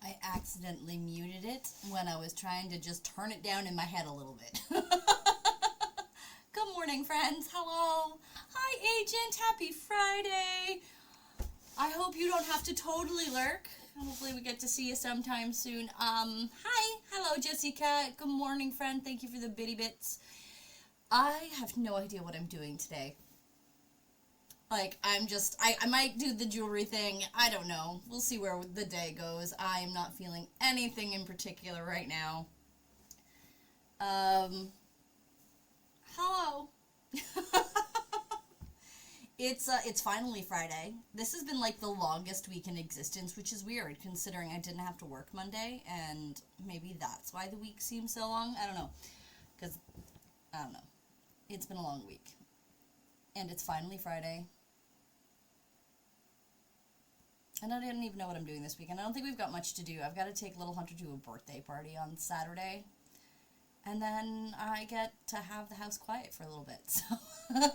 I accidentally muted it when I was trying to just turn it down in my head a little bit. Good morning, friends. Hello. Hi, Agent. Happy Friday. I hope you don't have to totally lurk. Hopefully we get to see you sometime soon. Hi. Hello, Jessica. Good morning, friend. Thank you for the bitty bits. I have no idea what I'm doing today. Like, I might do the jewelry thing. I don't know. We'll see where the day goes. I am not feeling anything in particular right now. Hello. It's finally Friday. This has been like the longest week in existence, which is weird considering I didn't have to work Monday, and maybe that's why the week seems so long. I don't know. Because, I don't know. It's been a long week. And it's finally Friday. And I didn't even know what I'm doing this weekend. I don't think we've got much to do. I've got to take Little Hunter to a birthday party on Saturday. And then I get to have the house quiet for a little bit. So I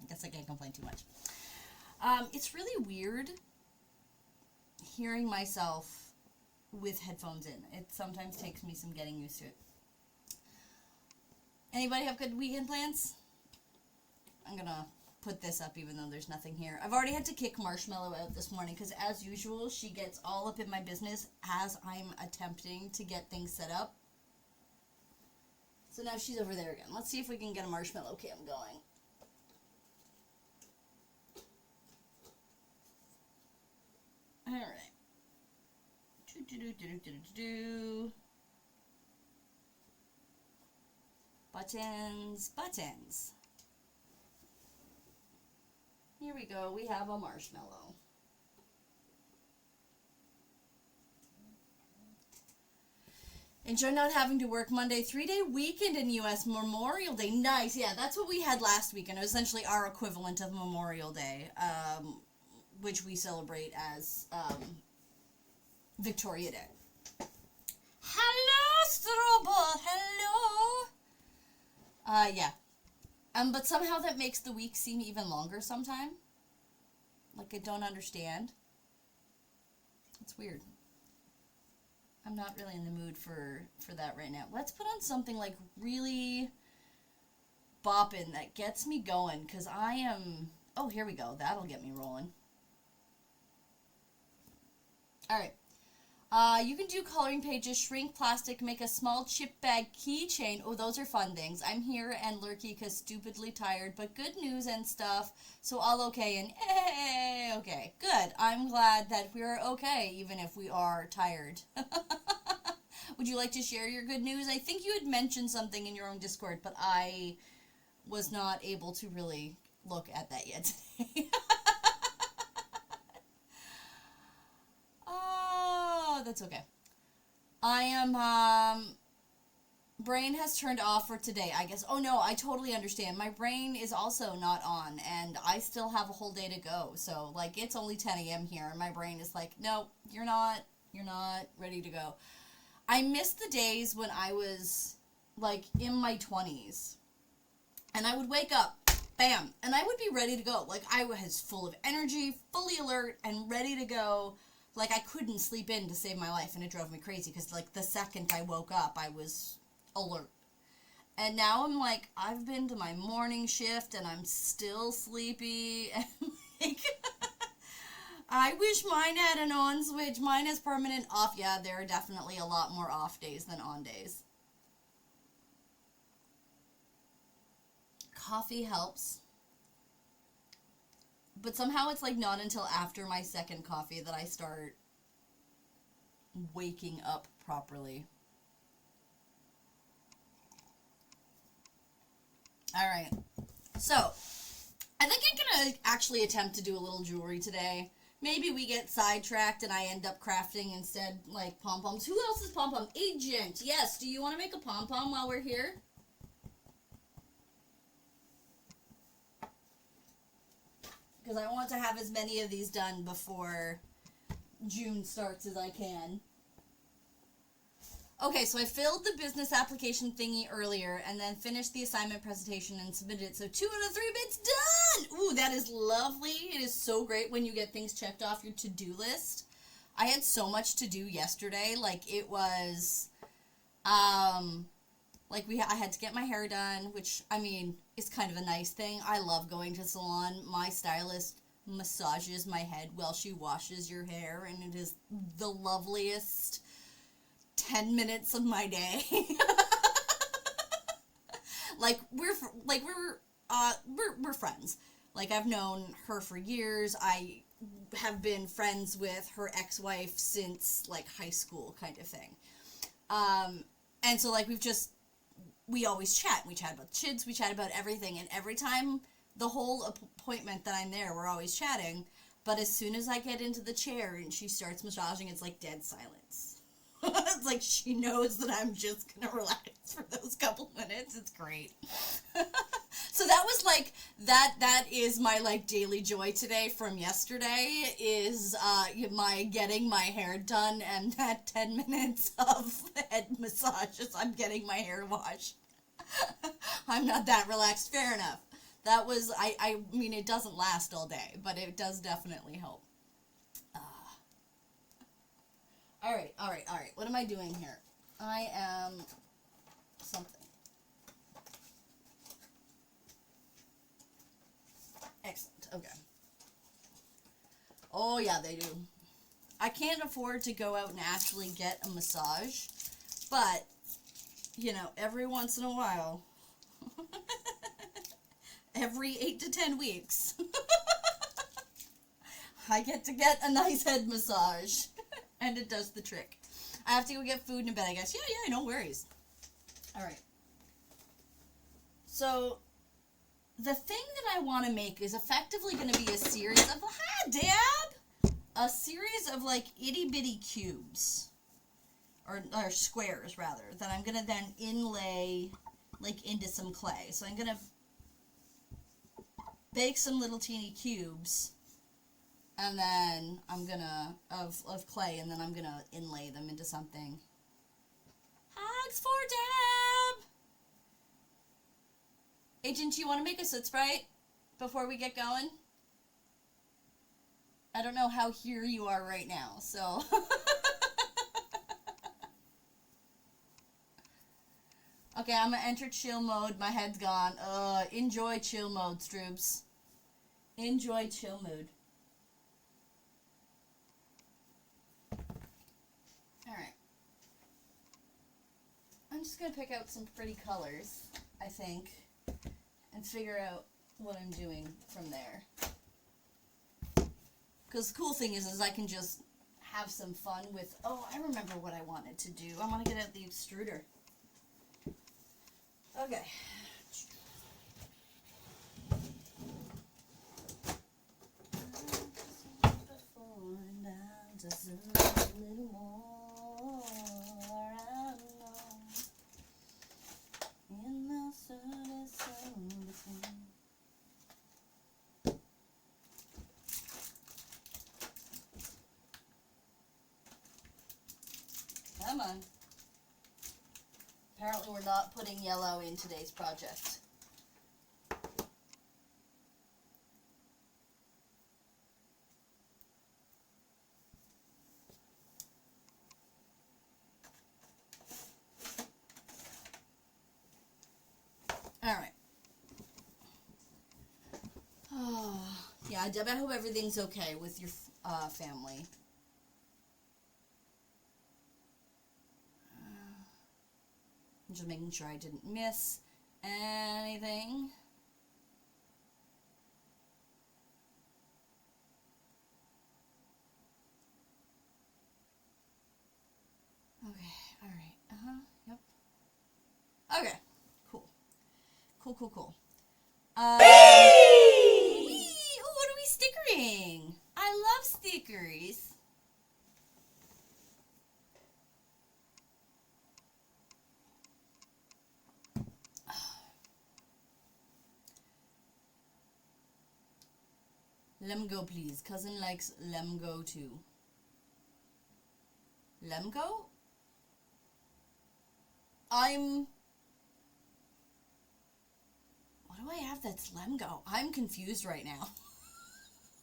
guess I can't complain too much. It's really weird hearing myself with headphones in. It sometimes takes me some getting used to it. Anybody have good weekend plans? I'm going to put this up even though there's nothing here. I've already had to kick Marshmallow out this morning because as usual she gets all up in my business as I'm attempting to get things set up. So now she's over there again. Let's see if we can get a Marshmallow cam going. Alright. Buttons. Here we go. We have a marshmallow. Enjoy not having to work Monday. 3-day weekend in U.S. Memorial Day. Nice. Yeah, that's what we had last weekend. It was essentially our equivalent of Memorial Day, which we celebrate as Victoria Day. Hello, Strobel. Hello. Yeah. But somehow that makes the week seem even longer sometime. Like, I don't understand. It's weird. I'm not really in the mood for that right now. Let's put on something, like, really boppin' that gets me going, because I am... Oh, here we go. That'll get me rolling. Alright. You can do coloring pages, shrink plastic, make a small chip bag keychain. Oh, those are fun things. I'm here and lurky because stupidly tired, but good news and stuff. So all okay and okay. Good. I'm glad that we're okay, even if we are tired. Would you like to share your good news? I think you had mentioned something in your own Discord, but I was not able to really look at that yet today. Oh, that's okay. I am, brain has turned off for today, I guess. Oh, no, I totally understand. My brain is also not on, and I still have a whole day to go. So, like, it's only 10 a.m. here, and my brain is like, no, you're not ready to go. I miss the days when I was, like, in my 20s, and I would wake up, bam, and I would be ready to go. Like, I was full of energy, fully alert, and ready to go. Like, I couldn't sleep in to save my life, and it drove me crazy, because, like, the second I woke up, I was alert. And now I'm like, I've been to my morning shift, and I'm still sleepy, and, like, I wish mine had an on switch. Mine is permanent off. Yeah, there are definitely a lot more off days than on days. Coffee helps. But somehow it's, like, not until after my second coffee that I start waking up properly. Alright. So, I think I'm going to actually attempt to do a little jewelry today. Maybe we get sidetracked and I end up crafting instead, like, pom-poms. Who else is pom-pom? Agent! Yes, do you want to make a pom-pom while we're here? Because I want to have as many of these done before June starts as I can. Okay, so I filled the business application thingy earlier and then finished the assignment presentation and submitted it. So 2 out of 3 bits done! Ooh, that is lovely. It is so great when you get things checked off your to-do list. I had so much to do yesterday. Like, it was, like, I had to get my hair done, which, I mean, is kind of a nice thing. I love going to the salon. My stylist massages my head while she washes your hair, and it is the loveliest 10 minutes of my day. Like, we're friends. Like, I've known her for years. I have been friends with her ex-wife since, like, high school kind of thing. And so, like, we always chat. We chat about kids, we chat about everything, and every time, the whole appointment that I'm there, we're always chatting, but as soon as I get into the chair and she starts massaging, it's like dead silence. It's like she knows that I'm just gonna relax for those couple minutes. It's great. So that was like, that is my like daily joy today from yesterday, is my getting my hair done and that 10 minutes of head massage as I'm getting my hair washed. I'm not that relaxed. Fair enough. That was, I mean, it doesn't last all day, but it does definitely help. All right. What am I doing here? I am something. Excellent. Okay. Oh, yeah, they do. I can't afford to go out and actually get a massage, but, you know, every once in a while, every 8 to 10 weeks, I get to get a nice head massage. And it does the trick. I have to go get food in bed, I guess. Yeah, no worries. Alright. So, the thing that I want to make is effectively going to be a series of... Hi, Dad! A series of, like, itty-bitty cubes. Or squares, rather. That I'm going to then inlay, like, into some clay. So I'm going to bake some little teeny cubes... And then I'm gonna, of clay, and then I'm gonna inlay them into something. Hugs for Deb! Agent, do you want to make a soot sprite before we get going? I don't know how here you are right now, so. Okay, I'm gonna enter chill mode. My head's gone. Enjoy chill mode, Stroobs. Enjoy chill mode. Alright. I'm just going to pick out some pretty colors, I think, and figure out what I'm doing from there. Because the cool thing is I can just have some fun with... Oh, I remember what I wanted to do. I want to get out the extruder. Okay. Come on. Apparently we're not putting yellow in today's project. Alright. Oh, yeah, Deb, I hope everything's okay with your family. I'm just making sure I didn't miss anything. Okay, alright, yep. Okay, cool. Cool. Ooh, what are we stickering? I love stickers. Lemgo, please. Cousin likes Lemgo too. Lemgo? What do I have that's Lemgo? I'm confused right now.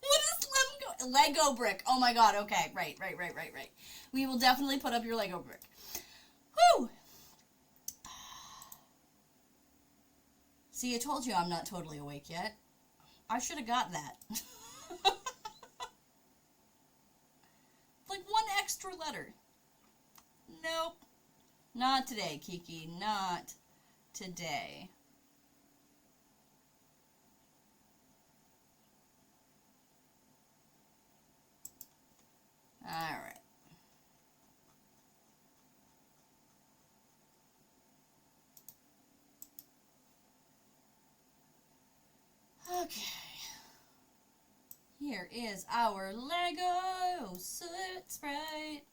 What is Lemgo? Lego brick. Oh my god, okay. Right. We will definitely put up your Lego brick. Whew! See, I told you I'm not totally awake yet. I should have got that. Like one extra letter. Nope. Not today, Kiki. Not today. Alright. Okay. Here is our Lego soot sprite.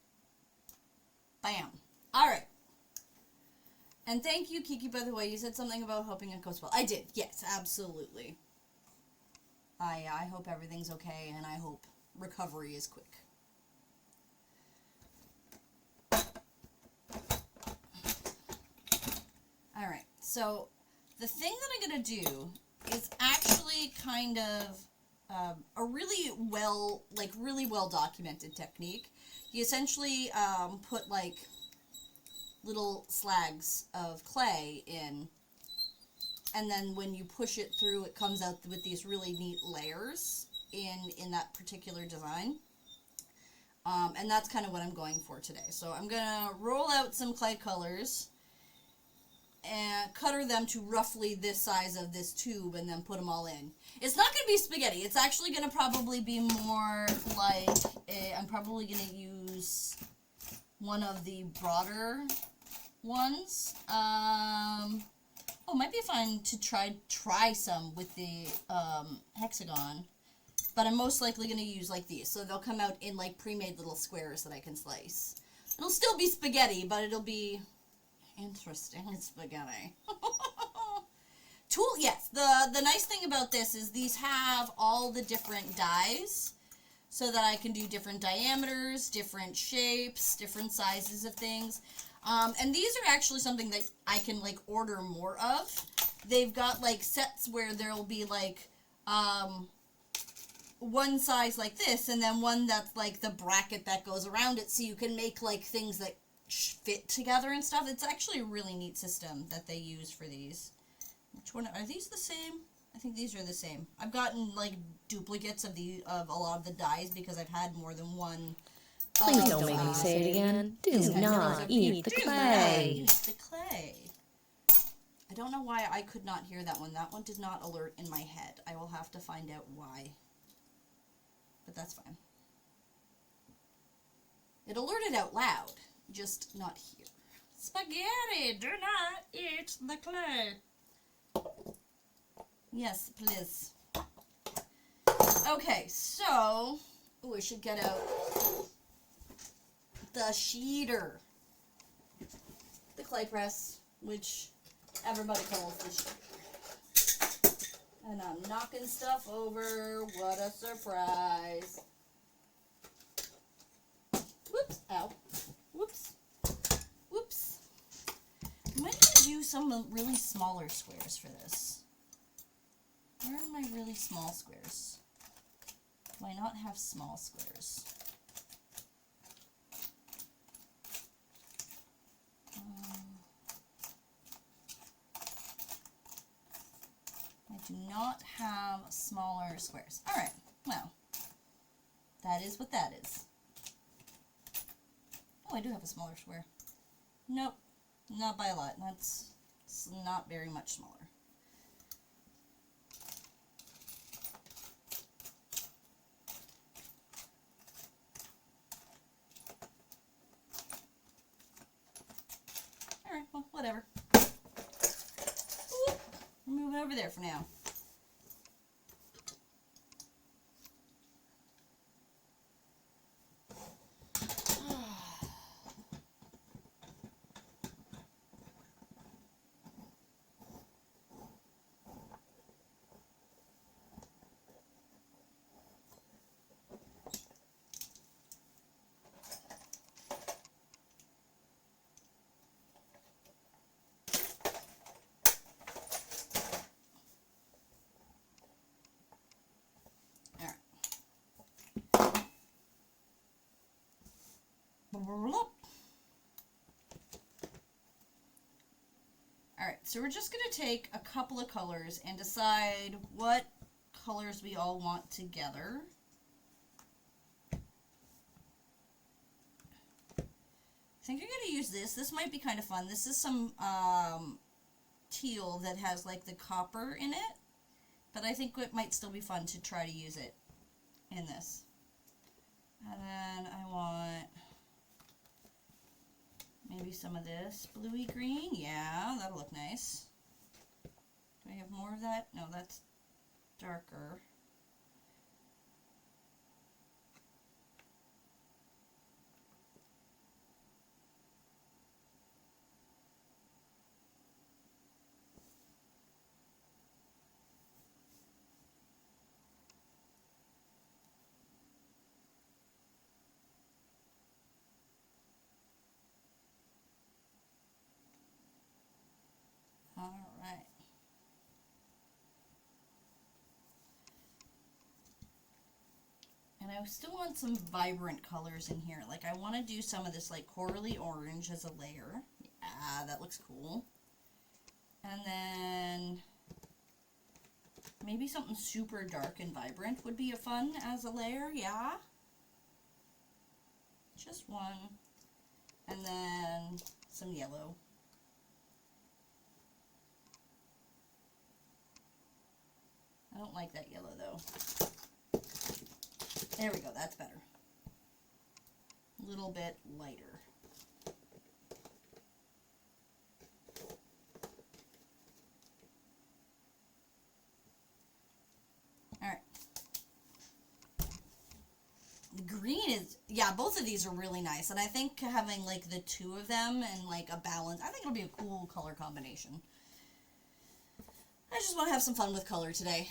Bam. Alright. And thank you, Kiki, by the way. You said something about hoping it goes well. I did. Yes, absolutely. I hope everything's okay, and I hope recovery is quick. Alright, so the thing that I'm going to do is actually kind of a really well documented technique. You essentially put like little slags of clay in, and then when you push it through, it comes out with these really neat layers in that particular design. And that's kind of what I'm going for today. So I'm going to roll out some clay colors and cutter them to roughly this size of this tube and then put them all in. It's not going to be spaghetti. It's actually going to probably be more like, I'm probably going to use one of the broader ones. Oh, it might be fun to try some with the hexagon, but I'm most likely going to use like these. So they'll come out in like pre-made little squares that I can slice. It'll still be spaghetti, but it'll be interesting spaghetti. Yes, the nice thing about this is these have all the different dies so that I can do different diameters, different shapes, different sizes of things. And these are actually something that I can like order more of. They've got like sets where there'll be like one size like this and then one that's like the bracket that goes around it, so you can make like things that fit together and stuff. It's actually a really neat system that they use for these. Which one are these the same? I think these are the same. I've gotten like duplicates of a lot of the dies because I've had more than one. Please don't make me say it again. Do not eat the clay. Eat the clay. I don't know why I could not hear that one. That one did not alert in my head. I will have to find out why. But that's fine. It alerted out loud, just not here. Spaghetti, do not eat the clay. Yes, please. Okay, so, I should get out the sheeter. The clay press, which everybody calls the sheeter. And I'm knocking stuff over. What a surprise. Whoops, ow. Whoops. Whoops. I might even do some really smaller squares for this. Where are my really small squares? Do I not have small squares? I do not have smaller squares. Alright, well, that is what that is. Oh, I do have a smaller square. Nope, not by a lot. That's not very much smaller. Alright, well, whatever. Whoop. We're moving over there for now. Alright, so we're just going to take a couple of colors and decide what colors we all want together. I think I'm going to use this. This might be kind of fun. This is some teal that has like the copper in it, but I think it might still be fun to try to use it in this. And then I want maybe some of this bluey green. Yeah, that'll look nice. Do I have more of that? No, that's darker. All right. And I still want some vibrant colors in here. Like I want to do some of this like corally orange as a layer. Yeah, that looks cool. And then maybe something super dark and vibrant would be a fun as a layer. Yeah. Just one. And then some yellow. I don't like that yellow though. There we go, that's better. A little bit lighter. Alright. The green is, yeah, both of these are really nice. And I think having like the two of them and like a balance, I think it'll be a cool color combination. I just want to have some fun with color today.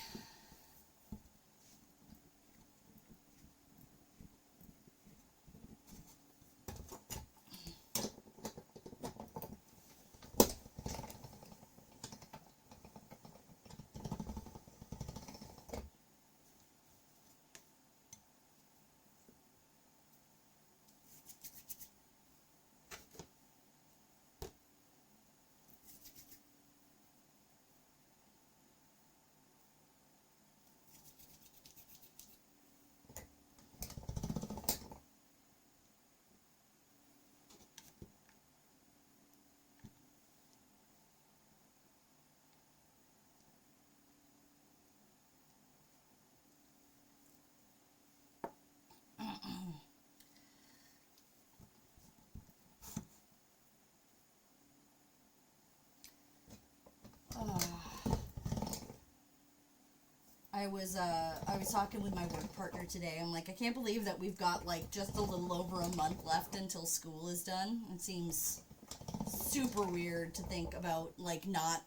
I was talking with my work partner today. I'm like, I can't believe that we've got like just a little over a month left until school is done. It seems super weird to think about like not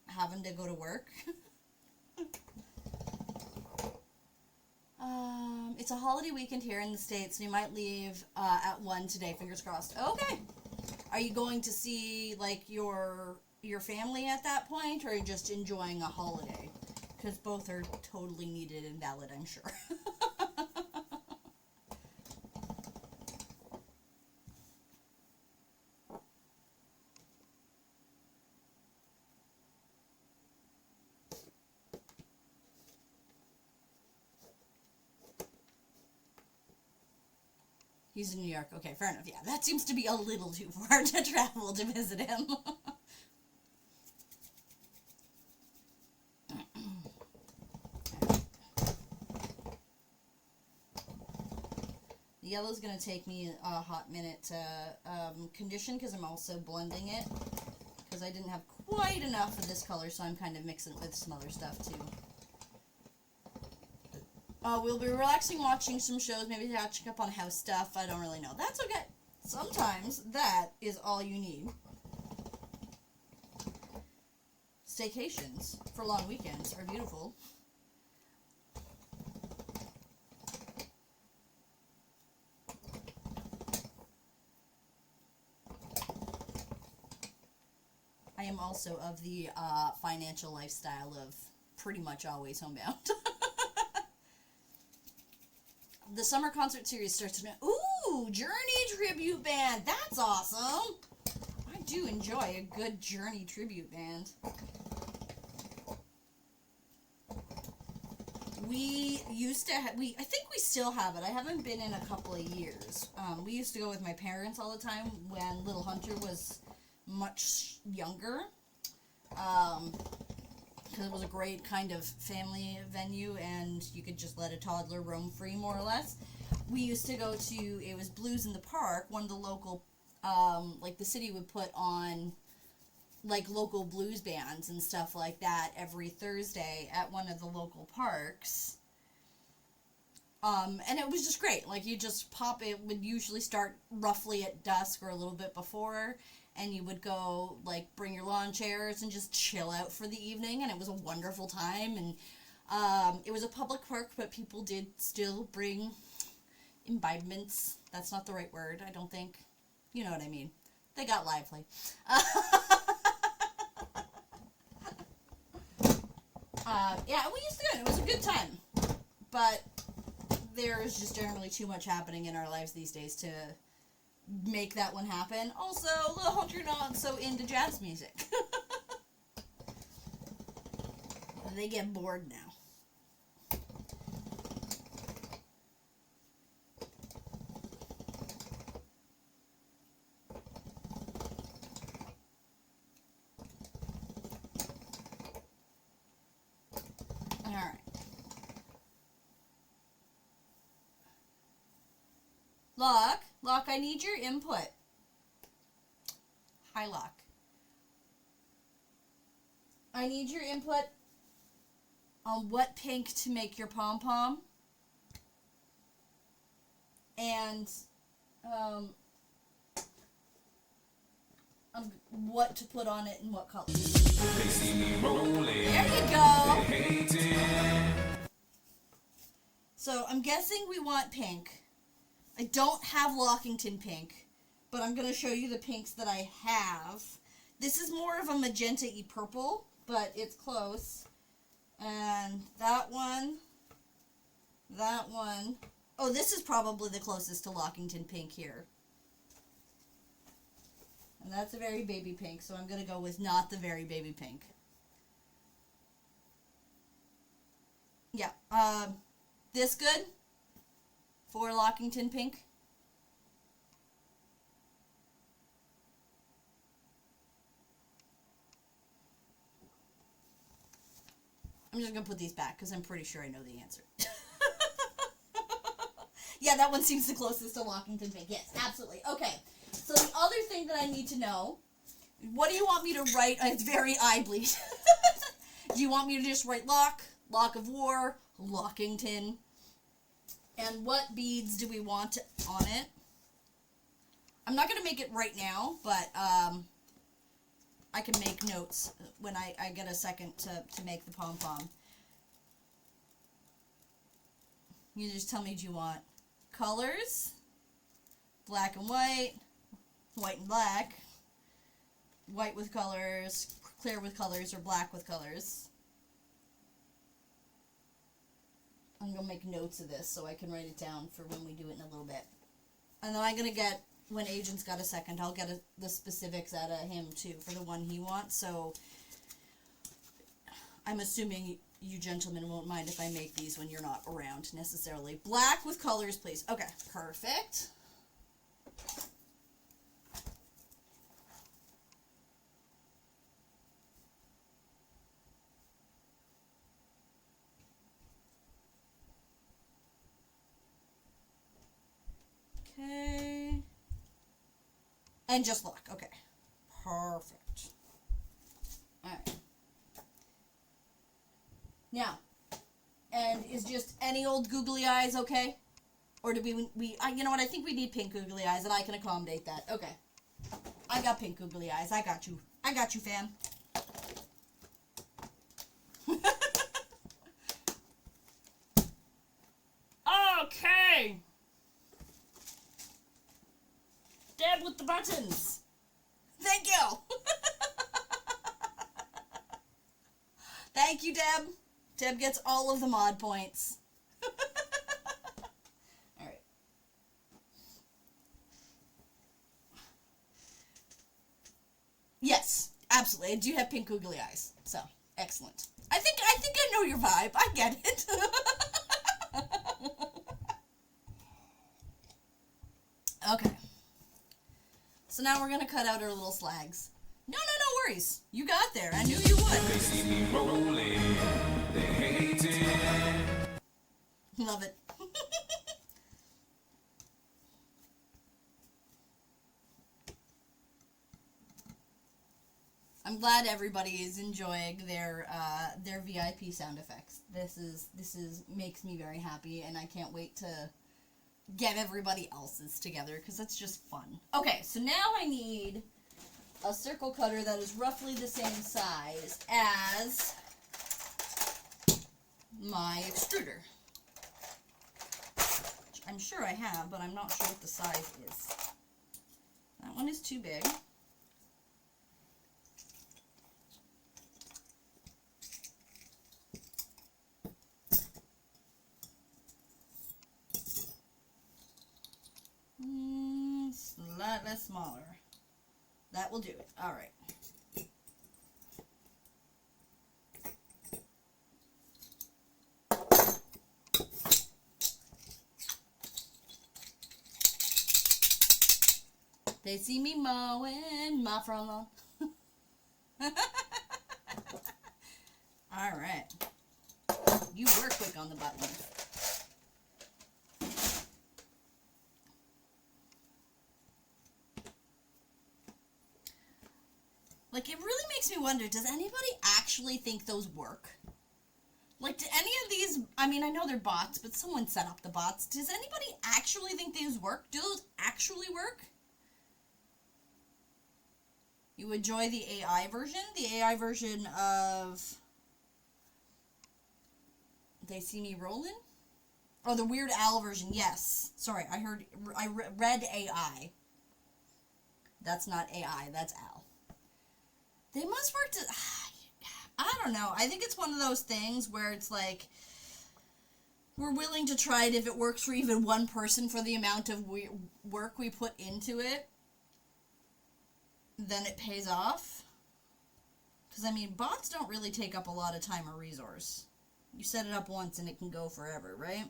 having to go to work. It's a holiday weekend here in the States, and you might leave at 1 today, fingers crossed. Okay. Are you going to see like your family at that point, or are you just enjoying a holiday? Because both are totally needed and valid, I'm sure. He's in New York. Okay, fair enough. Yeah, that seems to be a little too far to travel to visit him. The yellow's going to take me a hot minute to condition because I'm also blending it. Because I didn't have quite enough of this color, so I'm kind of mixing it with some other stuff too. We'll be relaxing, watching some shows, maybe catching up on house stuff. I don't really know. That's okay. Sometimes that is all you need. Staycations for long weekends are beautiful. I am also of the financial lifestyle of pretty much always homebound. The summer concert series starts tonight. Ooh, Journey tribute band. That's awesome. My do enjoy a good Journey tribute band. We used to I think we still have it. I haven't been in a couple of years. We used to go with my parents all the time when little Hunter was much younger. Because it was a great kind of family venue, and you could just let a toddler roam free, more or less. We used to go to, it was Blues in the Park, one of the local, like the city would put on, like, local blues bands and stuff like that every Thursday at one of the local parks. And it was just great. Like, you just pop, it would usually start roughly at dusk or a little bit before, and you would go, like, bring your lawn chairs and just chill out for the evening, and it was a wonderful time. And it was a public park, but people did still bring imbibements. That's not the right word, I don't think. You know what I mean. They got lively. Yeah, we used to do it. It was a good time. But there's just generally too much happening in our lives these days to make that one happen. Also, little Hunter not so into jazz music. They get bored now. Alright. Locke, I need your input. Hi, Locke. I need your input on what pink to make your pom-pom. And, what to put on it and what color. They see me rolling. There you go. They hate it. So I'm guessing we want pink. I don't have Lockington pink, but I'm going to show you the pinks that I have. This is more of a magenta-y purple, but it's close. And that one. Oh, this is probably the closest to Lockington pink here. And that's a very baby pink, so I'm going to go with not the very baby pink. Yeah, this good for Lockington pink? I'm just going to put these back because I'm pretty sure I know the answer. Yeah, that one seems the closest to Lockington pink. Yes, absolutely. Okay, so the other thing that I need to know, what do you want me to write? It's very eye bleed. Do you want me to just write Lock of War, Lockington? And what beads do we want on it? I'm not going to make it right now, but I can make notes when I get a second to make the pom-pom. You just tell me, do you want colors? Black and white, white and black, white with colors, clear with colors, or black with colors. I'm going to make notes of this so I can write it down for when we do it in a little bit. And then I'm going to get, when Agent's got a second, I'll get the specifics out of him too for the one he wants. So I'm assuming you gentlemen won't mind if I make these when you're not around necessarily. Black with colors, please. Okay, perfect. Okay. And just Lock. Okay. Perfect. Alright. Now, and is just any old googly eyes okay? Or do you know what, I think we need pink googly eyes, and I can accommodate that. Okay. I got pink googly eyes. I got you. I got you, fam. Okay. Deb with the buttons. Thank you. Thank you, Deb. Deb gets all of the mod points. Alright. Yes, absolutely. I do have pink googly eyes, so excellent. I think I know your vibe. I get it. Okay. So now we're gonna cut out our little slags. No worries. You got there. I knew you would. They see me rolling, they hate it. Love it. I'm glad everybody is enjoying their VIP sound effects. This is makes me very happy, and I can't wait to get everybody else's together because it's just fun. Okay, so now I need a circle cutter that is roughly the same size as my extruder. Which I'm sure I have, but I'm not sure what the size is. That one is too big. Slightly smaller. That will do it. All right. They see me mowing my front lawn. All right. You were quick on the button. Like, it really makes me wonder, does anybody actually think those work? Like, do any of these, I mean, I know they're bots, but someone set up the bots. Does anybody actually think these work? Do those actually work? You enjoy the AI version? The AI version of They See Me Rolling? Oh, the Weird Al version, yes. Sorry, I read AI. That's not AI, that's Al. They must work to... I don't know. I think it's one of those things where it's like... We're willing to try it if it works for even one person for the amount of work we put into it. Then it pays off. Because, I mean, bots don't really take up a lot of time or resource. You set it up once and it can go forever, right?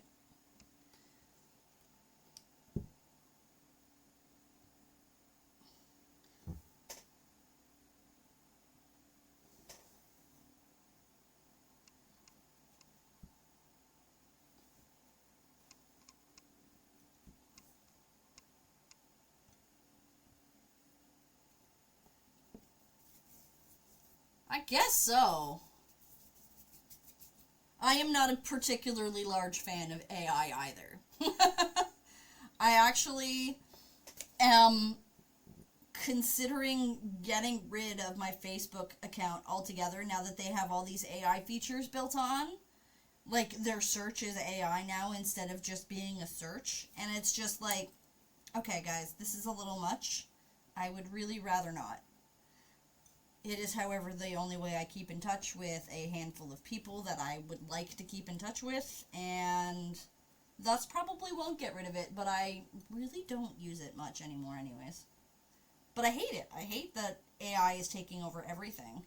I guess so. I am not a particularly large fan of AI either. I actually am considering getting rid of my Facebook account altogether now that they have all these AI features built on. Like, their search is AI now instead of just being a search. And it's just like, okay, guys, this is a little much. I would really rather not. It is, however, the only way I keep in touch with a handful of people that I would like to keep in touch with, and thus probably won't get rid of it, but I really don't use it much anymore anyways. But I hate it. I hate that AI is taking over everything.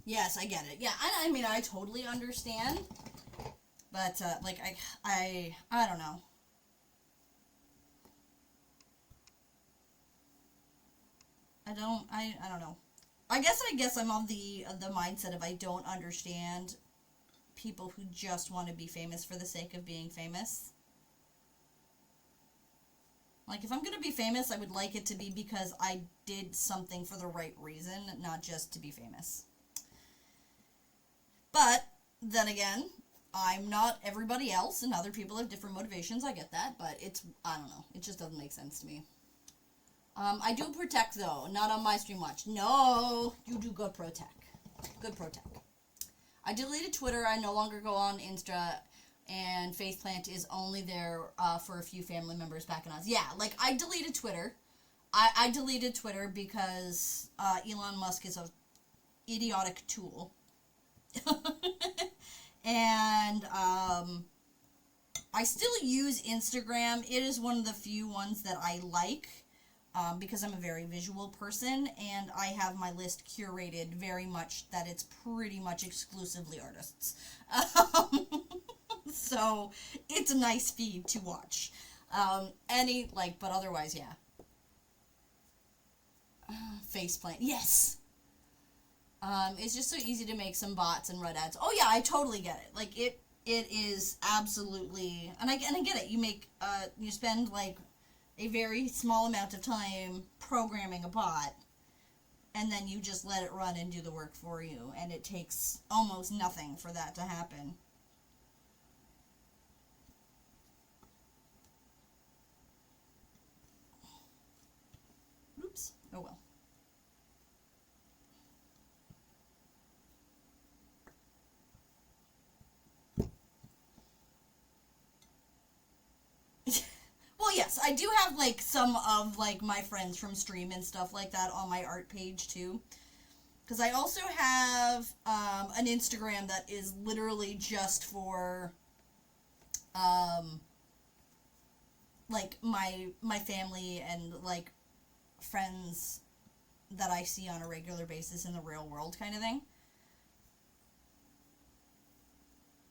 Yes, I get it. Yeah, I mean, I totally understand, but, like, I don't know. I don't know. I guess I'm on the mindset of I don't understand people who just want to be famous for the sake of being famous. Like, if I'm going to be famous, I would like it to be because I did something for the right reason, not just to be famous. But, then again, I'm not everybody else, and other people have different motivations, I get that, but I don't know, it just doesn't make sense to me. I do protect, though, not on my stream watch. No, you do good protect. Good protect. I deleted Twitter. I no longer go on Insta, and Faithplant is only there for a few family members back in Oz. Yeah, like, I deleted Twitter. I deleted Twitter because Elon Musk is a idiotic tool. And I still use Instagram. It is one of the few ones that I like because I'm a very visual person, and I have my list curated very much that it's pretty much exclusively artists. So it's a nice feed to watch. But otherwise, yeah. Faceplant, yes. It's just so easy to make some bots and run ads. Oh yeah, I totally get it. Like it is absolutely, and I get it. You spend like a very small amount of time programming a bot, and then you just let it run and do the work for you, and it takes almost nothing for that to happen. Oops. Oh well. Well, yes, I do have, like, some of, like, my friends from stream and stuff like that on my art page, too. Because I also have, an Instagram that is literally just for, like, my family and, like, friends that I see on a regular basis in the real world kind of thing.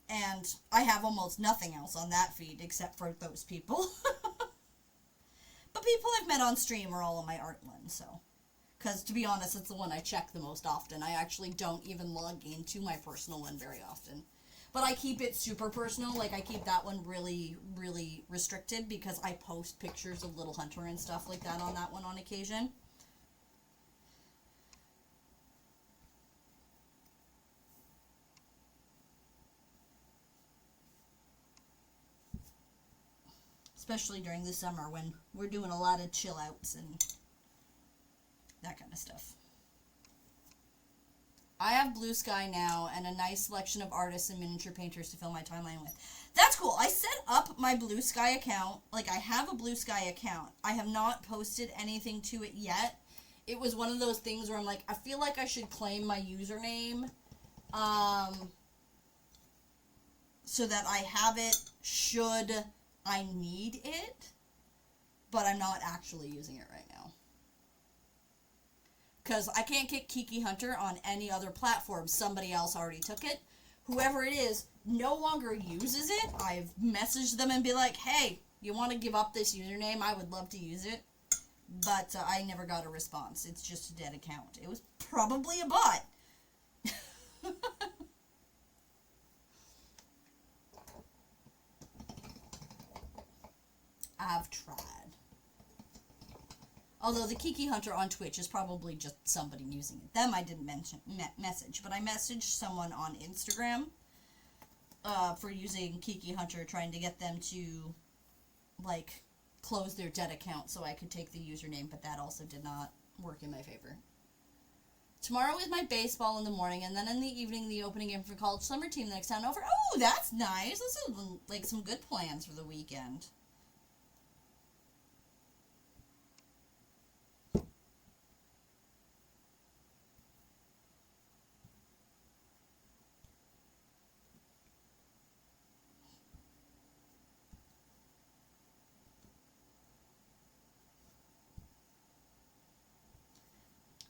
And I have almost nothing else on that feed except for those people. But people I've met on stream are all on my art one, so. Because, to be honest, it's the one I check the most often. I actually don't even log into my personal one very often. But I keep it super personal. Like, I keep that one really, really restricted because I post pictures of Little Hunter and stuff like that on that one on occasion. Especially during the summer when we're doing a lot of chill outs and that kind of stuff. I have Blue Sky now and a nice selection of artists and miniature painters to fill my timeline with. That's cool. I set up my Blue Sky account. Like, I have a Blue Sky account. I have not posted anything to it yet. It was one of those things where I'm like, I feel like I should claim my username so that I have it should I need it, but I'm not actually using it right now. Because I can't get Kiki Hunter on any other platform. Somebody else already took it. Whoever it is no longer uses it. I've messaged them and be like, hey, you want to give up this username? I would love to use it. But I never got a response. It's just a dead account. It was probably a bot. I've tried. Although the Kiki Hunter on Twitch is probably just somebody using it. Them I didn't message, but I messaged someone on Instagram for using Kiki Hunter, trying to get them to, like, close their dead account so I could take the username, but that also did not work in my favor. Tomorrow is my baseball in the morning, and then in the evening, the opening game for college summer team the next town over. Oh, that's nice. Those are, like, some good plans for the weekend.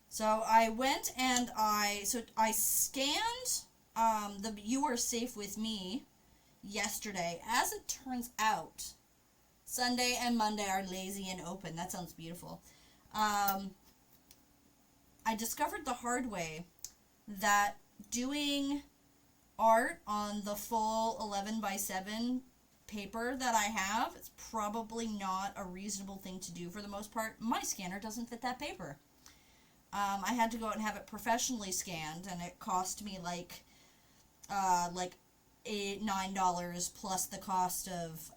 So I went and I scanned the You Are Safe With Me yesterday. As it turns out, Sunday and Monday are lazy and open. That sounds beautiful. I discovered the hard way that doing art on the full 11x7 paper that I have is probably not a reasonable thing to do for the most part. My scanner doesn't fit that paper. I had to go out and have it professionally scanned, and it cost me like $9 plus the cost of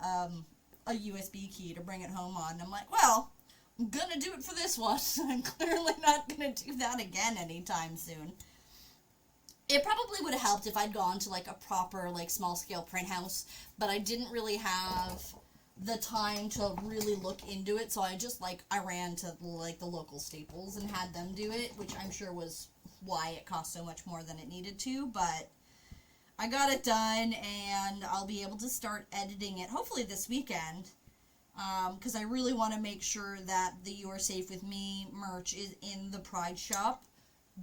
a USB key to bring it home on. I'm like, well, I'm gonna do it for this one. I'm clearly not gonna do that again anytime soon. It probably would have helped if I'd gone to like a proper like small scale print house, but I didn't really have the time to really look into it, so I ran to like the local Staples and had them do it, which I'm sure was why it cost so much more than it needed to. But I got it done, and I'll be able to start editing it, hopefully this weekend, because I really want to make sure that the You Are Safe With Me merch is in the Pride shop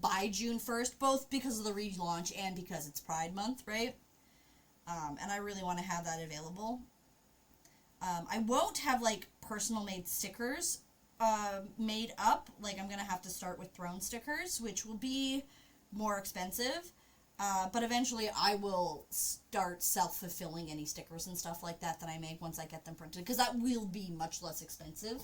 by June 1st, both because of the relaunch and because it's Pride Month, right? And I really want to have that available. I won't have, like, personal-made stickers made up. Like, I'm going to have to start with throne stickers, which will be more expensive. But eventually I will start self-fulfilling any stickers and stuff like that I make once I get them printed. Because that will be much less expensive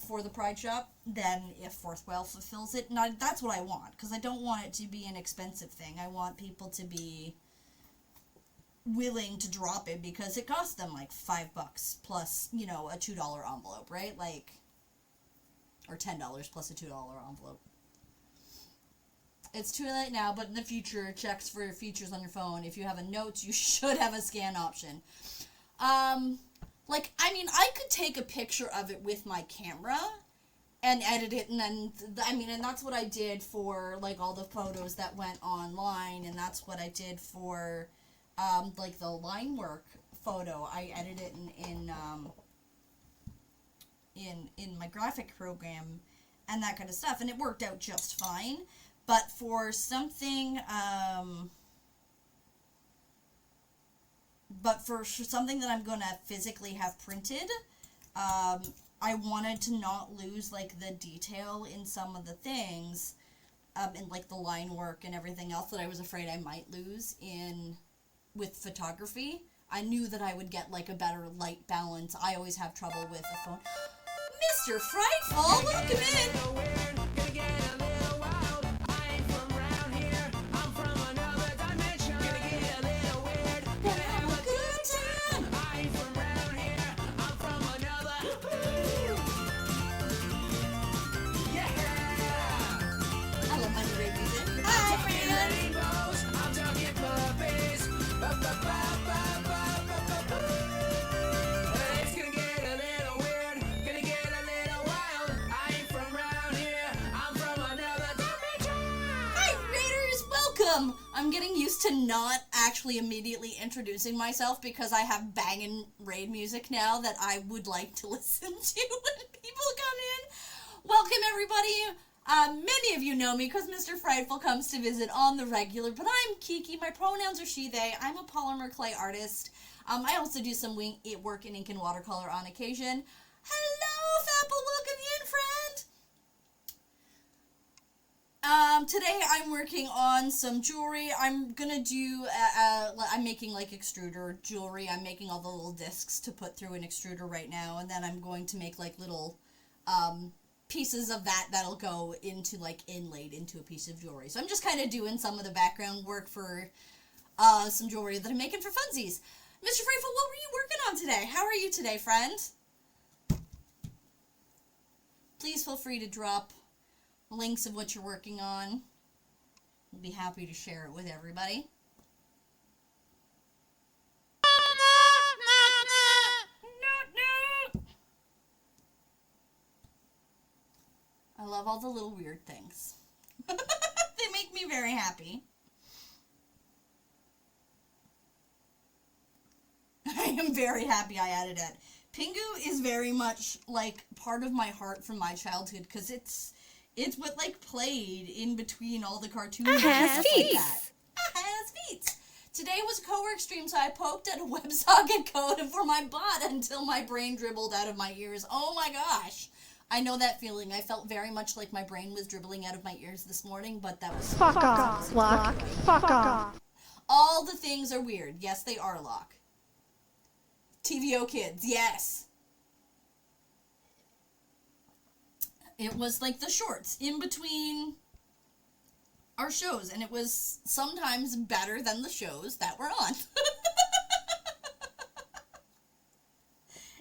for the Pride Shop than if Forthwell fulfills it. And that's what I want. Because I don't want it to be an expensive thing. I want people to be willing to drop it because it costs them like $5 plus, you know, a $2 envelope, right? Like, or $10 plus a $2 envelope. It's too late now, but in the future, checks for features on your phone. If you have a notes, you should have a scan option. Like, I mean, I could take a picture of it with my camera and edit it, and then, and that's what I did for, like, all the photos that went online, and that's what I did for, like, the line work photo. I edited it in my graphic program and that kind of stuff, and it worked out just fine. But for something, that I'm going to physically have printed, I wanted to not lose, like, the detail in some of the things, and, like, the line work and everything else that I was afraid I might lose with photography. I knew that I would get, like, a better light balance. I always have trouble with a phone. Mr. Frightful, welcome in! I'm getting used to not actually immediately introducing myself because I have banging raid music now that I would like to listen to when people come in. Welcome, everybody. Many of you know me because Mr. Frightful comes to visit on the regular, but I'm Kiki. My pronouns are she, they. I'm a polymer clay artist. I also do some work in ink and watercolor on occasion. Hello, Fapple. Welcome in, friend. Today I'm working on some jewelry. I'm gonna do, I'm making, like, extruder jewelry. I'm making all the little discs to put through an extruder right now, and then I'm going to make, like, little, pieces of that'll go into, like, inlaid into a piece of jewelry. So I'm just kind of doing some of the background work for, some jewelry that I'm making for funsies. Mr. Frightful, what were you working on today? How are you today, friend? Please feel free to drop links of what you're working on. We'll be happy to share it with everybody. I love all the little weird things. They make me very happy. I am very happy I added it. Pingu is very much, like, part of my heart from my childhood because it's what, like, played in between all the cartoons and stuff like that. Has feet. Today was a co-work stream, so I poked at a WebSocket code for my bot until my brain dribbled out of my ears. Oh my gosh. I know that feeling. I felt very much like my brain was dribbling out of my ears this morning, but that was... Fuck off, Locke. Fuck off. All the things are weird. Yes, they are, Locke. TVO kids, yes. It was like the shorts in between our shows, and it was sometimes better than the shows that were on.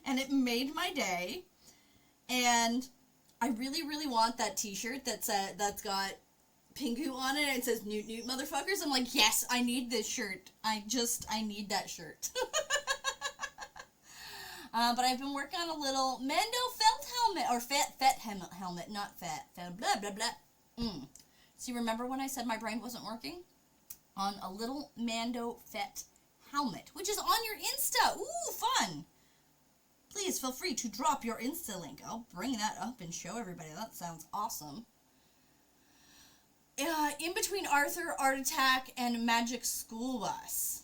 And it made my day, and I really, really want that t-shirt that's got Pingu on it, and it says Newt Newt motherfuckers. I'm like, yes, I need this shirt. I need that shirt. But I've been working on a little Mando felt helmet, or fet helmet, not fat, blah, blah, blah. So you remember when I said my brain wasn't working? on a little Mando Fett helmet, which is on your Insta. Ooh, fun. Please feel free to drop your Insta link. I'll bring that up and show everybody. That sounds awesome. In between Arthur, Art Attack, and Magic School Bus.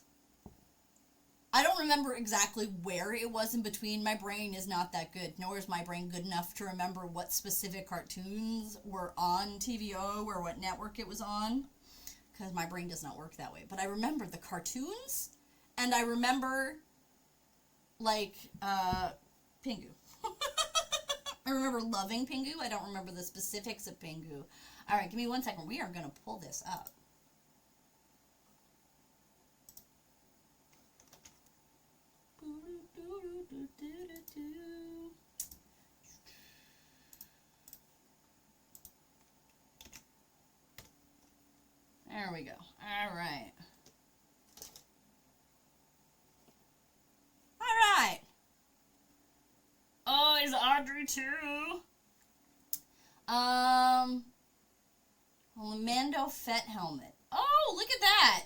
I don't remember exactly where it was in between. My brain is not that good, nor is my brain good enough to remember what specific cartoons were on TVO or what network it was on, because my brain does not work that way. But I remember the cartoons, and I remember, like, Pingu. I remember loving Pingu. I don't remember the specifics of Pingu. All right, give me 1 second. We are going to pull this up. There we go. All right. All right. Oh, is Audrey too? Mando Fett helmet. Oh, look at that.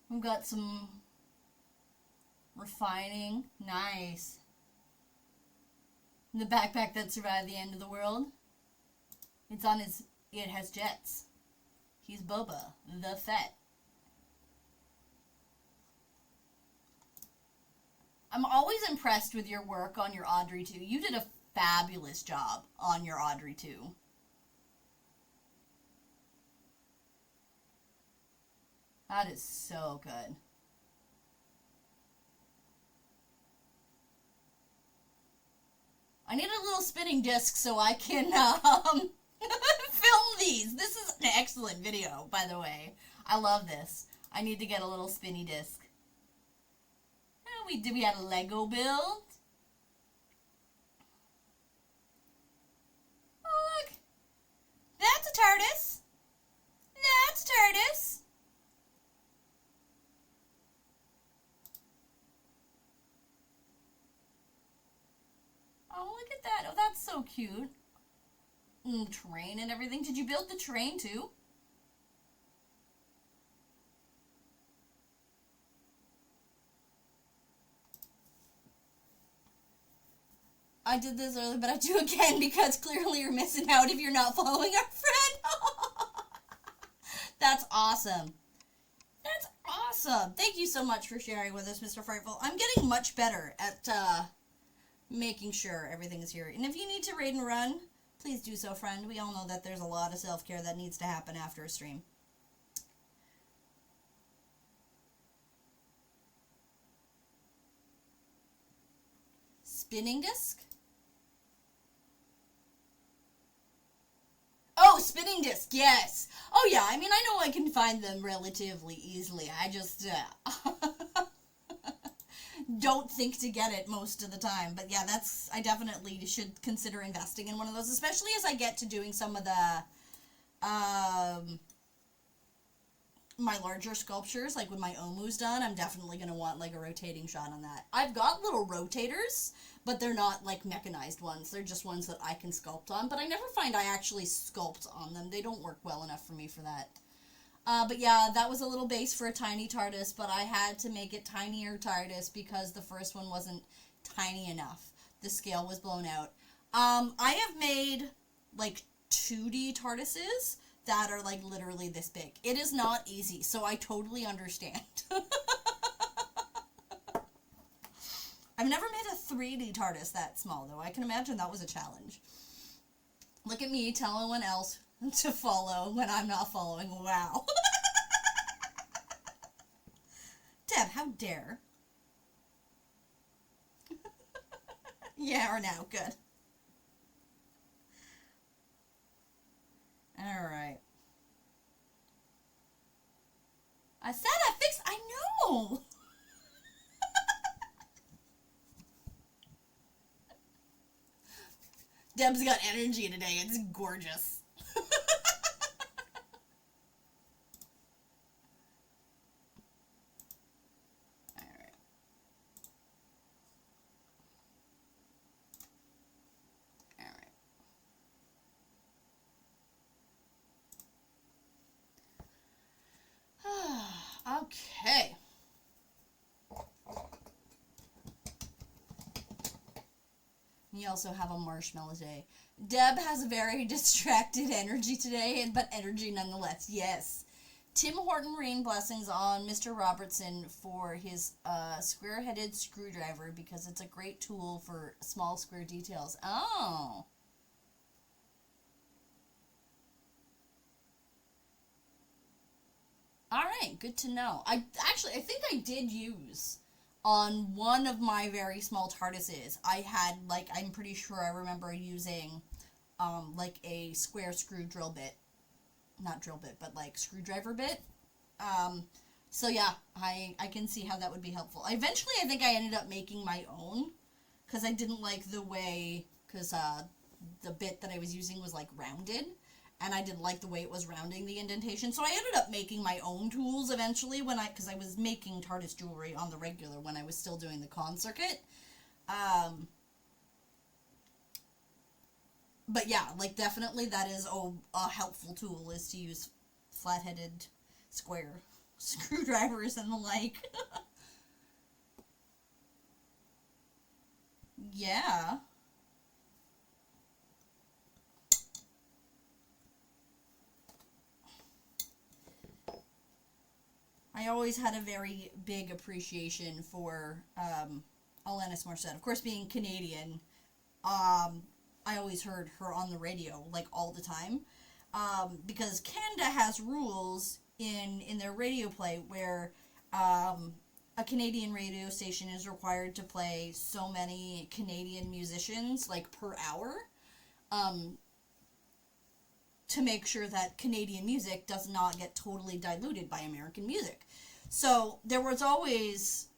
We've got some refining. Nice. The backpack that survived the end of the world. It's on his... It has jets. He's Boba, the Fett. I'm always impressed with your work on your Audrey 2. You did a fabulous job on your Audrey 2. That is so good. I need a little spinning disc so I can film these. This is an excellent video, by the way. I love this. I need to get a little spinny disc. We had a Lego build. Oh, look. That's a TARDIS. That's a TARDIS. Oh, look at that. Oh, that's so cute. Train and everything. Did you build the train too? I did this earlier, but I do again because clearly you're missing out if you're not following our friend. That's awesome. That's awesome. Thank you so much for sharing with us, Mr. Frightful. I'm getting much better at making sure everything is here. And if you need to raid and run, please do so, friend. We all know that there's a lot of self-care that needs to happen after a stream. Spinning disc? Oh, spinning disc, yes. Oh, yeah, I mean, I know I can find them relatively easily. I just don't think to get it most of the time. But yeah, I definitely should consider investing in one of those, especially as I get to doing some of the, my larger sculptures, like when my Omu's done, I'm definitely going to want, like, a rotating shot on that. I've got little rotators, but they're not, like, mechanized ones. They're just ones that I can sculpt on, but I never find I actually sculpt on them. They don't work well enough for me for that. But yeah, that was a little base for a tiny TARDIS, but I had to make it tinier TARDIS because the first one wasn't tiny enough. The scale was blown out. I have made, like, 2D TARDISes that are, like, literally this big. It is not easy, so I totally understand. I've never made a 3D TARDIS that small, though. I can imagine that was a challenge. Look at me telling everyone else to follow when I'm not following. Wow. Deb, how dare. Yeah, or now. Good. Alright. I said I fixed... I know! Deb's got energy today. It's gorgeous. Alright. Alright. Okay. You also have a marshmallow day. Deb has a very distracted energy today, but energy nonetheless. Yes. Tim Horton rain blessings on Mr. Robertson for his square-headed screwdriver because it's a great tool for small square details. Oh. Alright, good to know. I think I did use on one of my very small TARDISes. I had, like, I'm pretty sure I remember using, like, a square screw drill bit. Not drill bit, but, like, screwdriver bit. So yeah, I can see how that would be helpful. Eventually, I think I ended up making my own, because I didn't like the way, because, the bit that I was using was, like, rounded. And I didn't like the way it was rounding the indentation, so I ended up making my own tools eventually because I was making TARDIS jewelry on the regular when I was still doing the con circuit. But yeah, like, definitely that is a helpful tool, is to use flat-headed square screwdrivers and the like. Yeah. I always had a very big appreciation for Alanis Morissette. Of course, being Canadian, I always heard her on the radio, like, all the time. Because Canada has rules in their radio play where a Canadian radio station is required to play so many Canadian musicians, like, per hour. To make sure that Canadian music does not get totally diluted by American music. So there was always,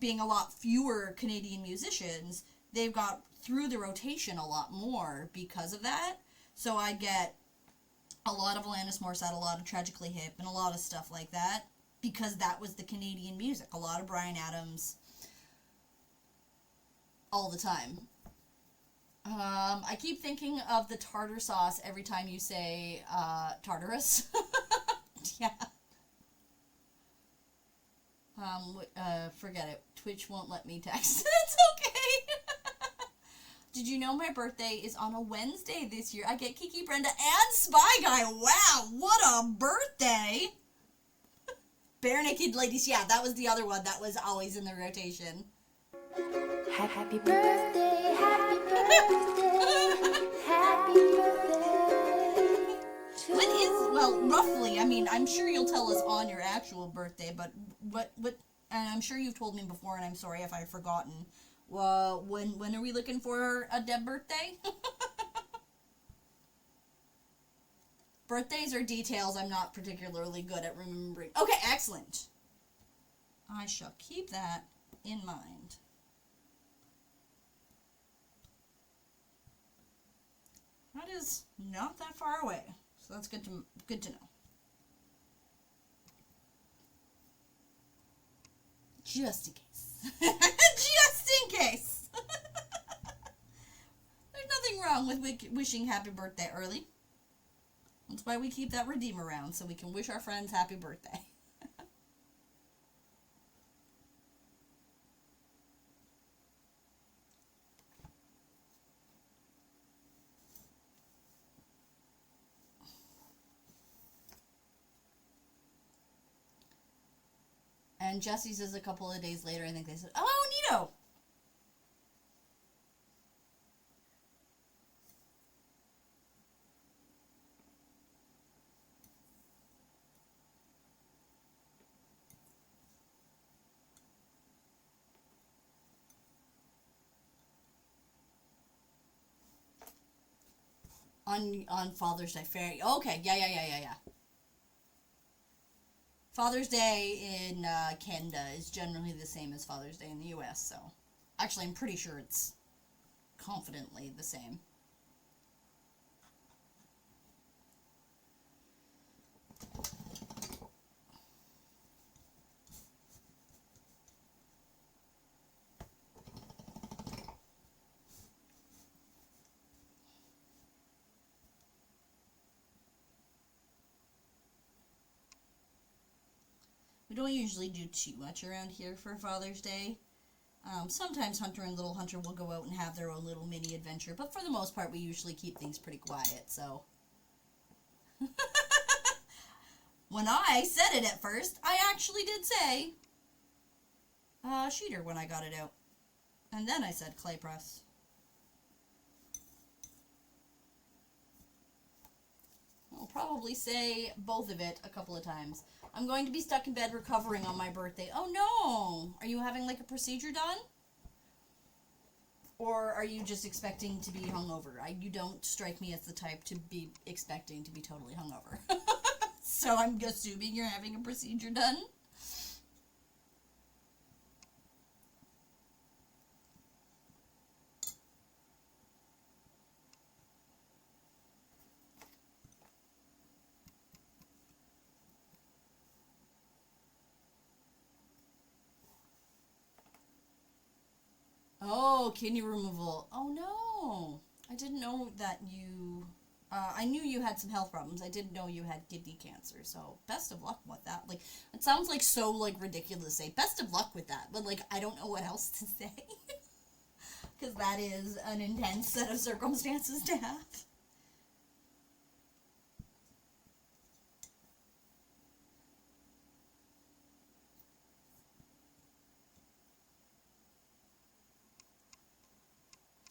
being a lot fewer Canadian musicians, they've got through the rotation a lot more because of that. So I get a lot of Alanis Morissette, a lot of Tragically Hip, and a lot of stuff like that, because that was the Canadian music. A lot of Bryan Adams, all the time. I keep thinking of the tartar sauce every time you say, Tartarus. Yeah. Forget it. Twitch won't let me text. That's okay. Did you know my birthday is on a Wednesday this year? I get Kiki, Brenda, and Spy Guy. Wow, what a birthday. Bare Naked Ladies. Yeah, that was the other one that was always in the rotation. Happy birthday, happy birthday, happy birthday. What is, well, roughly, I mean, I'm sure you'll tell us on your actual birthday, but what, and I'm sure you've told me before, and I'm sorry if I've forgotten, when are we looking for a Deb birthday? Birthdays or details I'm not particularly good at remembering. Okay, excellent. I shall keep that in mind. That is not that far away, so that's good to know. Just in case. Just in case. There's nothing wrong with wishing happy birthday early. That's why we keep that redeem around, so we can wish our friends happy birthday. And Jesse's is a couple of days later. I think they said, "Oh, neato." On Father's Day, fair. Okay, yeah. Father's Day in Canada is generally the same as Father's Day in the U.S., so... Actually, I'm pretty sure it's confidently the same. We don't usually do too much around here for Father's Day. Sometimes Hunter and Little Hunter will go out and have their own little mini adventure, but for the most part, we usually keep things pretty quiet, so. When I said it at first, I actually did say sheeter when I got it out. And then I said clay press. I'll probably say both of it a couple of times. I'm going to be stuck in bed recovering on my birthday. Oh no! Are you having like a procedure done? Or are you just expecting to be hungover? You don't strike me as the type to be expecting to be totally hungover. So I'm assuming you're having a procedure done? Oh, kidney removal. Oh no. I didn't know that you... I knew you had some health problems. I didn't know you had kidney cancer. So, best of luck with that. Like, it sounds like so, like, ridiculous to say. Best of luck with that. But, like, I don't know what else to say. Because that is an intense set of circumstances to have.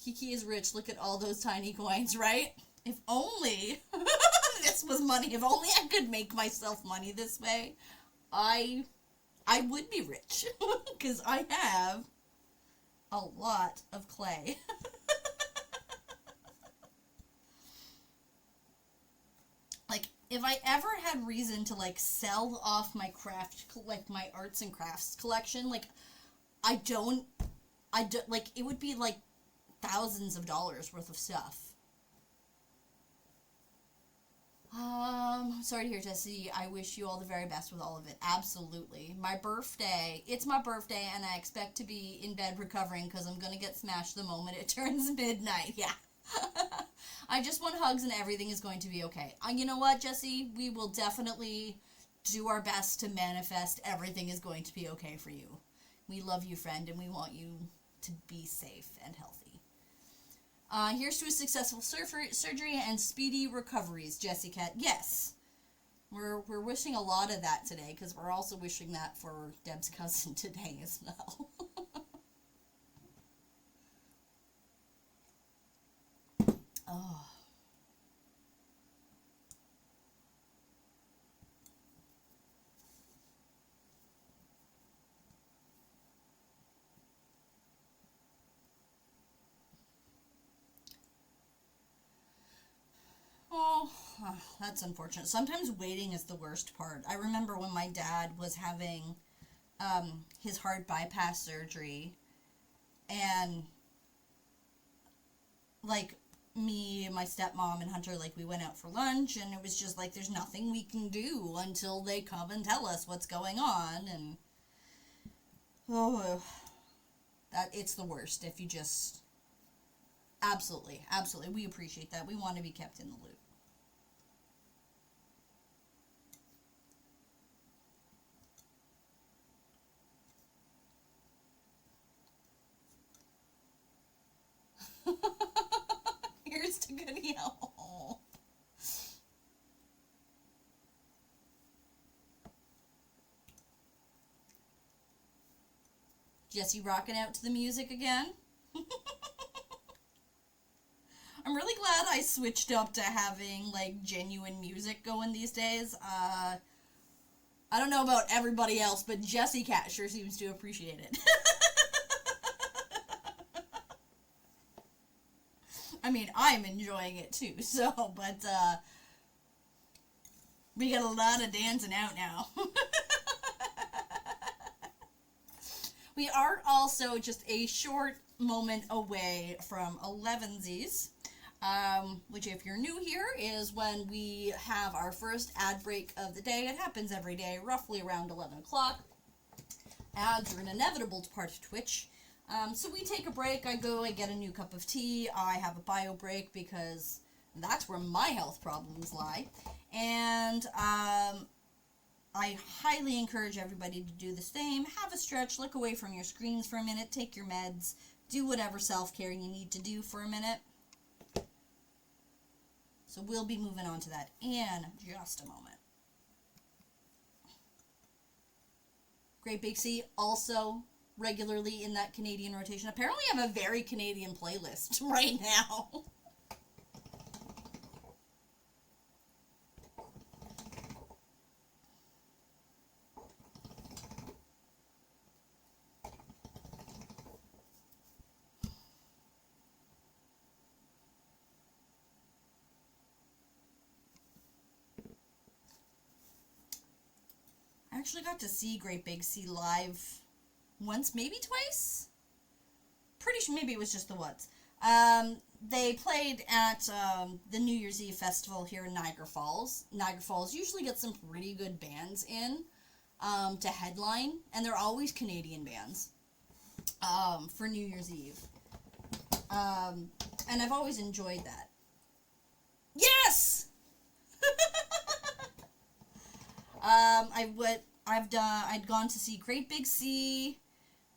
Kiki is rich. Look at all those tiny coins, right? If only this was money. If only I could make myself money this way, I would be rich. Because I have a lot of clay. Like, if I ever had reason to, like, sell off my like, my arts and crafts collection, like, like, it would be, like, thousands of dollars worth of stuff. Sorry to hear, Jesse. I wish you all the very best with all of it. Absolutely. My birthday. It's my birthday, and I expect to be in bed recovering because I'm going to get smashed the moment it turns midnight. Yeah. I just want hugs and everything is going to be okay. You know what, Jesse? We will definitely do our best to manifest everything is going to be okay for you. We love you, friend, and we want you to be safe and healthy. Here's to a successful surgery and speedy recoveries, Jessie Cat. Yes, we're wishing a lot of that today, because we're also wishing that for Deb's cousin today as well. Oh. Oh, that's unfortunate. Sometimes waiting is the worst part. I remember when my dad was having his heart bypass surgery, and like me, my stepmom, and Hunter, like, we went out for lunch, and it was just like, there's nothing we can do until they come and tell us what's going on, and oh, that it's the worst if you just... Absolutely, absolutely. We appreciate that. We want to be kept in the loop. Here's to Goody. Oh. Jesse rocking out to the music again. I'm really glad I switched up to having, like, genuine music going these days. I don't know about everybody else, but Jessie Cat sure seems to appreciate it. I mean, I'm enjoying it too, so, but, we got a lot of dancing out now. We are also just a short moment away from 11sies. Which, if you're new here, is when we have our first ad break of the day. It happens every day, roughly around 11 o'clock. Ads are an inevitable part of Twitch. So we take a break. I get a new cup of tea. I have a bio break because that's where my health problems lie. And I highly encourage everybody to do the same. Have a stretch, look away from your screens for a minute, take your meds, do whatever self-care you need to do for a minute. So we'll be moving on to that in just a moment. Great Big Sea also regularly in that Canadian rotation. Apparently I have a very Canadian playlist right now. I actually got to see Great Big Sea live once, maybe twice. Pretty sure maybe it was just the once. They played at the New Year's Eve festival here in Niagara Falls. Niagara Falls usually gets some pretty good bands in to headline, and they're always Canadian bands for New Year's Eve. And I've always enjoyed that. Yes! I'd gone to see Great Big Sea.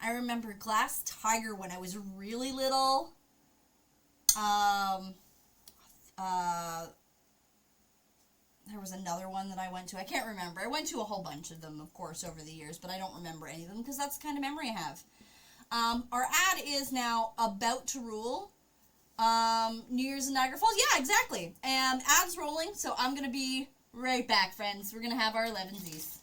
I remember Glass Tiger when I was really little. There was another one that I went to. I can't remember. I went to a whole bunch of them, of course, over the years, but I don't remember any of them because that's the kind of memory I have. Our ad is now about to rule. New Year's in Niagara Falls. Yeah, exactly. And ad's rolling, so I'm going to be right back, friends. We're going to have our 11sies.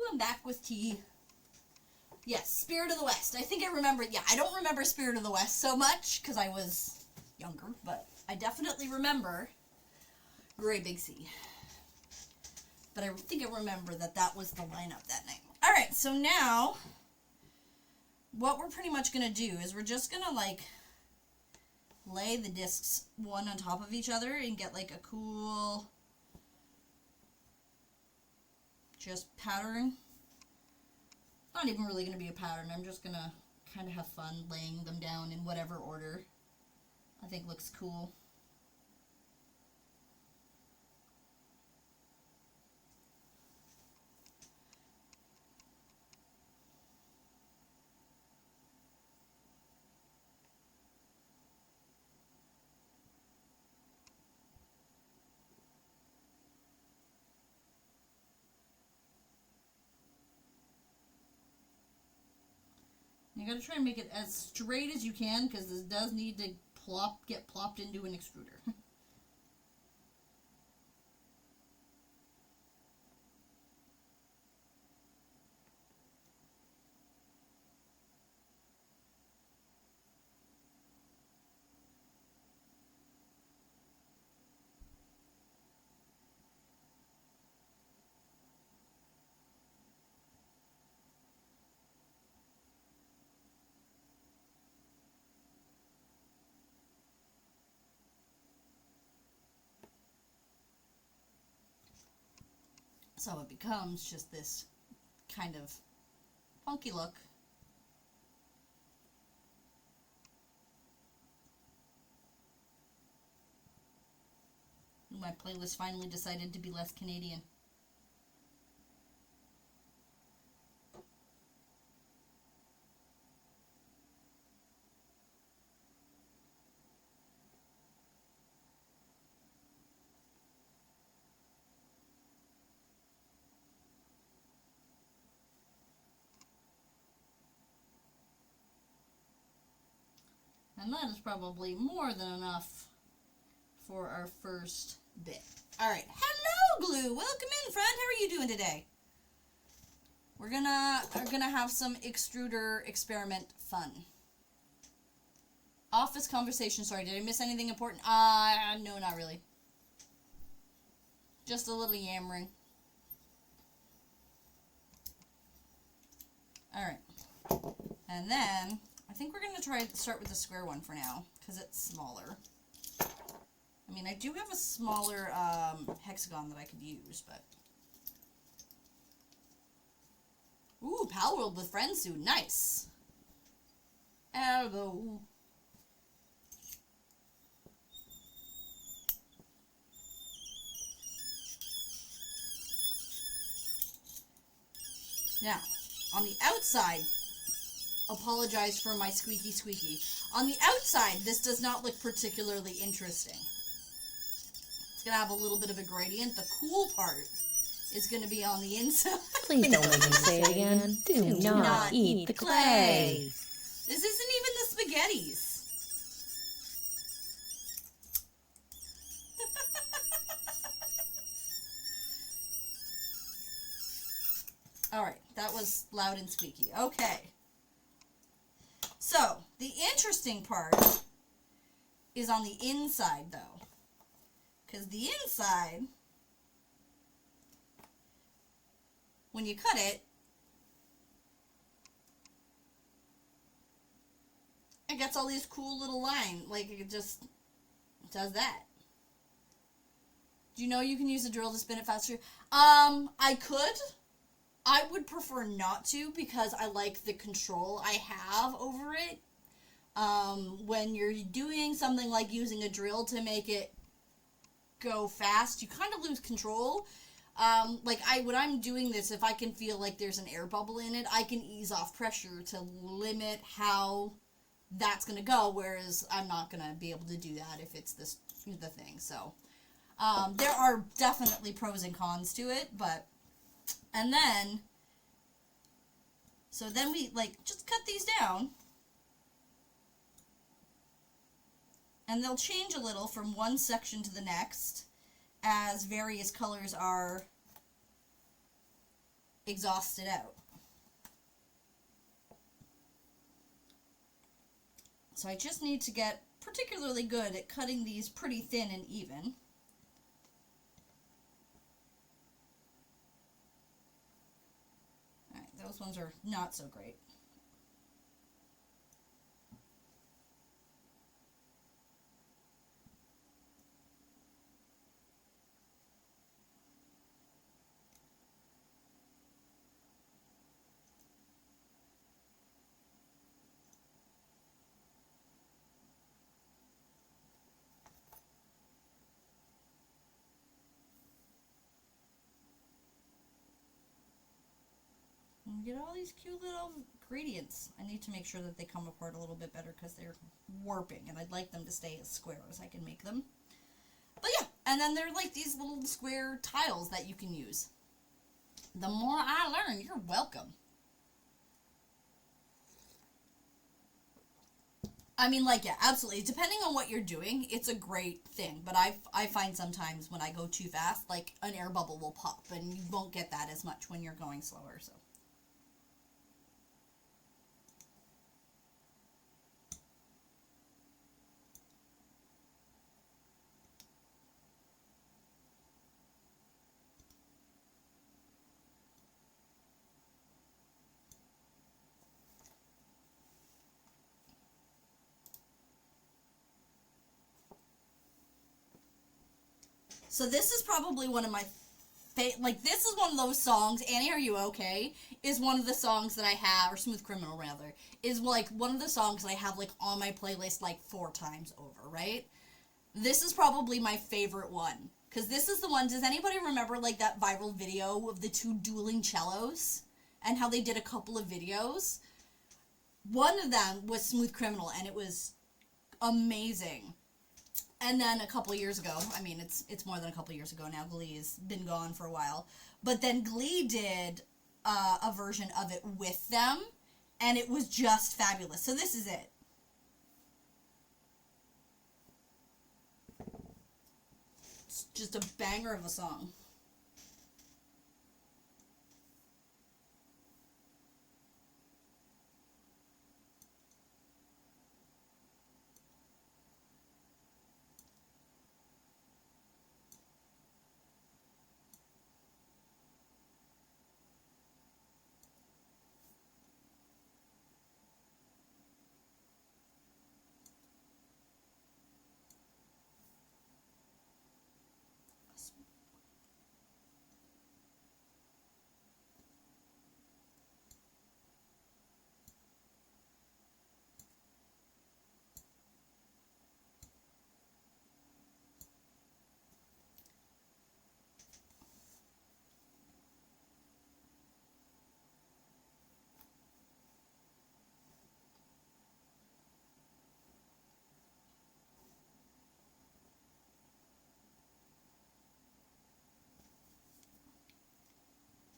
I'm back with tea. Yes, Spirit of the West. I think I remember, yeah, I don't remember Spirit of the West so much, because I was younger, but I definitely remember Great Big Sea. But I think I remember that was the lineup that night. Alright, so now, what we're pretty much going to do is we're just going to, like, lay the discs one on top of each other and get, like, a cool, just pattern. Not even really going to be a pattern. I'm just going to kind of have fun laying them down in whatever order I think looks cool. You gotta try and make it as straight as you can, because this does need to get plopped into an extruder. So it becomes just this kind of funky look. My playlist finally decided to be less Canadian. And that is probably more than enough for our first bit. Alright, hello Glue! Welcome in, friend! How are you doing today? We're gonna have some extruder experiment fun. Office conversation, sorry, did I miss anything important? No, not really. Just a little yammering. Alright. And then I think we're going to start with the square one for now, because it's smaller. I mean, I do have a smaller hexagon that I could use, but... Ooh, Pal World with Friends soon. Nice! Elbow. Now, on the outside... Apologize for my squeaky squeaky. On the outside, this does not look particularly interesting. It's going to have a little bit of a gradient. The cool part is going to be on the inside. Please don't make me say it again. Do not eat the clay. This isn't even the spaghettis. Alright, that was loud and squeaky. Okay. So, the interesting part is on the inside, though. Because the inside, when you cut it, it gets all these cool little lines. Like, it just does that. Do you know you can use a drill to spin it faster? I could. I would prefer not to, because I like the control I have over it. When you're doing something like using a drill to make it go fast, you kind of lose control. When I'm doing this, if I can feel like there's an air bubble in it, I can ease off pressure to limit how that's going to go, whereas I'm not going to be able to do that if it's the thing. So, there are definitely pros and cons to it, but... And then, so then we, just cut these down. And they'll change a little from one section to the next as various colors are exhaust it out. So I just need to get particularly good at cutting these pretty thin and even. Alright, those ones are not so great. And get all these cute little gradients. I need to make sure that they come apart a little bit better because they're warping, and I'd like them to stay as square as I can make them. But yeah, and then they're like these little square tiles that you can use. The more I learn, you're welcome. I mean, like, yeah, absolutely. Depending on what you're doing, it's a great thing. But I find sometimes when I go too fast, like, an air bubble will pop, and you won't get that as much when you're going slower, so. So this is probably one of my this is one of those songs, Annie, Are You Okay? Is one of the songs that I have, or Smooth Criminal rather, is like one of the songs that I have like on my playlist like 4 times over, right? This is probably my favorite one. Because this is the one, does anybody remember like that viral video of the 2 dueling cellos? And how they did a couple of videos? One of them was Smooth Criminal, and it was amazing. And then a couple years ago, I mean, it's more than a couple years ago now, Glee has been gone for a while, but then Glee did a version of it with them, and it was just fabulous. So this is it. It's just a banger of a song.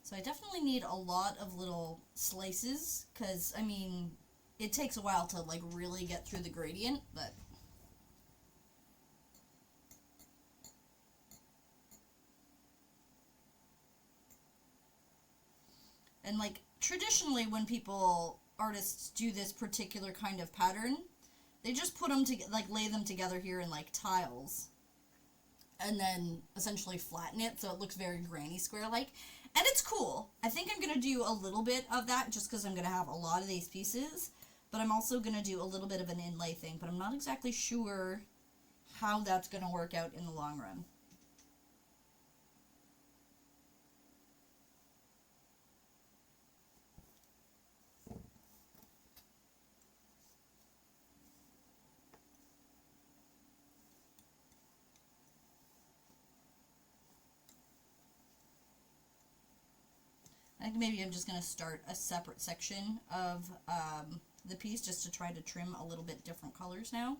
So I definitely need a lot of little slices, because, I mean, it takes a while to, like, really get through the gradient, but... And, like, traditionally when artists do this particular kind of pattern, they just put them lay them together here in, like, tiles. And then essentially flatten it so it looks very granny square-like. And it's cool. I think I'm going to do a little bit of that just because I'm going to have a lot of these pieces. But I'm also going to do a little bit of an inlay thing. But I'm not exactly sure how that's going to work out in the long run. I think maybe I'm just going to start a separate section of the piece just to try to trim a little bit different colors now.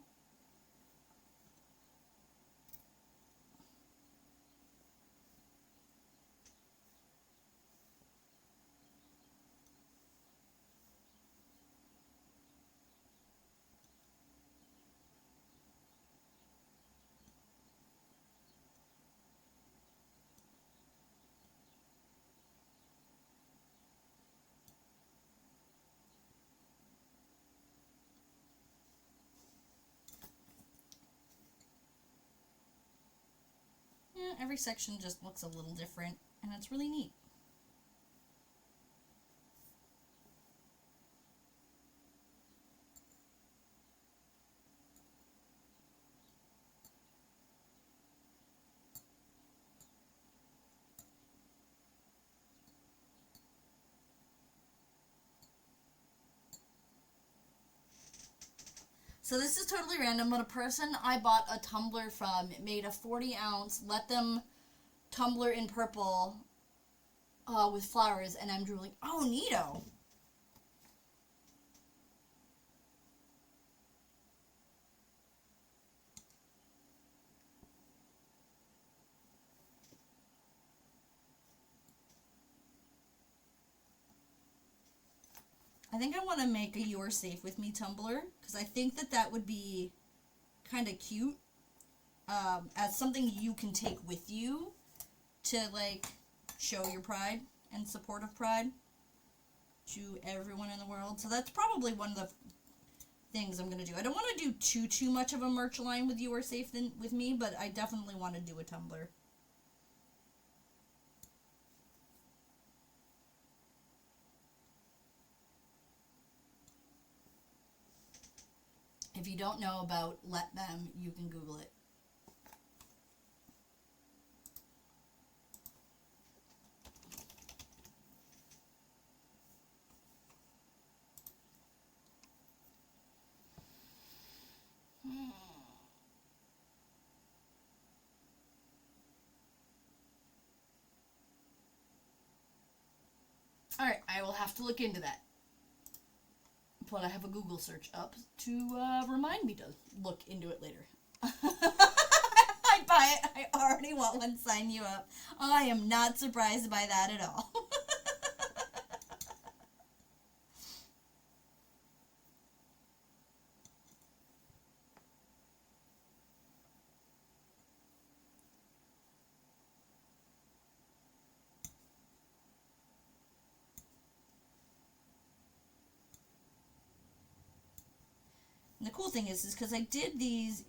every section just looks a little different, and it's really neat. So this is totally random, but a person I bought a tumbler from made a 40-ounce, let them tumbler in purple with flowers, and I'm drooling. Oh, neato. I think I want to make a You Are Safe With Me tumbler, because I think that that would be kind of cute as something you can take with you to, like, show your pride and support of pride to everyone in the world. So that's probably one of the things I'm going to do. I don't want to do too much of a merch line with You Are Safe With Me, but I definitely want to do a tumbler. If you don't know about Let Them, you can Google it. Alright, I will have to look into that. But I have a Google search up to remind me to look into it later. I buy it. I already want one. Sign you up. I am not surprised by that at all. And the cool thing is because I did these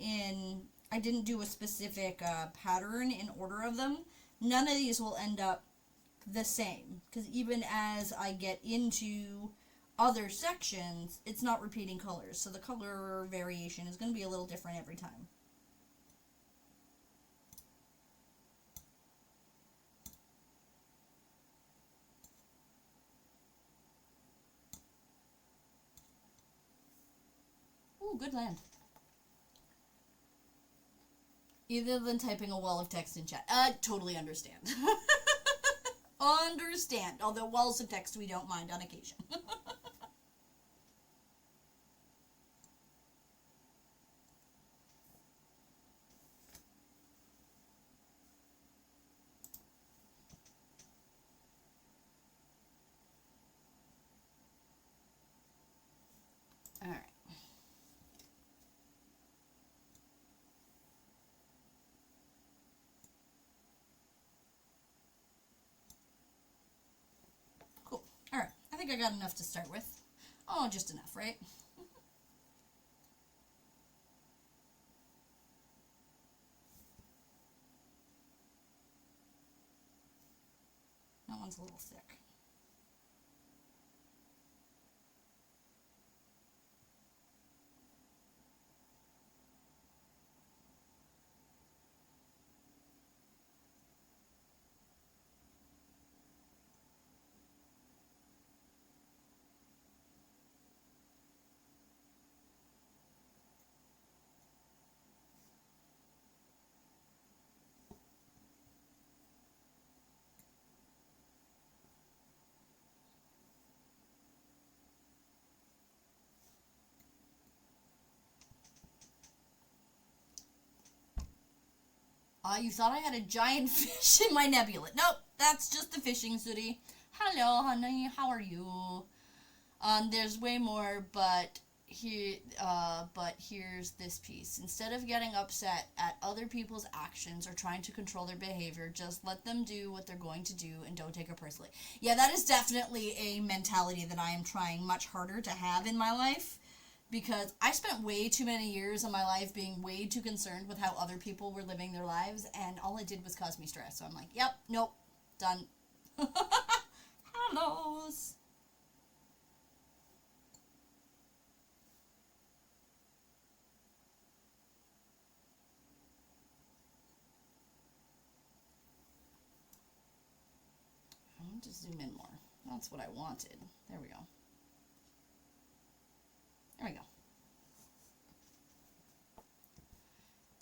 I didn't do a specific pattern in order of them. None of these will end up the same. Because even as I get into other sections, it's not repeating colors. So the color variation is going to be a little different every time. Ooh, good land. Either than typing a wall of text in chat. Totally understand. Understand. Although walls of text we don't mind on occasion. Alright. Cool. Alright. I think I got enough to start with. Oh, just enough, right? That one's a little thick. You thought I had a giant fish in my nebula. Nope, that's just the fishing sooty. Hello, honey, how are you? There's way more, but here's this piece. Instead of getting upset at other people's actions or trying to control their behavior, just let them do what they're going to do and don't take it personally. Yeah, that is definitely a mentality that I am trying much harder to have in my life, because I spent way too many years of my life being way too concerned with how other people were living their lives, and all it did was cause me stress. So I'm like, yep, nope, done. Hellos. I'll just zoom in more. That's what I wanted. There we go. There we go.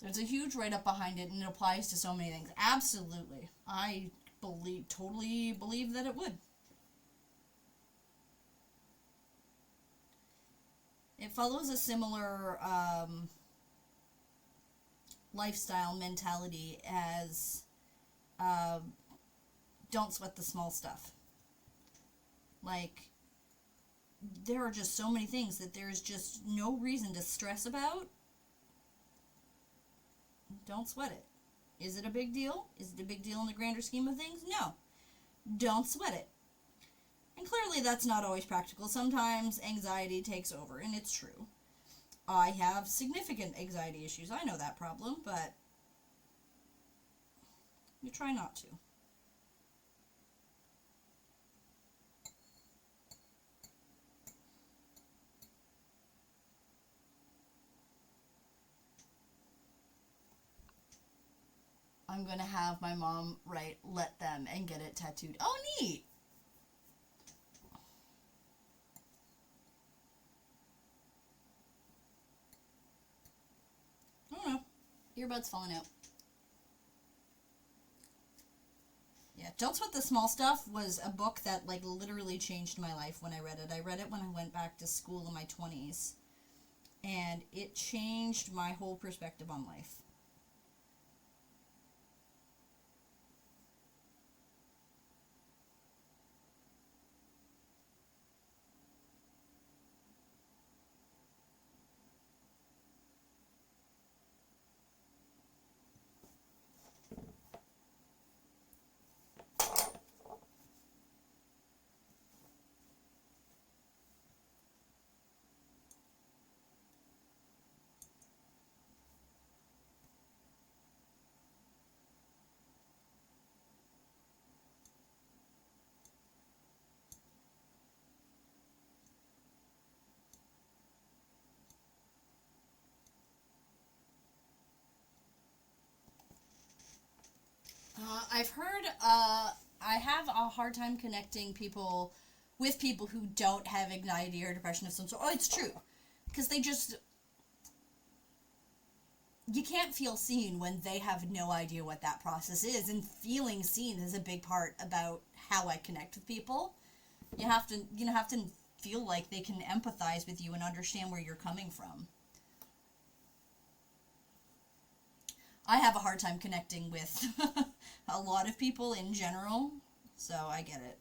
There's a huge write-up behind it, and it applies to so many things. Absolutely. I totally believe that it would. It follows a similar lifestyle mentality as don't sweat the small stuff. Like, there are just so many things that there's just no reason to stress about. Don't sweat it. Is it a big deal? Is it a big deal in the grander scheme of things? No. Don't sweat it. And clearly that's not always practical. Sometimes anxiety takes over, and it's true. I have significant anxiety issues. I know that problem, but you try not to. I'm going to have my mom write "let them" and get it tattooed. Oh, neat! I don't know. Earbuds falling out. Yeah, Don't Sweat the Small Stuff was a book that, like, literally changed my life when I read it. I read it when I went back to school in my 20s. And it changed my whole perspective on life. I've heard, I have a hard time connecting people with people who don't have anxiety or depression of some sort. Oh, it's true. Because they just, you can't feel seen when they have no idea what that process is. And feeling seen is a big part about how I connect with people. You have to feel like they can empathize with you and understand where you're coming from. I have a hard time connecting with a lot of people in general, so I get it.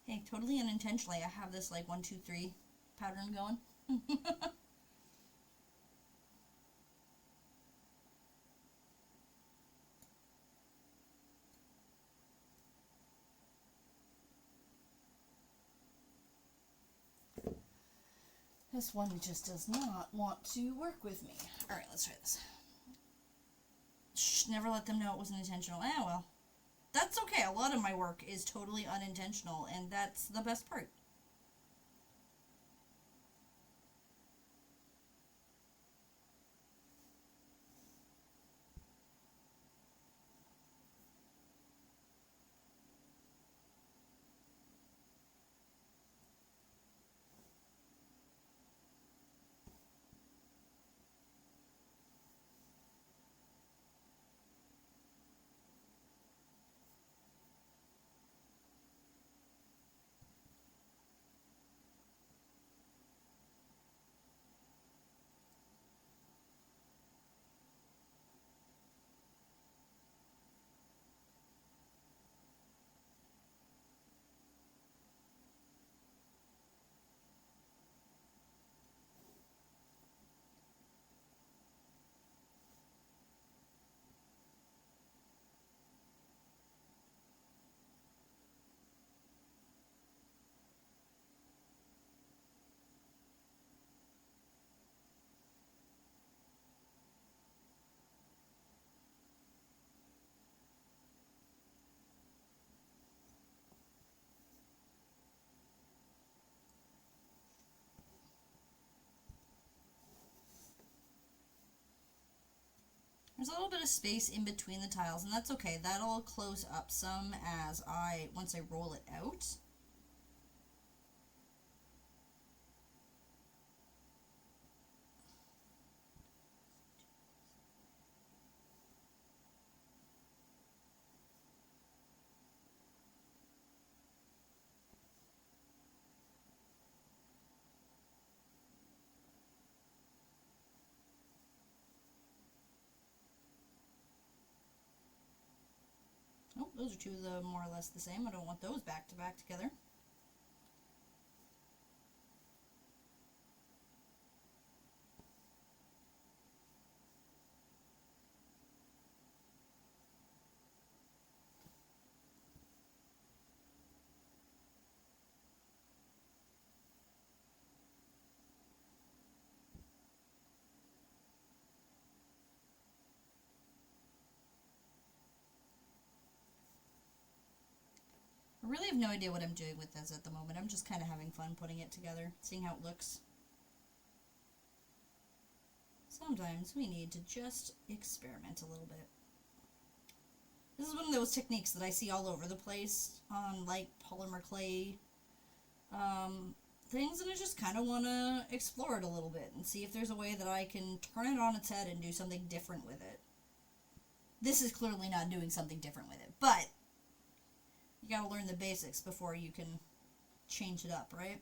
Hey, totally unintentionally, I have this like 1, 2, 3 pattern going. This one just does not want to work with me. Alright, let's try this. Shh, never let them know it wasn't intentional. Well. That's okay. A lot of my work is totally unintentional, and that's the best part. There's a little bit of space in between the tiles, and that's okay. That'll close up some once I roll it out. Oh, those are two of the more or less the same. I don't want those back to back together. I really have no idea what I'm doing with this at the moment. I'm just kind of having fun putting it together, seeing how it looks. Sometimes we need to just experiment a little bit. This is one of those techniques that I see all over the place on like polymer clay things, and I just kind of want to explore it a little bit and see if there's a way that I can turn it on its head and do something different with it. This is clearly not doing something different with it, but you gotta learn the basics before you can change it up, right?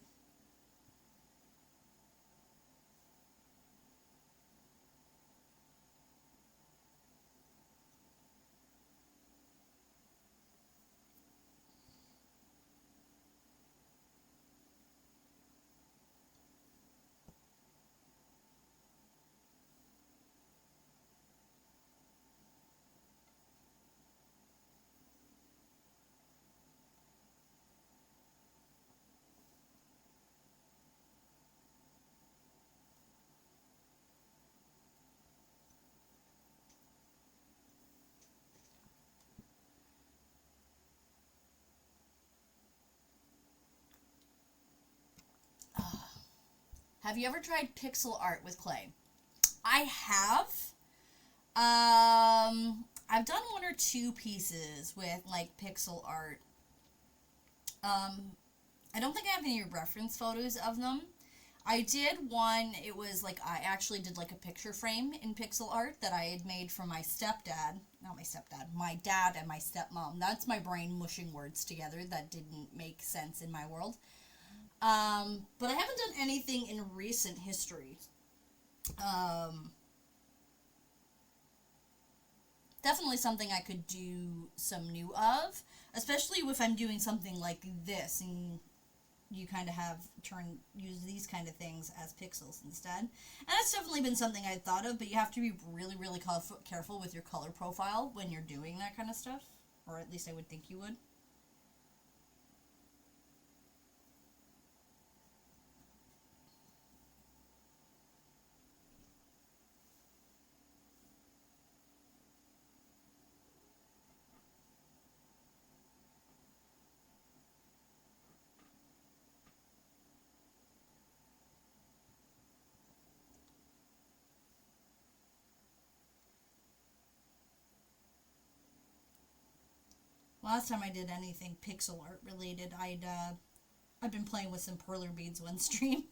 Have you ever tried pixel art with clay? I have. I've done one or two pieces with like pixel art. I don't think I have any reference photos of them. I did one, it was like, I actually did like a picture frame in pixel art that I had made for my stepdad. Not my stepdad, my dad and my stepmom. That's my brain mushing words together. That didn't make sense in my world. But I haven't done anything in recent history. Definitely something I could do some new of, especially if I'm doing something like this, and you kind of use these kind of things as pixels instead. And that's definitely been something I'd thought of, but you have to be really, really careful with your color profile when you're doing that kind of stuff, or at least I would think you would. Last time I did anything pixel art related, I've been playing with some perler beads one stream.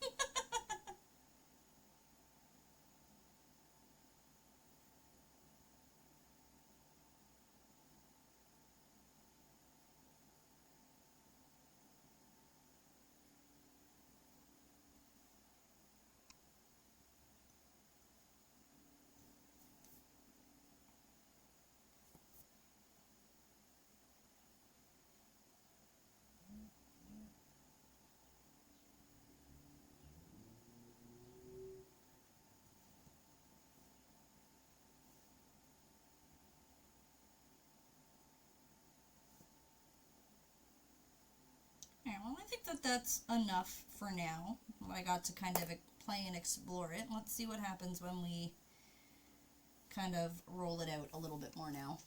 Yeah, well, I think that that's enough for now. I got to kind of play and explore it. Let's see what happens when we kind of roll it out a little bit more now.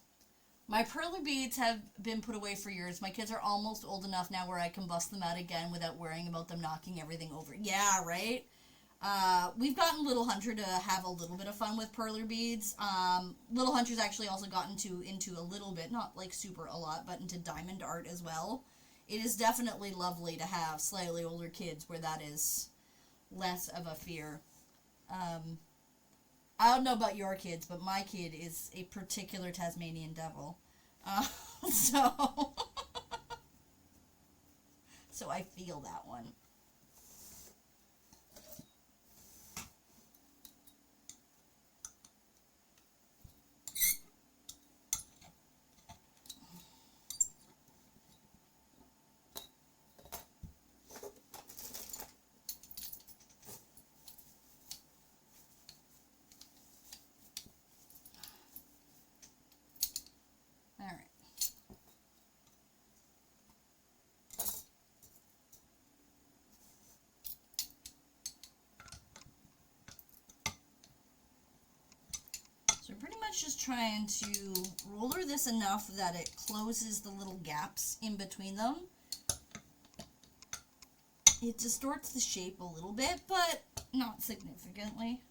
My perler beads have been put away for years. My kids are almost old enough now where I can bust them out again without worrying about them knocking everything over. Yeah, right? We've gotten Little Hunter to have a little bit of fun with perler beads. Little Hunter's actually also gotten into a little bit, not like super a lot, but into diamond art as well. It is definitely lovely to have slightly older kids where that is less of a fear. I don't know about your kids, but my kid is a particular Tasmanian devil. So so I feel that one. So we're pretty much just trying to roller this enough that it closes the little gaps in between them. It distorts the shape a little bit, but not significantly.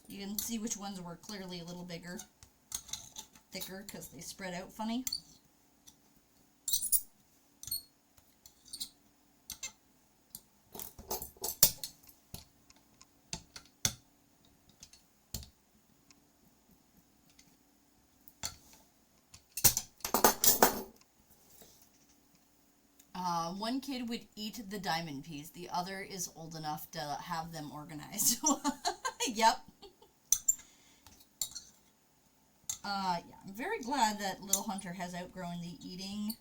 You can see which ones were clearly a little bigger, thicker, because they spread out funny. One kid would eat the diamond peas. The other is old enough to have them organized. Yep. Yeah, I'm very glad that Little Hunter has outgrown the eating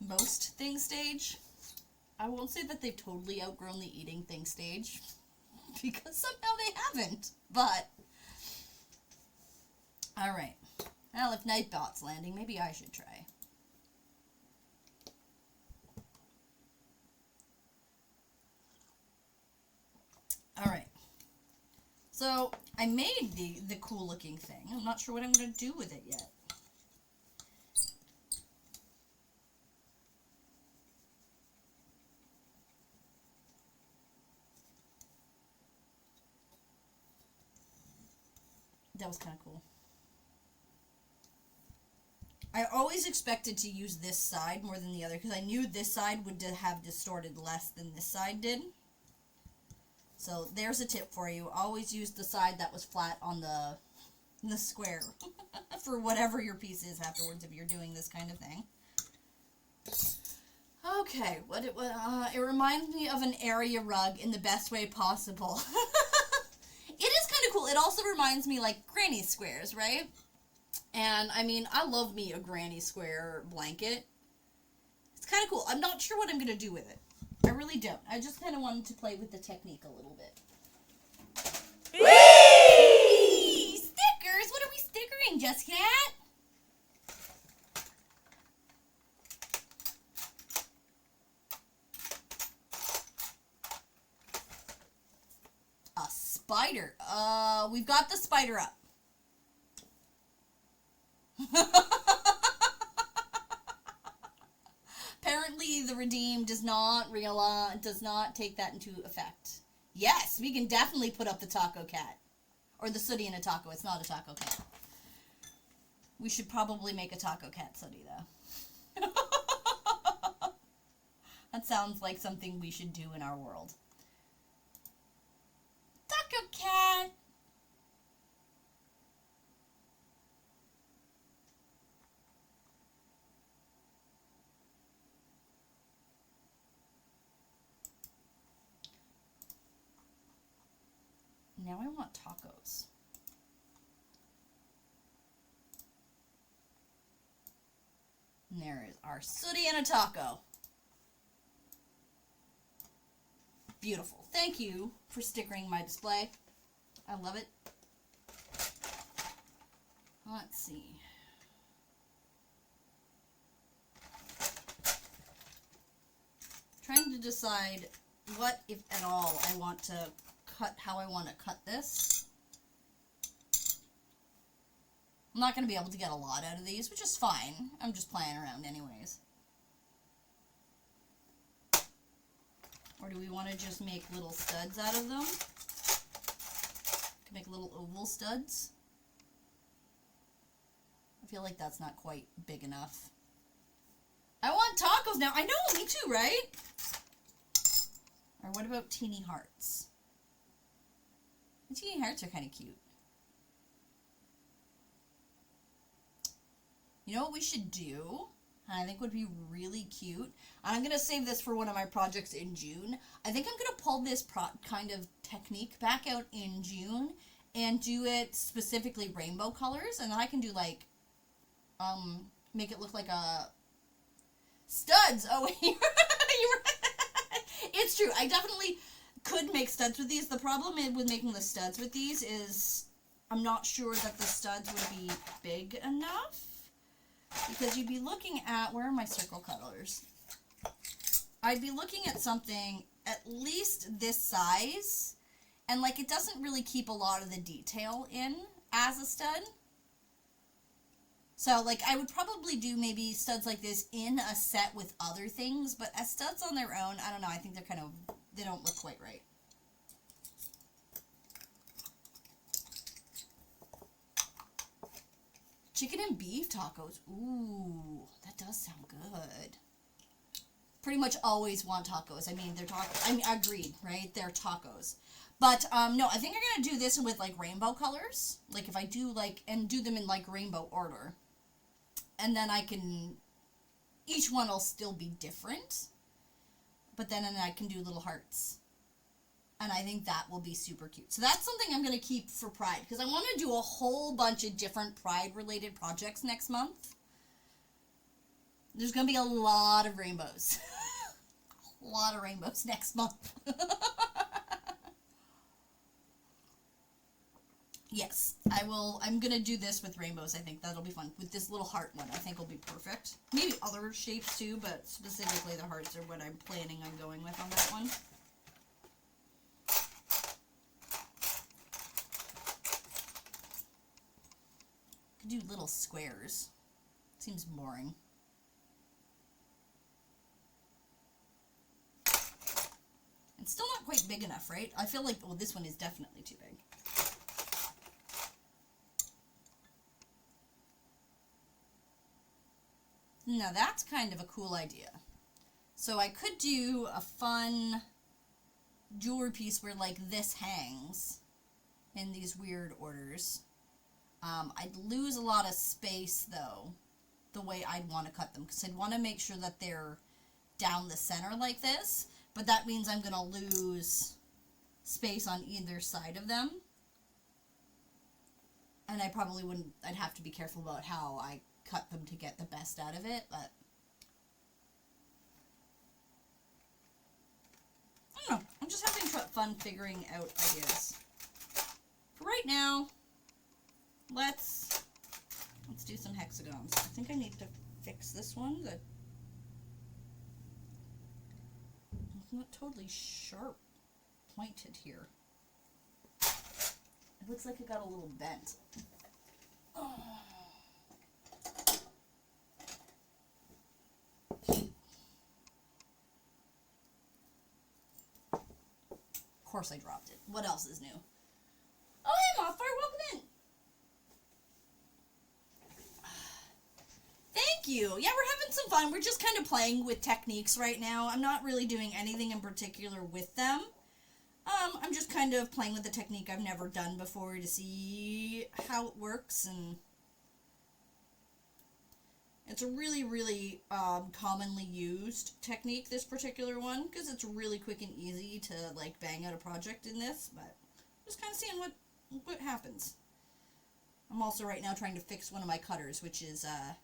most thing stage. I won't say that they've totally outgrown the eating thing stage, because somehow they haven't, but... Alright. Well, if Nightbot's landing, maybe I should try. Alright. So, I made the cool looking thing. I'm not sure what I'm going to do with it yet. That was kind of cool. I always expected to use this side more than the other, because I knew this side would have distorted less than this side did. So there's a tip for you. Always use the side that was flat on the square for whatever your piece is afterwards if you're doing this kind of thing. Okay, it reminds me of an area rug in the best way possible. It is kind of cool. It also reminds me like granny squares, right? And I mean, I love me a granny square blanket. It's kind of cool. I'm not sure what I'm going to do with it. I really don't. I just kind of wanted to play with the technique a little bit. Whee! Stickers? What are we stickering, Just Cat? A spider. We've got the spider up. Apparently, the redeem does not take that into effect. Yes, we can definitely put up the taco cat. Or the sooty in a taco. It's not a taco cat. We should probably make a taco cat sooty, though. That sounds like something we should do in our world. Taco cat! Now I want tacos. And there is our sooty and a taco. Beautiful. Thank you for stickering my display. I love it. Let's see. Trying to decide what, if at all, I want to how I want to cut this. I'm not going to be able to get a lot out of these, which is fine. I'm just playing around anyways. Or do we want to just make little studs out of them? Can make little oval studs. I feel like that's not quite big enough. I want tacos now. I know, me too, right? Or what about teeny hearts? The teeny hearts are kind of cute. You know what we should do? And I think would be really cute. And I'm going to save this for one of my projects in June. I think I'm going to pull this kind of technique back out in June and do it specifically rainbow colors. And then I can do like, make it look like a studs. Oh, you're right. It's true. I definitely could make studs with these. The problem with making the studs with these is I'm not sure that the studs would be big enough. Because you'd be looking at, where are my circle colors? I'd be looking at something at least this size, and like it doesn't really keep a lot of the detail in as a stud. So like I would probably do maybe studs like this in a set with other things, but as studs on their own, I don't know, I think they're kind of, they don't look quite right. Chicken and beef tacos. Ooh, that does sound good. Pretty much always want tacos. I mean, they're tacos. I mean, agreed, right? They're tacos. But, no, I think I'm going to do this with, like, rainbow colors. Like, if I do, like, and do them in, like, rainbow order. And then I can, each one will still be different. But then I can do little hearts. And I think that will be super cute. So that's something I'm going to keep for Pride. Because I want to do a whole bunch of different Pride-related projects next month. There's going to be a lot of rainbows. A lot of rainbows next month. Yes, I will. I'm going to do this with rainbows. I think that'll be fun. With this little heart one, I think will be perfect. Maybe other shapes too, but specifically the hearts are what I'm planning on going with on that one. Could do little squares. Seems boring. It's still not quite big enough, right? I feel like, well, this one is definitely too big. Now that's kind of a cool idea. So I could do a fun jewelry piece where like this hangs in these weird orders. I'd lose a lot of space, though, the way I'd want to cut them, because I'd want to make sure that they're down the center like this, but that means I'm going to lose space on either side of them, and I probably wouldn't, I'd have to be careful about how I cut them to get the best out of it, but I don't know, I'm just having fun figuring out ideas. For right now, let's do some hexagons. I think I need to fix this one. That it's not totally sharp pointed here. It looks like it got a little bent. Oh. Of course I dropped it. What else is new? Oh, hey, Mothfire, welcome in. Thank you. Yeah, we're having some fun. We're just kind of playing with techniques right now. I'm not really doing anything in particular with them. I'm just kind of playing with the technique I've never done before to see how it works, and it's a really, really commonly used technique, this particular one, because it's really quick and easy to like bang out a project in this, but just kind of seeing what happens. I'm also right now trying to fix one of my cutters, which is a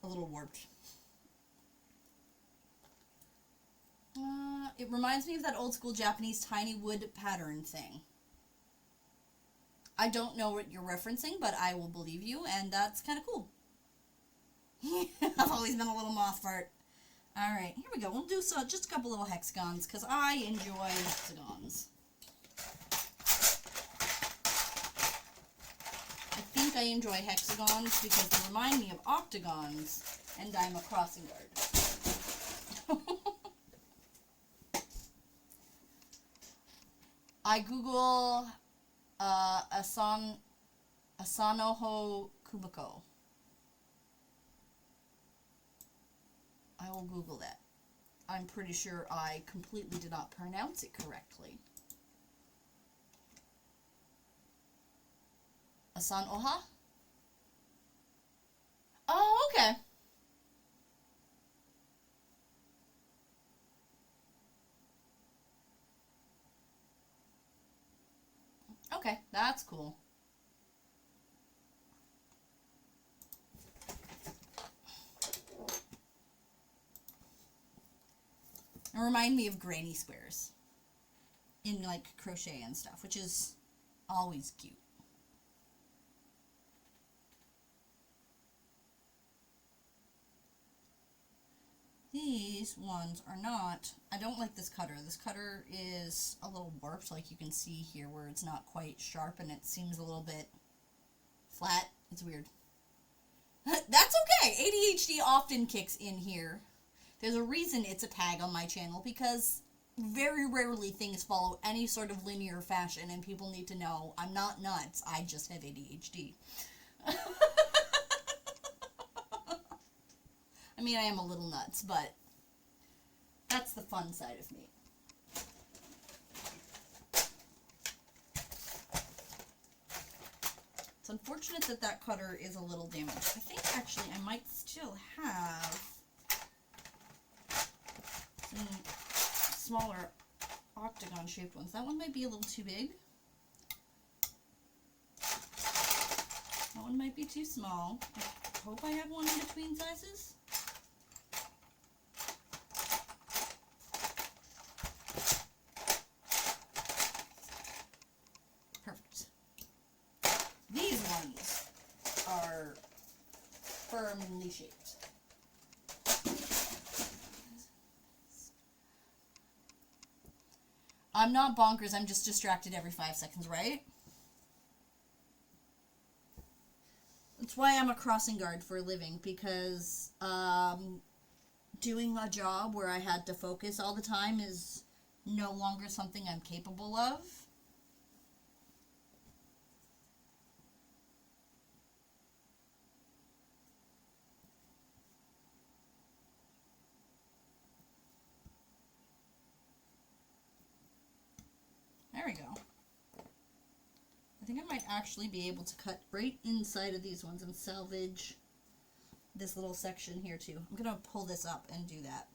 little warped. It reminds me of that old school Japanese tiny wood pattern thing. I don't know what you're referencing, but I will believe you, and that's kind of cool. I've always been a little moth fart. Alright, here we go. We'll do just a couple little hexagons, because I enjoy hexagons. I think I enjoy hexagons because they remind me of octagons, and I'm a crossing guard. I Google Asanoho Kumiko. I will Google that. I'm pretty sure I completely did not pronounce it correctly. Asanoha? Oh, okay. Okay, that's cool. It remind me of granny squares in like crochet and stuff, which is always cute. These ones are not, I don't like this cutter. This cutter is a little warped, like you can see here where it's not quite sharp and it seems a little bit flat. It's weird. That's okay. ADHD often kicks in here. There's a reason it's a tag on my channel, because very rarely things follow any sort of linear fashion and people need to know I'm not nuts, I just have ADHD. I mean, I am a little nuts, but that's the fun side of me. It's unfortunate that that cutter is a little damaged. I think actually I might still have some smaller octagon shaped ones. That one might be a little too big. That one might be too small. I hope I have one in between sizes. Perfect. These ones are firmly shaped. I'm not bonkers, I'm just distracted every 5 seconds, right? That's why I'm a crossing guard for a living, because doing a job where I had to focus all the time is no longer something I'm capable of. There we go. I think I might actually be able to cut right inside of these ones and salvage this little section here too. I'm going to pull this up and do that.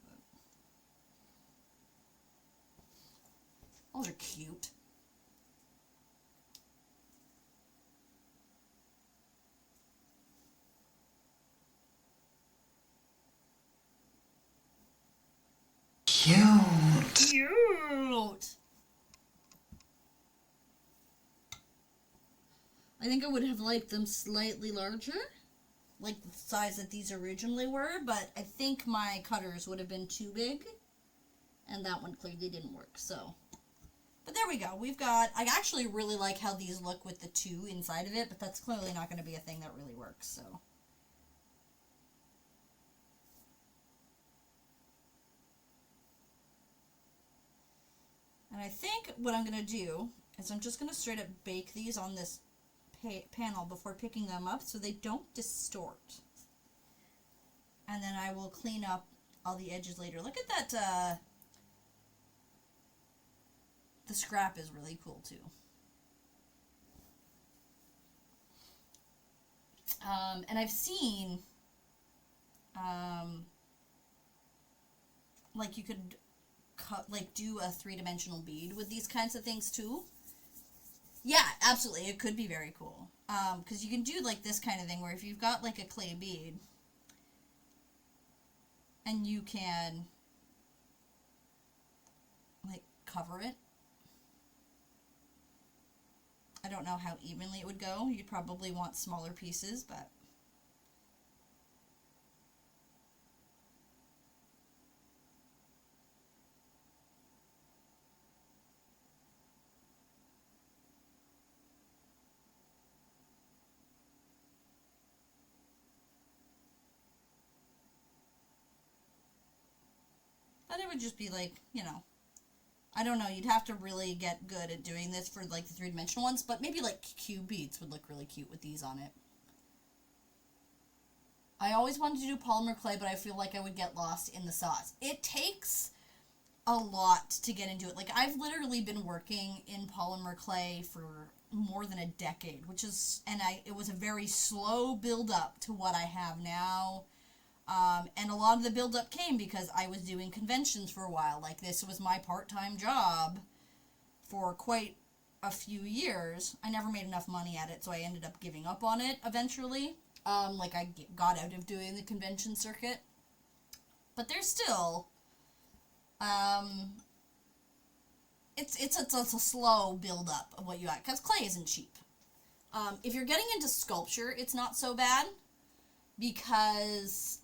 Those are cute. Cute. Cute! I think I would have liked them slightly larger, like the size that these originally were, but I think my cutters would have been too big, and that one clearly didn't work, so. But there we go. We've got, I actually really like how these look with the 2 inside of it, but that's clearly not going to be a thing that really works, so. And I think what I'm going to do is I'm just going to straight up bake these on this panel before picking them up so they don't distort. And then I will clean up all the edges later. Look at that, the scrap is really cool too. And I've seen, like you could do a 3-dimensional bead with these kinds of things too. Yeah, absolutely. It could be very cool. Because you can do like this kind of thing where if you've got like a clay bead and you can like cover it. I don't know how evenly it would go. You'd probably want smaller pieces, but it would just be like, you know, I don't know, you'd have to really get good at doing this for, like, the three-dimensional ones, but maybe, like, cube beads would look really cute with these on it. I always wanted to do polymer clay, but I feel like I would get lost in the sauce. It takes a lot to get into it. Like, I've literally been working in polymer clay for more than a decade, which is, it was a very slow build-up to what I have now. And a lot of the build-up came because I was doing conventions for a while. Like, this was my part-time job for quite a few years. I never made enough money at it, so I ended up giving up on it eventually. Like, I got out of doing the convention circuit. But there's still, it's a slow build-up of what you got, because clay isn't cheap. If you're getting into sculpture, it's not so bad, because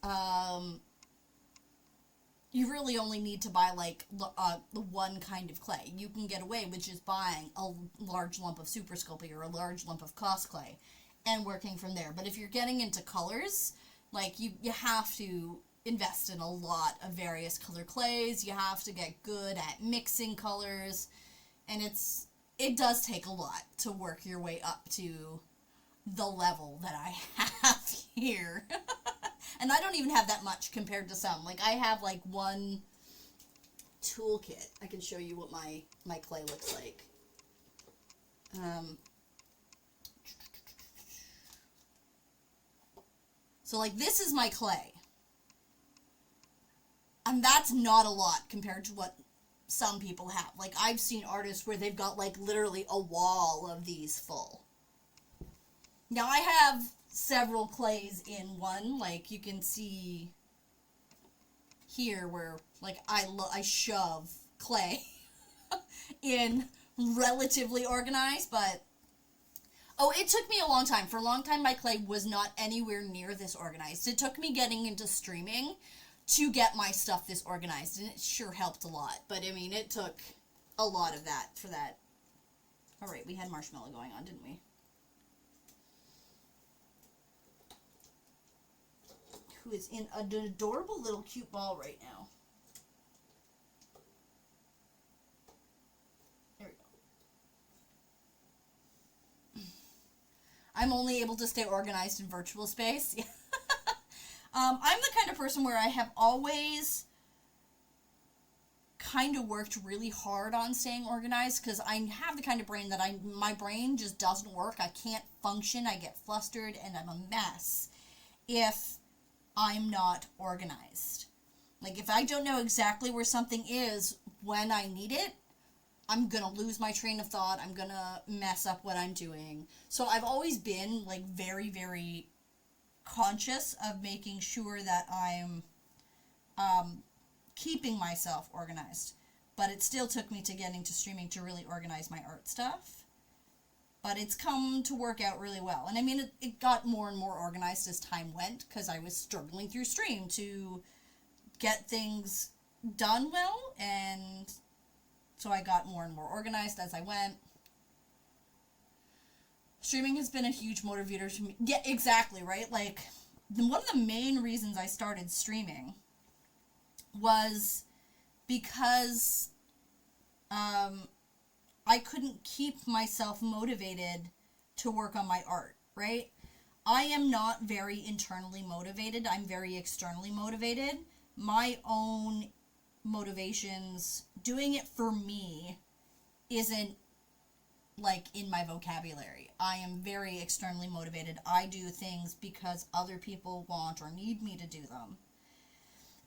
you really only need to buy, like, the one kind of clay. You can get away with just buying a large lump of Super Sculpey or a large lump of Cos clay and working from there. But if you're getting into colors, like, you have to invest in a lot of various color clays. You have to get good at mixing colors, and it does take a lot to work your way up to the level that I have here. And I don't even have that much compared to some. Like, I have, like, one toolkit. I can show you what my clay looks like. So, like, this is my clay. And that's not a lot compared to what some people have. Like, I've seen artists where they've got, like, literally a wall of these full. Now, I have several clays in one. Like, you can see here where, like, I shove clay in relatively organized, but oh, it took me a long time. For a long time, my clay was not anywhere near this organized. It took me getting into streaming to get my stuff this organized, and it sure helped a lot. But, I mean, it took a lot of that for that. All right, we had marshmallow going on, didn't we? Who is in an adorable little cute ball right now. There we go. I'm only able to stay organized in virtual space. I'm the kind of person where I have always kind of worked really hard on staying organized, because I have the kind of brain that my brain just doesn't work. I can't function. I get flustered, and I'm a mess if I'm not organized. Like, if I don't know exactly where something is when I need it, I'm gonna lose my train of thought. I'm gonna mess up what I'm doing. So I've always been, like, very, very conscious of making sure that I'm keeping myself organized. But it still took me to getting to streaming to really organize my art stuff. But it's come to work out really well. And I mean, it got more and more organized as time went, because I was struggling through stream to get things done well, and so I got more and more organized as I went. Streaming has been a huge motivator to me. Yeah, exactly, right? Like, one of the main reasons I started streaming was because I couldn't keep myself motivated to work on my art, right? I am not very internally motivated. I'm very externally motivated. My own motivations, doing it for me, isn't, like, in my vocabulary. I am very externally motivated. I do things because other people want or need me to do them.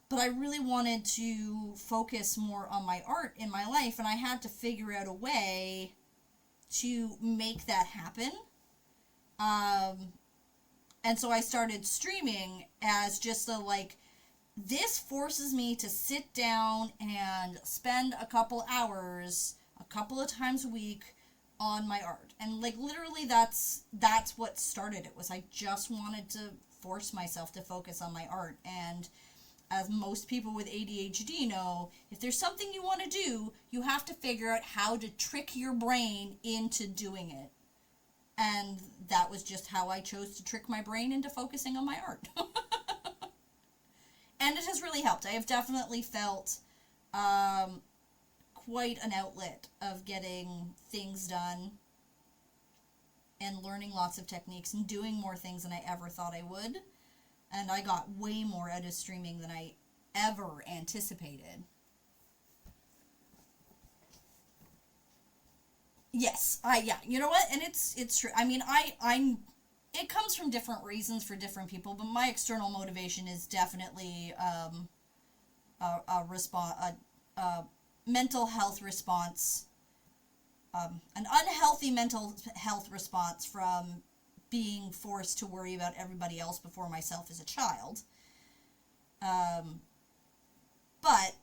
But I really wanted to focus more on my art in my life, and I had to figure out a way to make that happen. And so I started streaming as just a, like, this forces me to sit down and spend a couple hours, a couple of times a week, on my art. And, like, literally that's what started it. Was I just wanted to force myself to focus on my art. And as most people with ADHD know, if there's something you want to do, you have to figure out how to trick your brain into doing it. And that was just how I chose to trick my brain into focusing on my art. And it has really helped. I have definitely felt quite an outlet of getting things done and learning lots of techniques and doing more things than I ever thought I would. And I got way more out of streaming than I ever anticipated. Yes, you know what? And it's true. I mean, it comes from different reasons for different people, but my external motivation is definitely a mental health response, an unhealthy mental health response from being forced to worry about everybody else before myself as a child. But,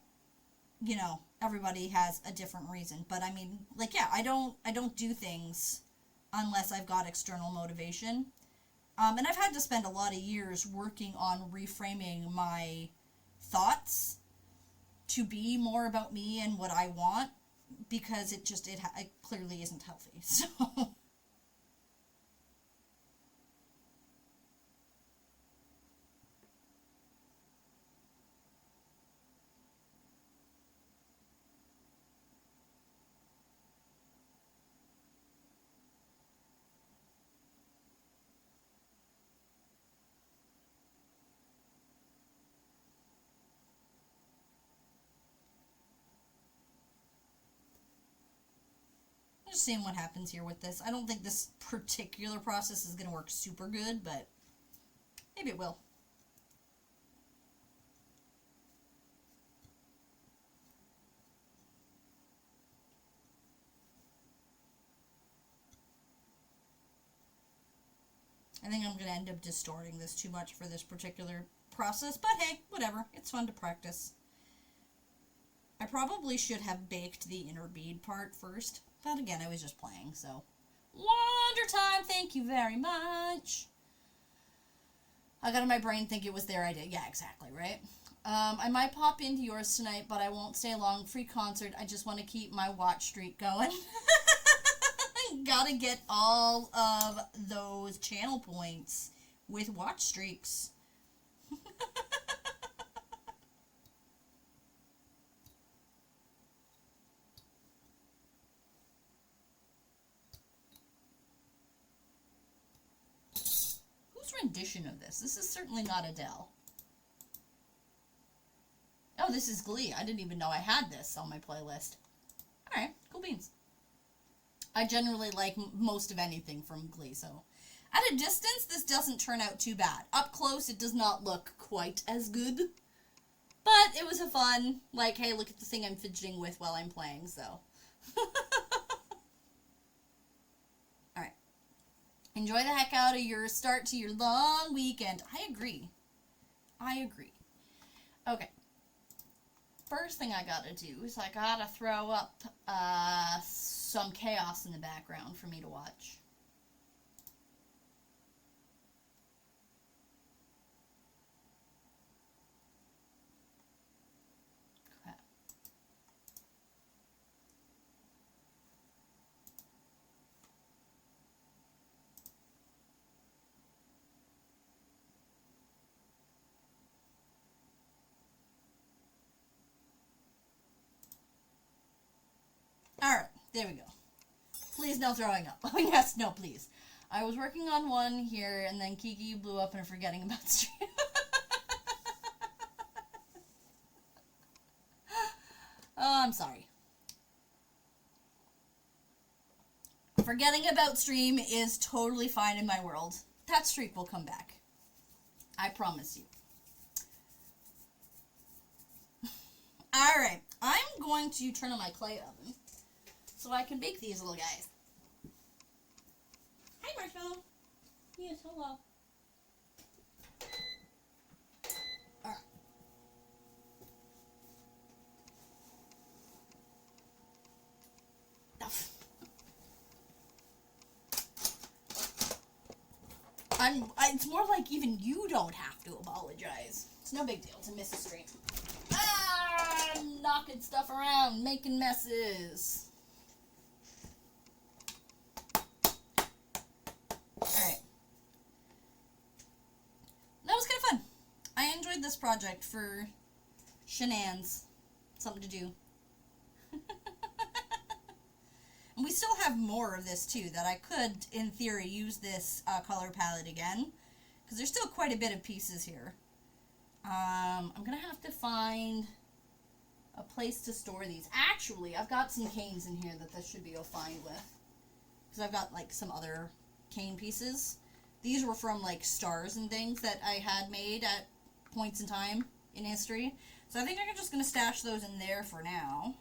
you know, everybody has a different reason. But I mean, like, yeah, I don't do things unless I've got external motivation. And I've had to spend a lot of years working on reframing my thoughts to be more about me and what I want, because it clearly isn't healthy. So just seeing what happens here with this. I don't think this particular process is going to work super good, but maybe it will. I think I'm going to end up distorting this too much for this particular process, but hey, whatever. It's fun to practice. I probably should have baked the inner bead part first. But again, I was just playing, so. Wonder time, thank you very much. I got in my brain think it was their idea. Yeah, exactly, right? I might pop into yours tonight, but I won't stay long. Free concert. I just want to keep my watch streak going. Gotta get all of those channel points with watch streaks. Rendition of this. This is certainly not Adele. Oh, this is Glee. I didn't even know I had this on my playlist. Alright, cool beans. I generally like most of anything from Glee, so. At a distance, this doesn't turn out too bad. Up close, it does not look quite as good. But it was a fun, like, hey, look at the thing I'm fidgeting with while I'm playing, so. Enjoy the heck out of your start to your long weekend. I agree. Okay. First thing I gotta do is I gotta throw up some chaos in the background for me to watch. Crap. Alright, there we go. Please no throwing up. Oh yes, no please. I was working on one here and then Kiki blew up and I'm forgetting about stream. Oh, I'm sorry. Forgetting about stream is totally fine in my world. That streak will come back. I promise you. Alright, I'm going to turn on my clay oven so I can bake these little guys. Hi, Marshmallow. Yes, hello. Alright. It's more like even you don't have to apologize. It's no big deal to miss a stream. I'm knocking stuff around, making messes. Alright. That was kind of fun. I enjoyed this project for shenanigans. Something to do. we still have more of this too, that I could, in theory, use this color palette again, because there's still quite a bit of pieces here. I'm going to have to find a place to store these. Actually, I've got some canes in here that this should be fine with, because I've got, like, some other cane pieces. These were from, like, stars and things that I had made at points in time in history. So I think I'm just going to stash those in there for now.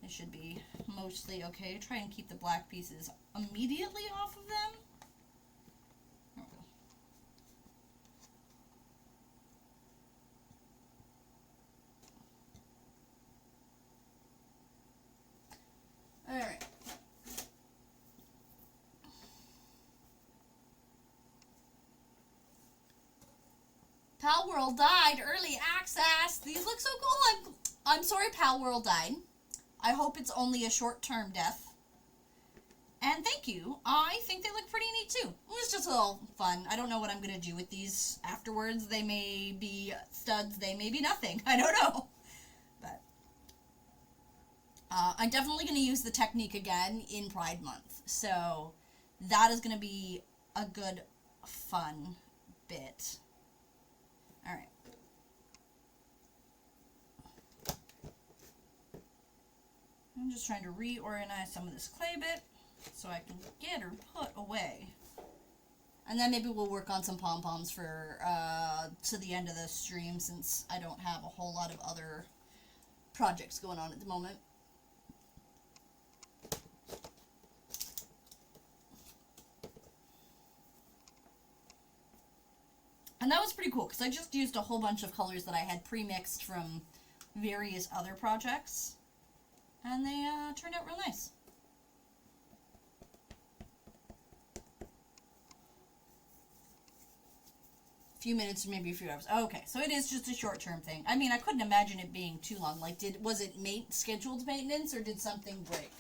It should be mostly okay. Try and keep the black pieces immediately off of them. There we go. Alright. Pal World died. Early access. These look so cool. I'm sorry Pal World died. I hope it's only a short-term death. And thank you. I think they look pretty neat too. It was just a little fun. I don't know what I'm going to do with these afterwards. They may be studs. They may be nothing. I don't know. But I'm definitely going to use the technique again in Pride Month. So that is going to be a good, fun bit. Alright. I'm just trying to reorganize some of this clay bit so I can get her put away. And then maybe we'll work on some pom-poms for to the end of the stream, since I don't have a whole lot of other projects going on at the moment. And that was pretty cool, because I just used a whole bunch of colors that I had pre-mixed from various other projects. And they turned out real nice. A few minutes, maybe a few hours. Okay, so it is just a short-term thing. I mean, I couldn't imagine it being too long. Like, was it scheduled maintenance, or did something break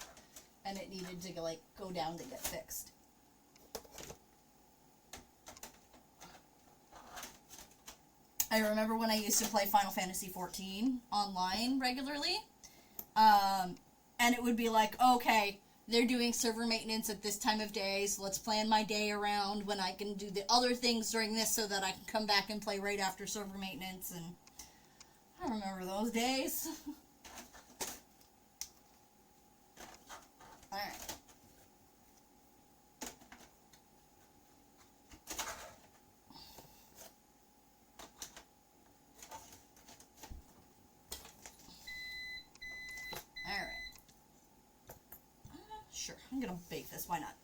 and it needed to like go down to get fixed? I remember when I used to play Final Fantasy XIV online regularly. And it would be like, okay, they're doing server maintenance at this time of day, so let's plan my day around when I can do the other things during this so that I can come back and play right after server maintenance, and I remember those days. Alright. Sure, I'm gonna bake this, why not?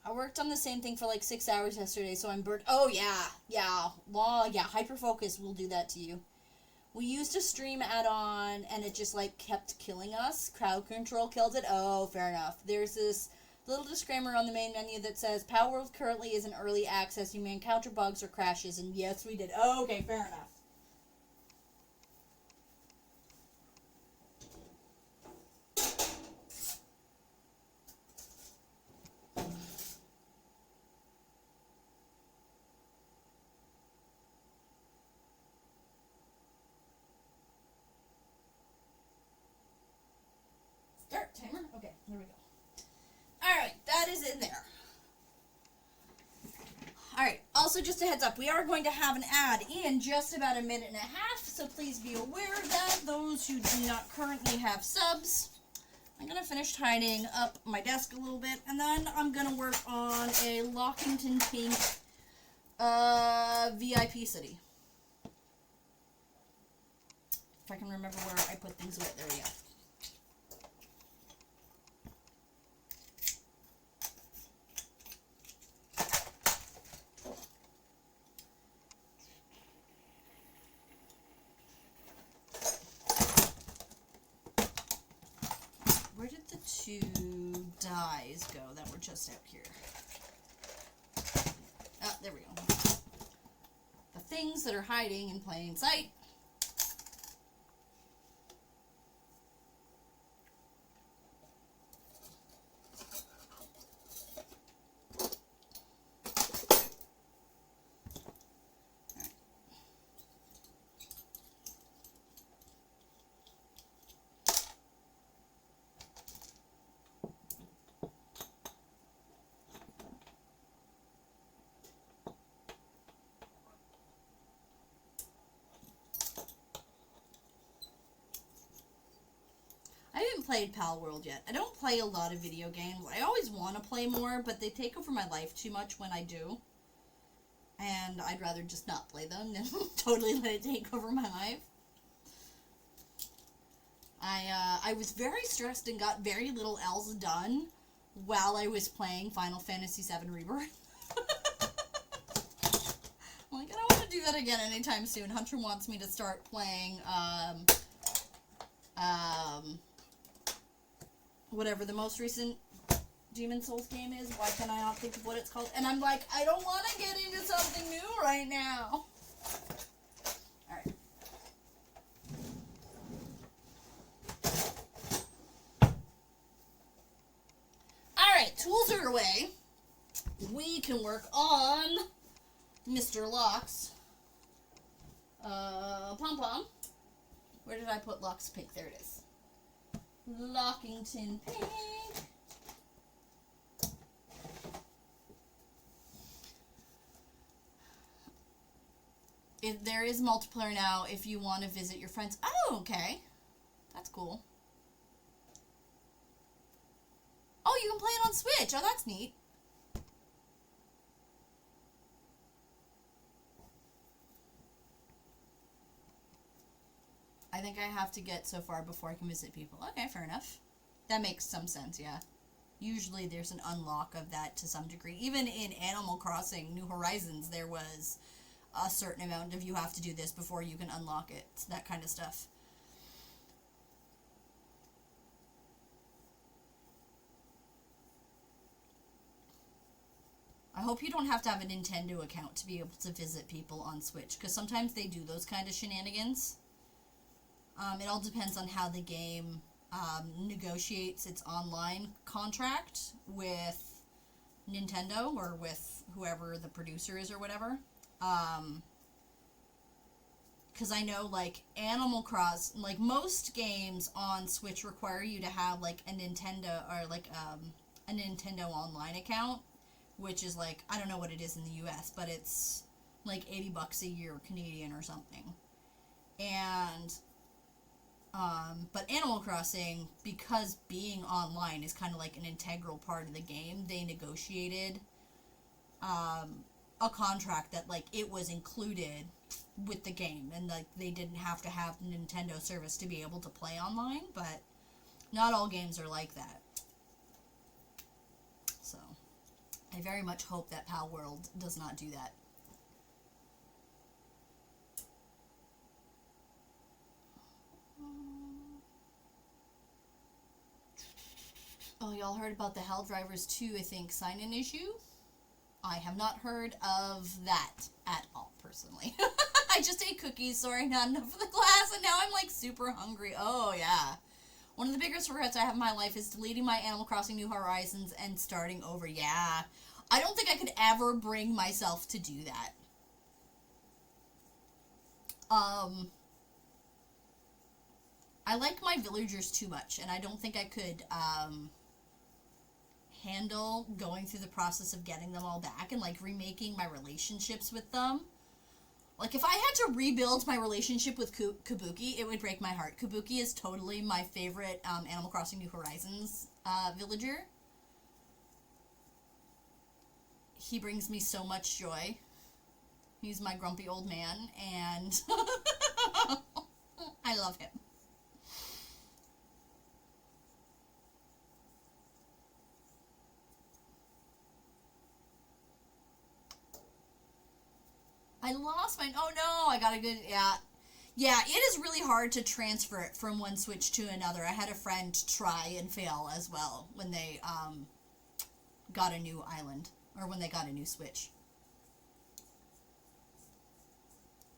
I worked on the same thing for like 6 hours yesterday, so I'm burnt. Oh yeah, hyperfocus will do that to you. We used a stream add-on, and it just like kept killing us. Crowd control killed it. Oh, fair enough. There's this little disclaimer on the main menu that says, Power World currently is in early access. You may encounter bugs or crashes, and yes, we did. Oh, okay, fair enough. Start timer? Okay, there we go. Alright, that is in there. Alright, also just a heads up, we are going to have an ad in just about a minute and a half, so please be aware of that, those who do not currently have subs. I'm going to finish tidying up my desk a little bit, and then I'm going to work on a Lockington Pink VIP city. If I can remember where I put things away. There we go. Where did the two dies go that were just out here? Ah, there we go. The things that are hiding in plain sight. played Pal World yet. I don't play a lot of video games. I always want to play more, but they take over my life too much when I do. And I'd rather just not play them than totally let it take over my life. I was very stressed and got very little else done while I was playing Final Fantasy VII Rebirth. I'm like, I don't want to do that again anytime soon. Hunter wants me to start playing, whatever the most recent Demon Souls game is. Why can I not think of what it's called? And I'm like, I don't want to get into something new right now. Alright. Alright, tools are away. We can work on Mr. Locke's pom-pom. Where did I put Locke's pink? There it is. Lockington pink. There is multiplayer now if you want to visit your friends. Oh, okay. That's cool. Oh, you can play it on Switch. Oh, that's neat. I think I have to get so far before I can visit people. Okay, fair enough. That makes some sense, yeah. Usually there's an unlock of that to some degree. Even in Animal Crossing New Horizons, there was a certain amount of you have to do this before you can unlock it. That kind of stuff. I hope you don't have to have a Nintendo account to be able to visit people on Switch, because sometimes they do those kind of shenanigans. It all depends on how the game negotiates its online contract with Nintendo or with whoever the producer is or whatever. Because I know, like, Animal Cross, like, most games on Switch require you to have, like, a Nintendo, or, like, a Nintendo Online account, which is, like, I don't know what it is in the US, but it's, like, $80 a year Canadian or something. And, but Animal Crossing, because being online is kind of like an integral part of the game, they negotiated, a contract that, like, it was included with the game, and, like, they didn't have to have Nintendo service to be able to play online, but not all games are like that. So, I very much hope that Pal World does not do that. Oh, y'all heard about the Helldivers 2, I think, sign-in issue? I have not heard of that at all, personally. I just ate cookies, sorry, not enough for the class, and now I'm, like, super hungry. Oh, yeah. One of the biggest regrets I have in my life is deleting my Animal Crossing New Horizons and starting over. Yeah. I don't think I could ever bring myself to do that. I like my villagers too much, and I don't think I could, handle going through the process of getting them all back and, like, remaking my relationships with them. Like, if I had to rebuild my relationship with Kabuki, it would break my heart. Kabuki is totally my favorite Animal Crossing New Horizons villager. He brings me so much joy. He's my grumpy old man, and I love him. I lost mine. Oh no, I got a good, yeah. Yeah, it is really hard to transfer it from one Switch to another. I had a friend try and fail as well when they got a new island, or when they got a new Switch.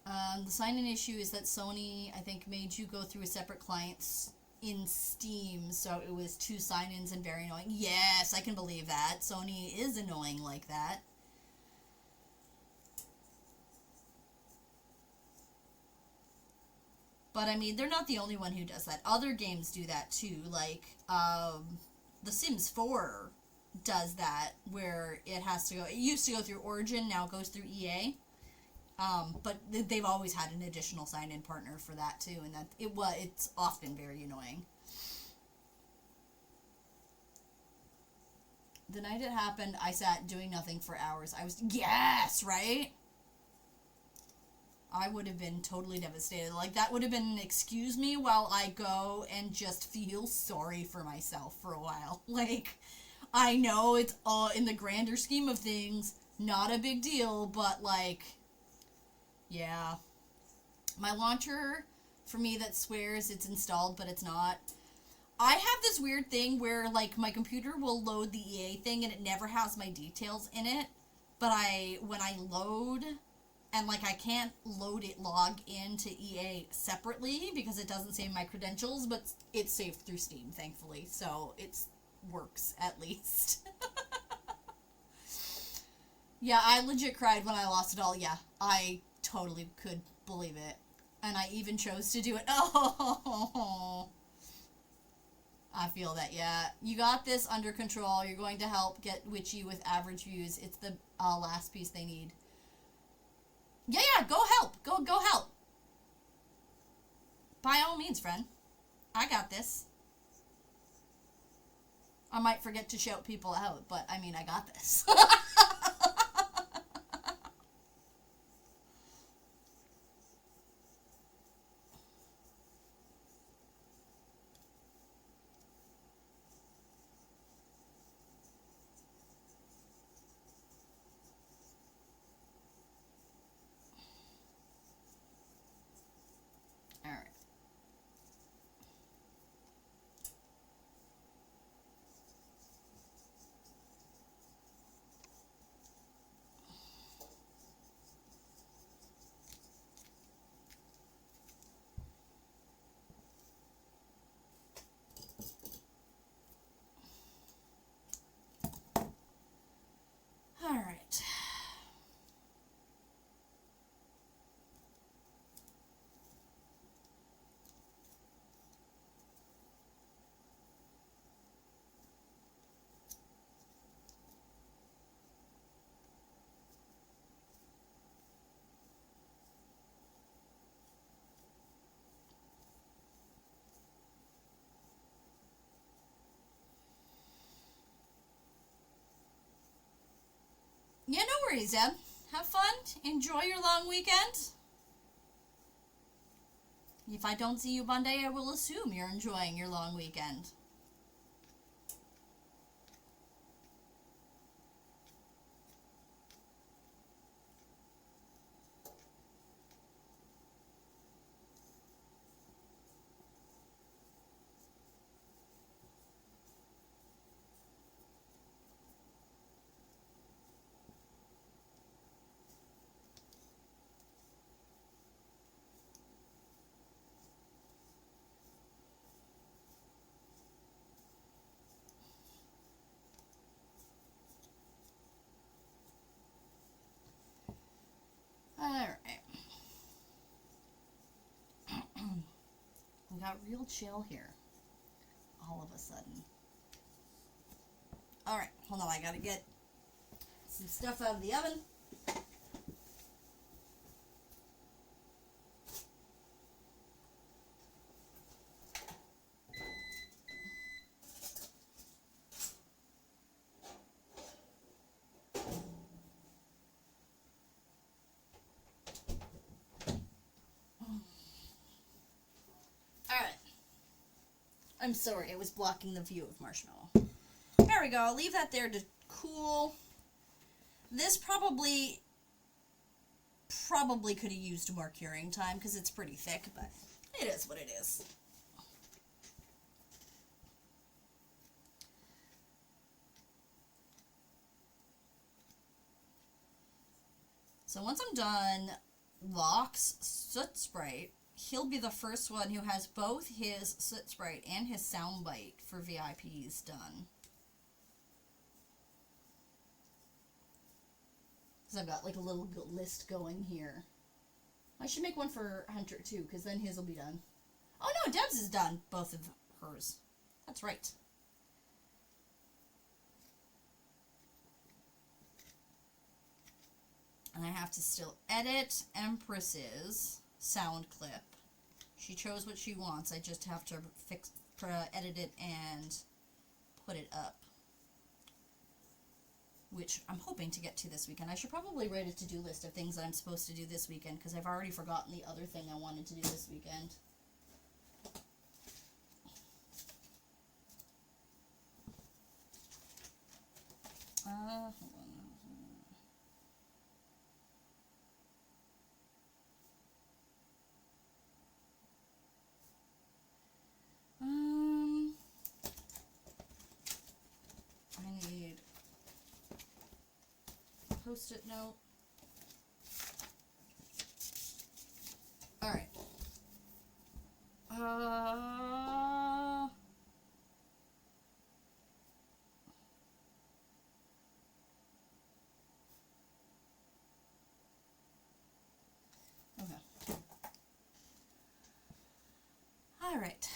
The sign-in issue is that Sony, I think, made you go through a separate client in Steam, so it was 2 sign-ins and very annoying. Yes, I can believe that. Sony is annoying like that. But, I mean, they're not the only one who does that. Other games do that, too. Like, The Sims 4 does that, where it has to go... It used to go through Origin, now it goes through EA. But they've always had an additional sign-in partner for that, too, and that it's often very annoying. The night it happened, I sat doing nothing for hours. I was, yes, right? I would have been totally devastated. Like, that would have been, excuse me while I go and just feel sorry for myself for a while. Like, I know it's in the grander scheme of things, not a big deal, but, like, yeah. My launcher, for me, that swears it's installed, but it's not. I have this weird thing where, like, my computer will load the EA thing and it never has my details in it. But when I load, and, like, I can't log into EA separately because it doesn't save my credentials, but it's saved through Steam, thankfully. So it works, at least. Yeah, I legit cried when I lost it all. Yeah, I totally could believe it. And I even chose to do it. Oh, I feel that, yeah. You got this under control. You're going to help get Witchy with average views. It's the last piece they need. Yeah, go help. Go help. By all means, friend. I got this. I might forget to shout people out, but, I mean, I got this. Alright. Alright. Yeah, no worries, Deb. Have fun. Enjoy your long weekend. If I don't see you Monday, I will assume you're enjoying your long weekend. Alright. We got real chill here. All of a sudden. Alright, hold on, I gotta get some stuff out of the oven. Alright. I'm sorry, I was blocking the view of marshmallow. There we go, I'll leave that there to cool. This probably could have used more curing time because it's pretty thick, but it is what it is. So once I'm done, Locke's soot sprite, he'll be the first one who has both his soot sprite and his soundbite for VIPs done. Because I've got like a little list going here. I should make one for Hunter too, because then his will be done. Oh no, Deb's is done, both of hers. That's right. And I have to still edit Empress's sound clip. She chose what she wants. I just have to edit it and put it up. which I'm hoping to get to this weekend. I should probably write a to-do list of things that I'm supposed to do this weekend, because I've already forgotten the other thing I wanted to do this weekend. Hold on. I need a post-it note. Alright. Okay. Alright.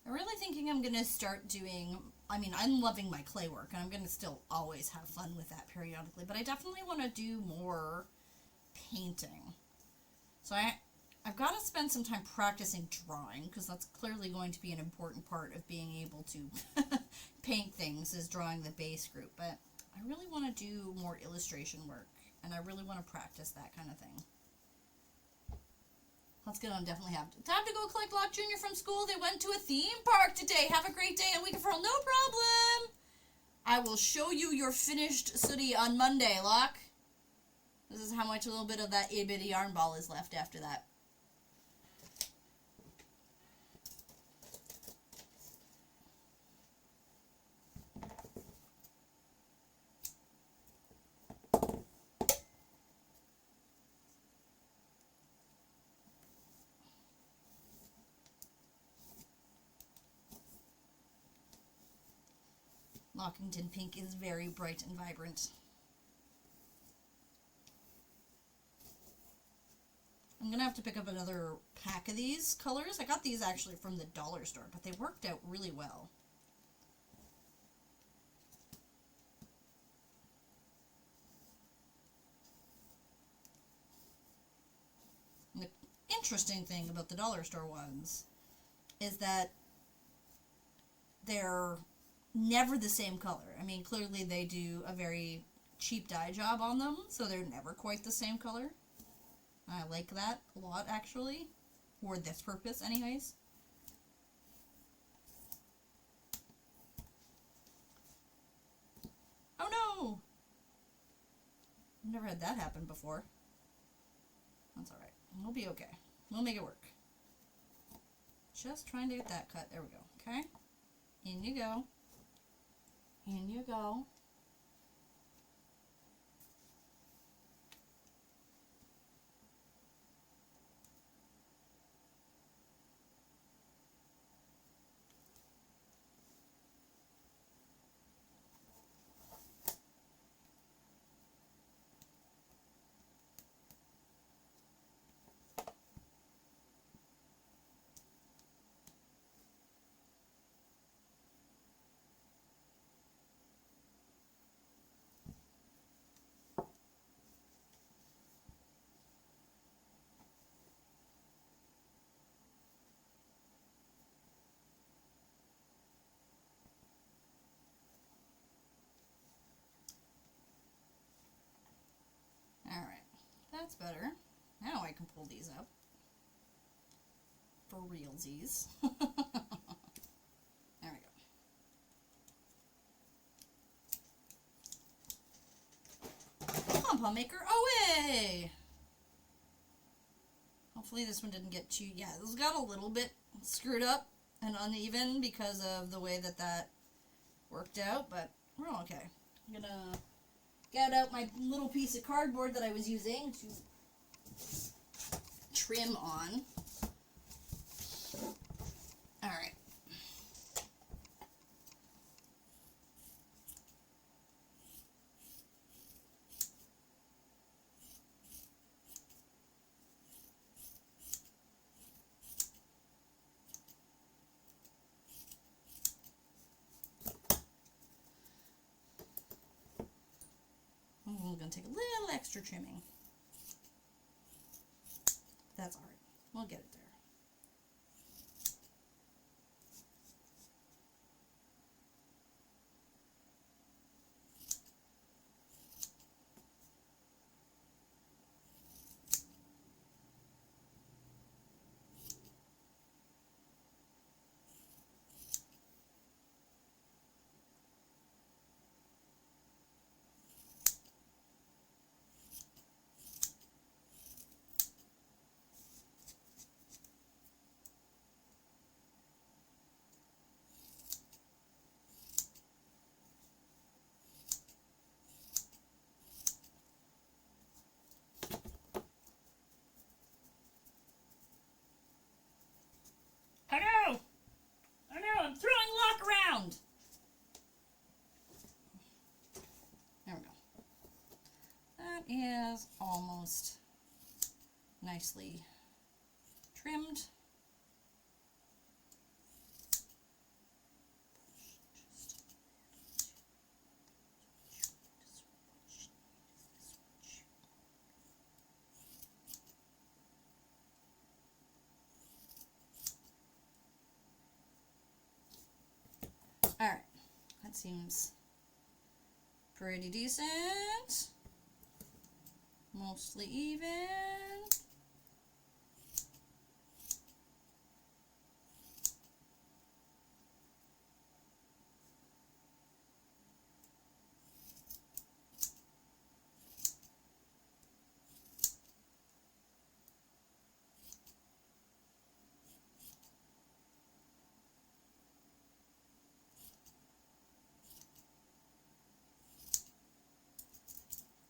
I'm really thinking I'm going to start doing, I mean, I'm loving my clay work, and I'm going to still always have fun with that periodically, but I definitely want to do more painting. So I've got to spend some time practicing drawing, because that's clearly going to be an important part of being able to paint things, is drawing the base group, but I really want to do more illustration work, and I really want to practice that kind of thing. Let's get on. Definitely have to. Time to go collect Locke Jr. from school. They went to a theme park today. Have a great day and weekend for all. No problem. I will show you your finished sooty on Monday, Locke. This is how much a little bit of that itty-bitty yarn ball is left after that. Lockington pink is very bright and vibrant. I'm gonna have to pick up another pack of these colors. I got these actually from the dollar store, but they worked out really well. And the interesting thing about the dollar store ones is that they're never the same color. I mean, clearly they do a very cheap dye job on them, so they're never quite the same color. I like that a lot, actually, for this purpose anyways. Oh no! I've never had that happen before. That's alright. We'll be okay. We'll make it work. Just trying to get that cut. There we go. Okay? In you go. In you go. That's better. Now I can pull these up. For realsies. There we go. Pom-pom maker away! Hopefully this one didn't get too... Yeah, this got a little bit screwed up and uneven because of the way that worked out, but we're all okay. I'm gonna get out my little piece of cardboard that I was using to trim on. Alright. I'm going to take a little extra trimming. That's alright. We'll get it there. Oh no! Oh no, I'm throwing lock around! There we go. That is almost nicely trimmed. Alright, that seems pretty decent. Mostly even.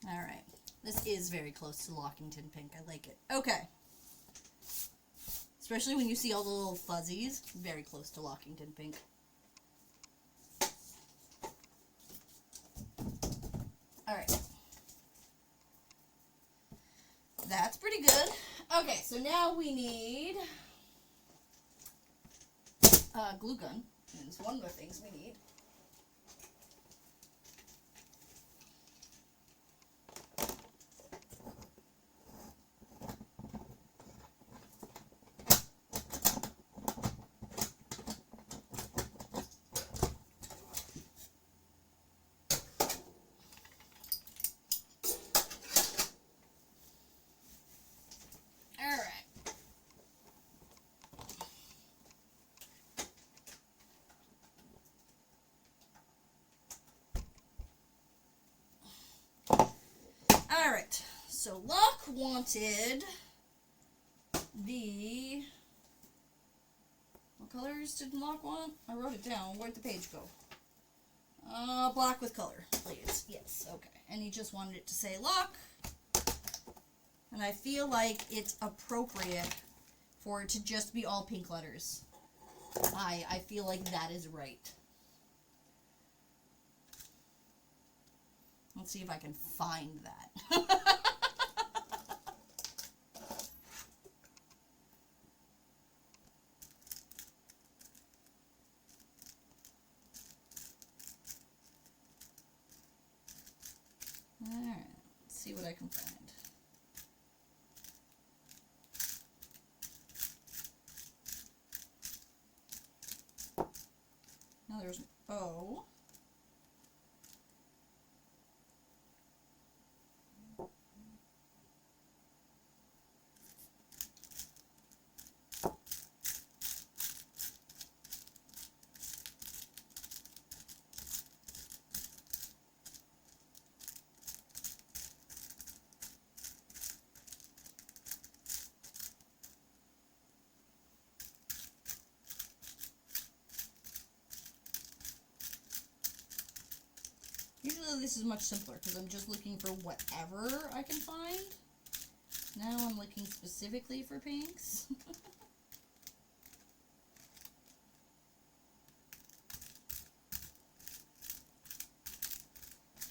Alright, this is very close to Lockington Pink. I like it. Okay. Especially when you see all the little fuzzies. Very close to Lockington Pink. Alright. That's pretty good. Okay, so now we need a glue gun. And it's one of the things we need. Alright, so Locke wanted the... What colors did Locke want? I wrote it down. Where'd the page go? Black with color, please. Yes, okay. And he just wanted it to say Locke. And I feel like it's appropriate for it to just be all pink letters. I feel like that is right. Let's see if I can find that. Alright, let's see what I can find. Now there's an O. Usually this is much simpler because I'm just looking for whatever I can find. Now I'm looking specifically for pinks.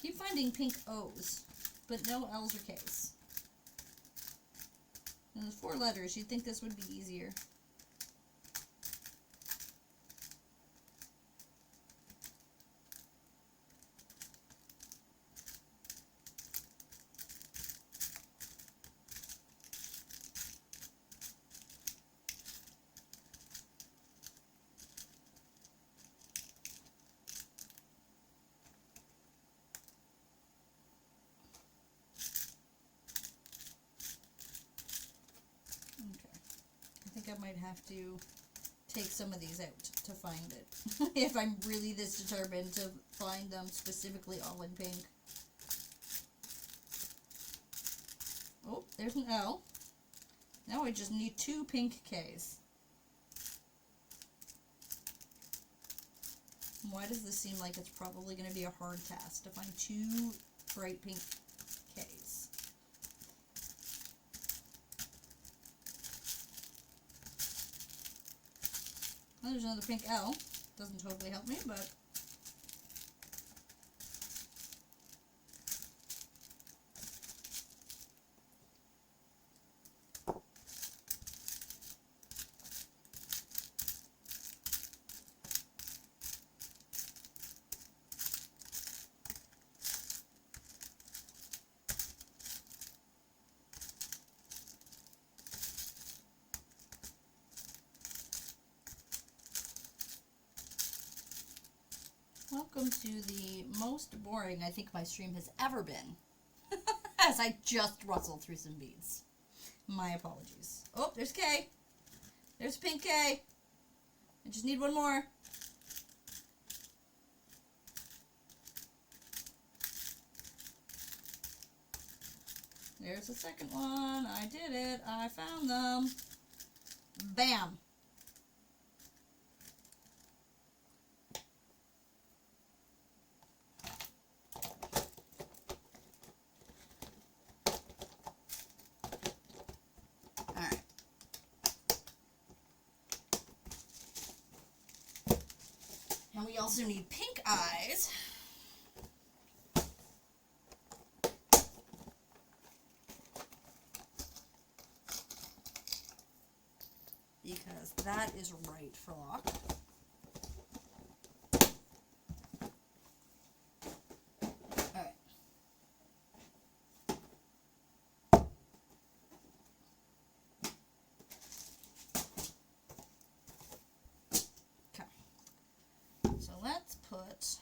Keep finding pink O's, but no L's or K's. And there's 4 letters. You'd think this would be easier. I might have to take some of these out to find it. If I'm really this determined to find them specifically all in pink. Oh, there's an L. Now I just need 2 pink K's. Why does this seem like it's probably going to be a hard task to find 2 bright pink K's? Well, there's another pink L. Doesn't totally help me, but... Welcome to the most boring I think my stream has ever been. As I just rustled through some beads. My apologies. Oh, there's K. There's pink K. I just need one more. There's the second one. I did it. I found them. Bam. And we also need pink eyes. Because that is right for lock. Alright. Okay. So let's put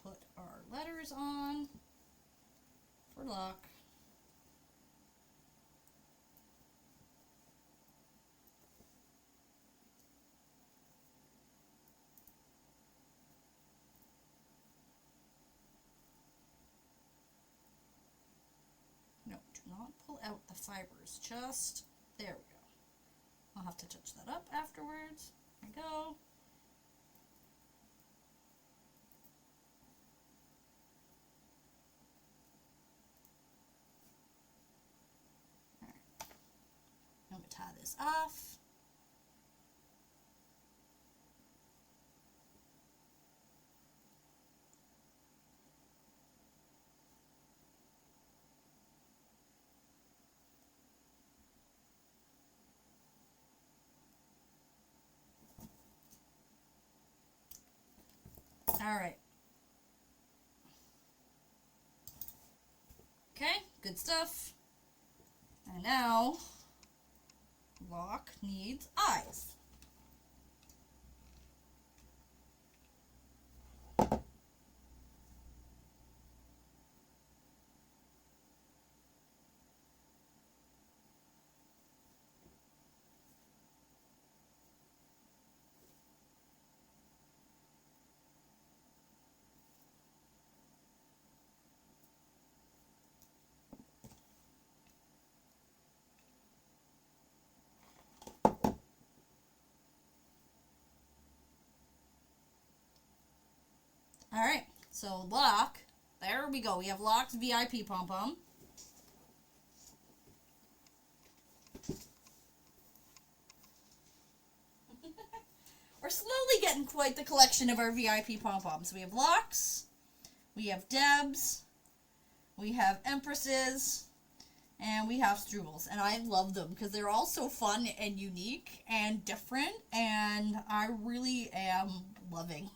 put our letters on for lock. No, do not pull out the fibers. Just, there we go. I'll have to touch that up afterwards. There we go. tie this off. All right. Okay, good stuff. And now, lock needs eyes. All right, so lock. There we go. We have locked VIP pom-pom. We're slowly getting quite the collection of our VIP pom-poms. We have locks, we have Debs, we have Empresses, and we have Strubels. And I love them because they're all so fun and unique and different, and I really am loving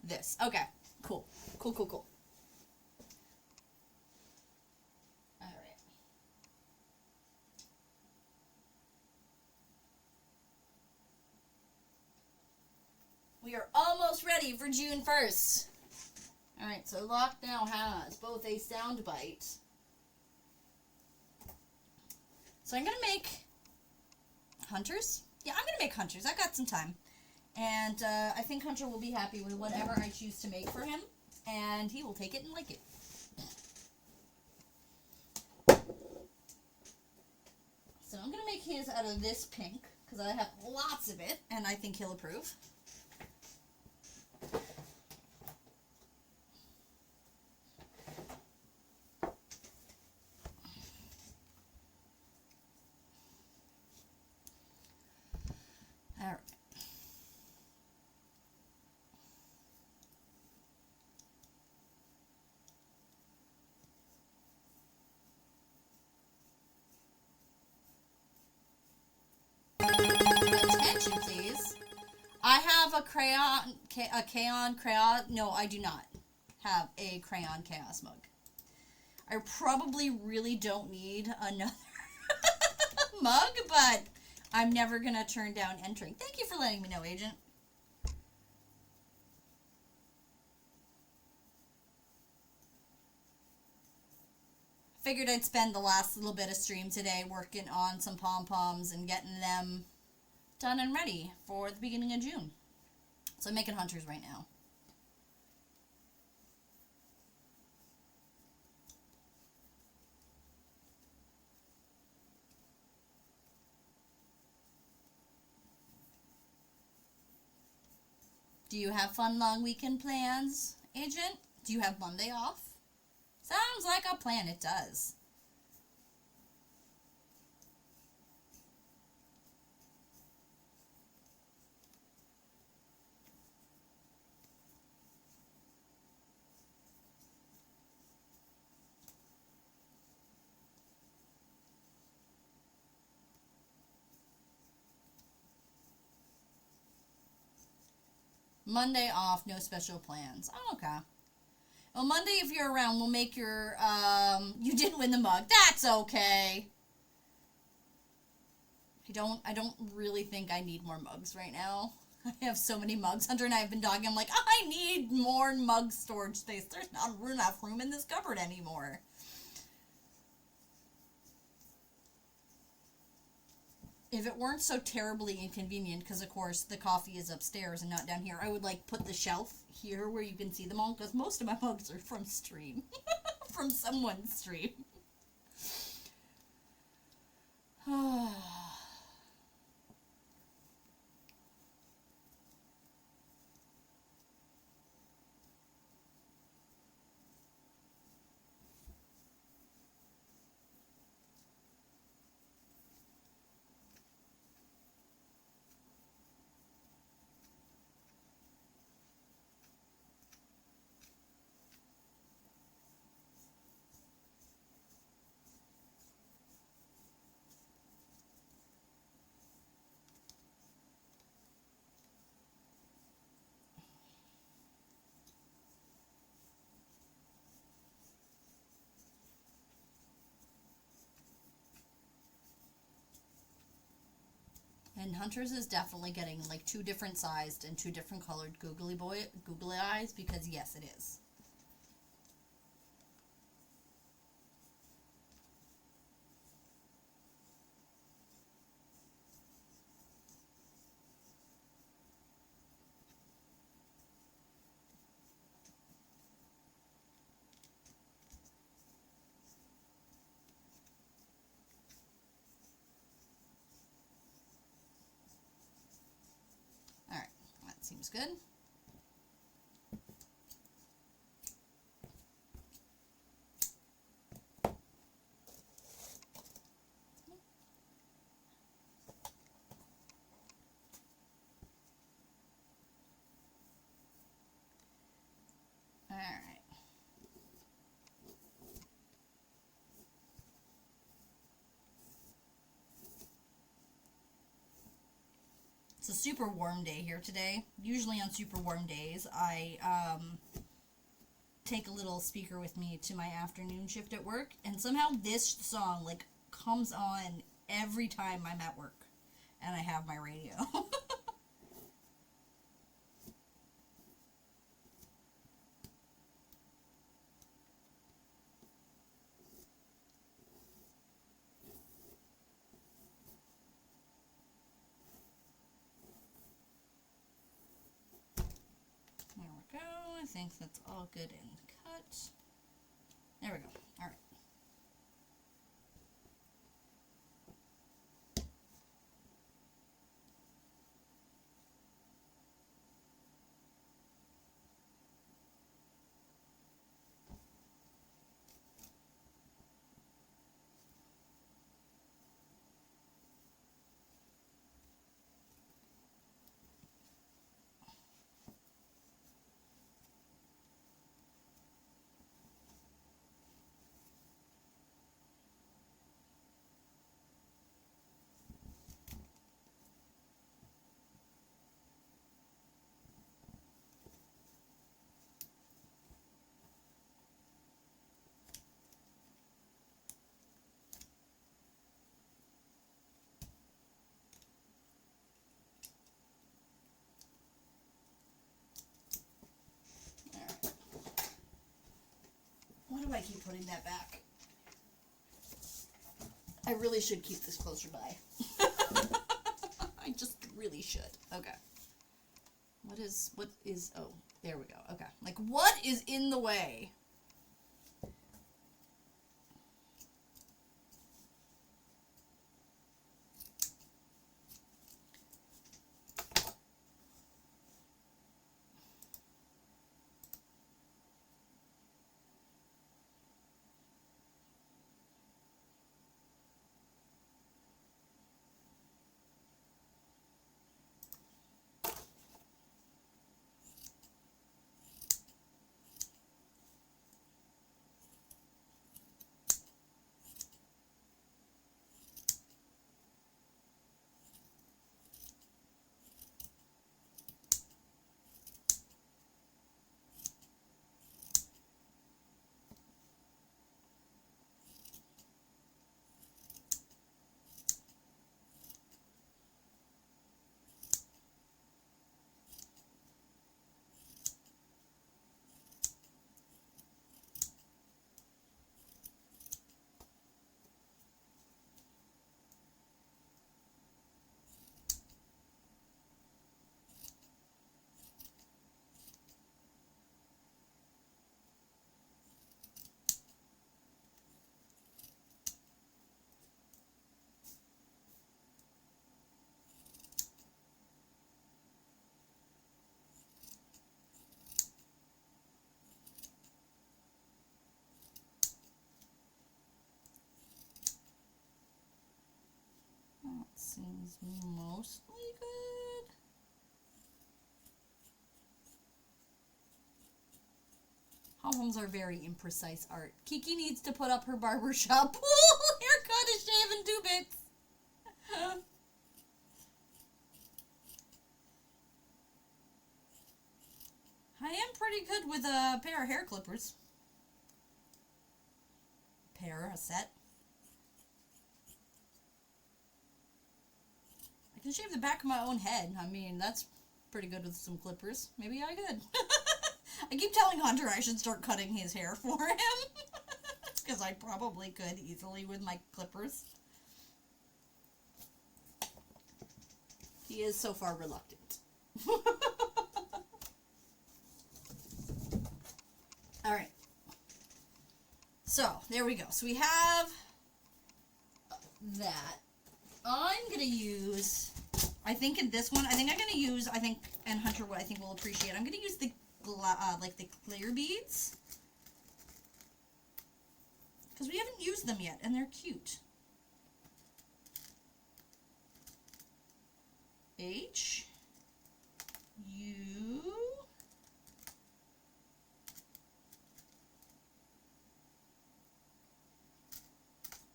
this. Okay, cool. Cool. All right. We are almost ready for June 1st. All right, so Lock now has both a sound bite. So I'm going to make hunters. Yeah, I'm going to make hunters. I got some time. And I think Hunter will be happy with whatever I choose to make for him. And he will take it and like it. So I'm going to make his out of this pink, because I have lots of it, and I think he'll approve. Alright. Attention, please. I have a crayon. No, I do not have a crayon chaos mug. I probably really don't need another mug, but I'm never going to turn down entering. Thank you for letting me know, Agent. Figured I'd spend the last little bit of stream today working on some pom-poms and getting them done and ready for the beginning of June. So I'm making hunters right now. Do you have fun long weekend plans, Agent? Do you have Monday off? Sounds like a plan, it does. Monday off, no special plans. Oh, okay. Well, Monday, if you're around, we'll make your, you didn't win the mug. That's okay. I don't really think I need more mugs right now. I have so many mugs. Hunter and I have been talking. I'm like, I need more mug storage space. There's not enough room in this cupboard anymore. If it weren't so terribly inconvenient, because of course the coffee is upstairs and not down here, I would like put the shelf here where you can see them all, because most of my mugs are from stream. From someone's stream. And Hunter's is definitely getting like 2 different sized and 2 different colored googly eyes, because yes, it is. Alright, that seems good. Alright. It's a super warm day here today. Usually on super warm days, I take a little speaker with me to my afternoon shift at work, and somehow this song like comes on every time I'm at work and I have my radio. There we go. I think that's all good and cut. There we go. All right. Why do I keep putting that back? I really should keep this closer by. I just really should. Okay. What is, oh, there we go. Okay. Like, what is in the way? That seems mostly good. Poms are very imprecise art. Kiki needs to put up her barbershop pool haircut is shaven 2 bits. I am pretty good with a pair of hair clippers. A set. can shave the back of my own head. I mean, that's pretty good with some clippers. Maybe I could. I keep telling Hunter I should start cutting his hair for him. Because I probably could easily with my clippers. He is so far reluctant. Alright. So, there we go. So we have that. I'm going to use, I think in this one, I'm going to use, and Hunter, what I think will appreciate, I'm going to use the, like the clear beads. Because we haven't used them yet, and they're cute. H, U,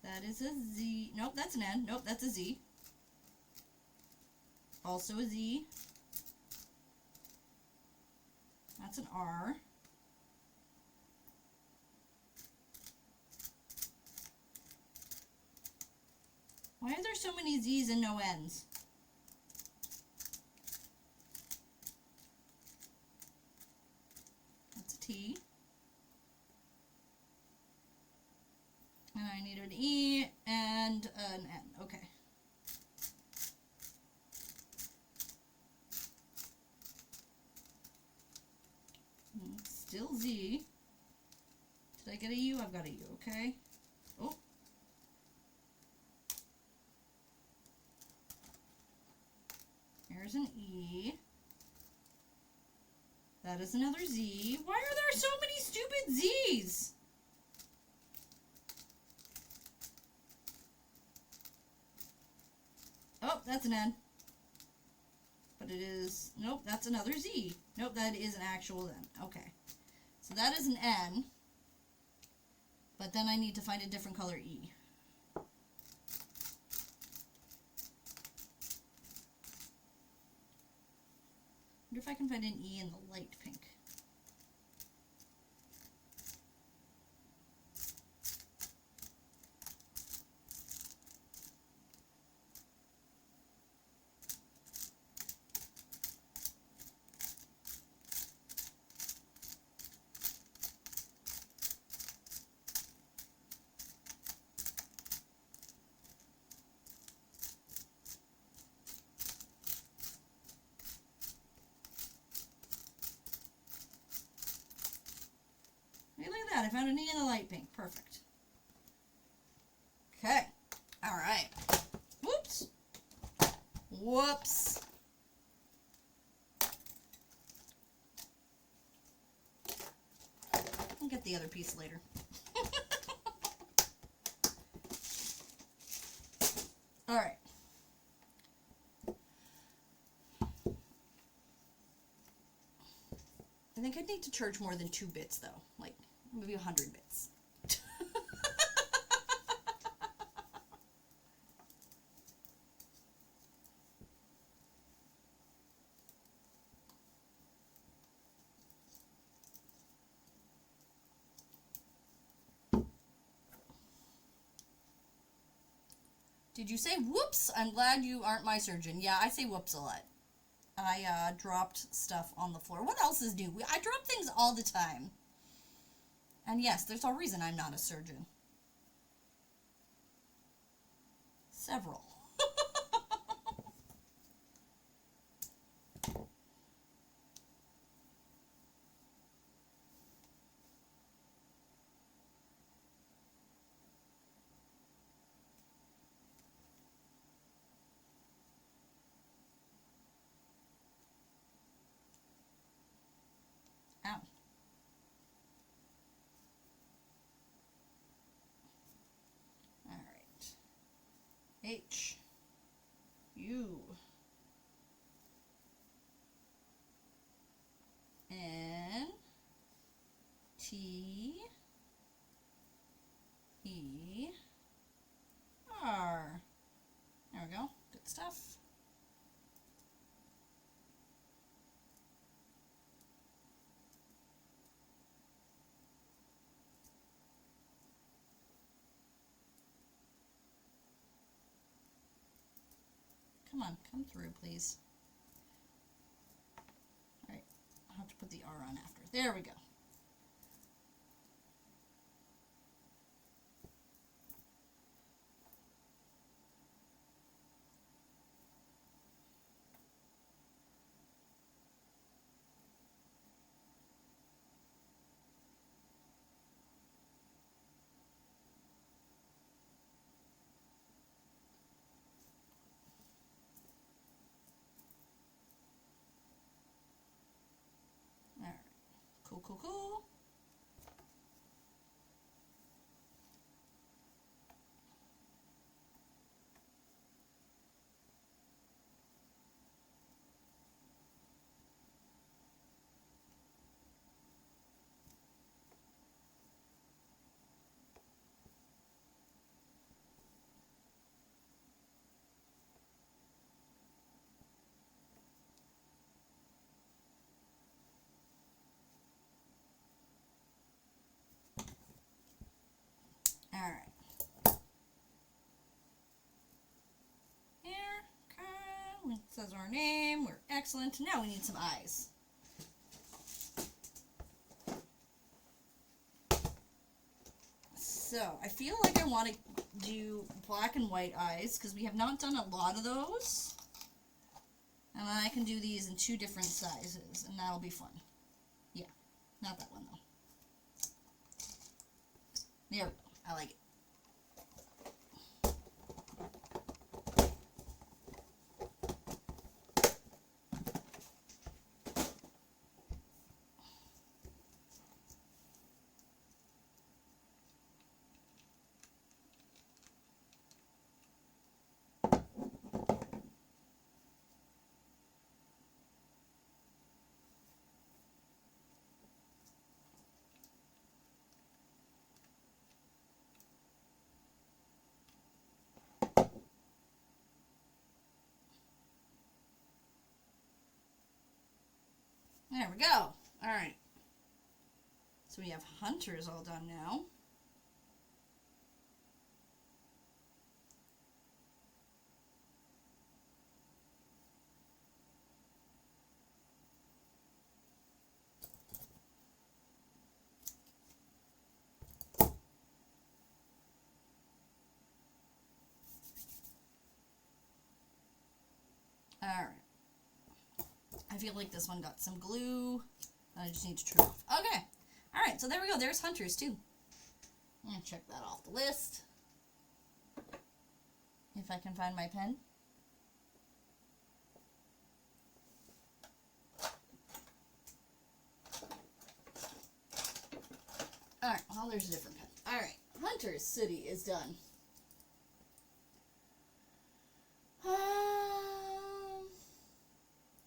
that is a Z. Nope, that's an N. Nope, that's a Z. Also a Z. That's an R. Why are there so many Z's and no N's? That's a T. And I need an E and an N. Okay. Still Z. Did I get a U? I've got a U, okay. Oh. Here's an E. That is another Z. Why are there so many stupid Z's? Oh, that's an N. But it is, nope, that's another Z. Nope, that is an actual N. Okay. So that is an N. But then I need to find a different color E. I wonder if I can find an E in the light pink. I found an E in the light pink. Perfect. Okay. Alright. Whoops. Whoops. I'll get the other piece later. Alright. I think I'd need to charge more than 2 bits though. Like, maybe 100 bits. Did you say whoops? I'm glad you aren't my surgeon. Yeah, I say whoops a lot. I dropped stuff on the floor. What else is new? I drop things all the time. And yes, there's a reason I'm not a surgeon. Several. Ow. H, U, N, T, E, R. There we go. Good stuff. Come Come on, come through, please. Alright, I'll have to put the R on after. There we go. Alright, cool, cool, cool. Alright. Here, okay. It says our name. We're excellent. Now we need some eyes. So, I feel like I want to do black and white eyes because we have not done a lot of those. And then I can do these in 2 different sizes, and that'll be fun. Yeah, not that one though. There we go. I like it. There we go. Alright. So we have hunters all done now. Alright. I feel like this one got some glue. I just need to trim off. Okay. Alright, so there we go. There's hunters too. I'm going to check that off the list. If I can find my pen. Alright, well, there's a different pen. Alright, Hunter's City is done.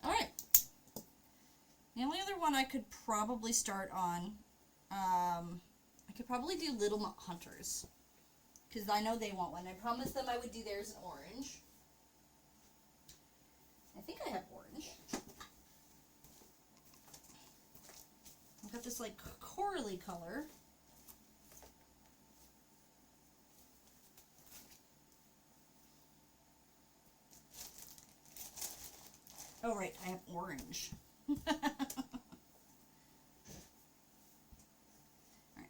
Alright. The only other one I could probably start on, I could probably do Little Hunters. Because I know they want one. I promised them I would do theirs in orange. I think I have orange. I've got this like corally color. Oh right, I have orange. Alright,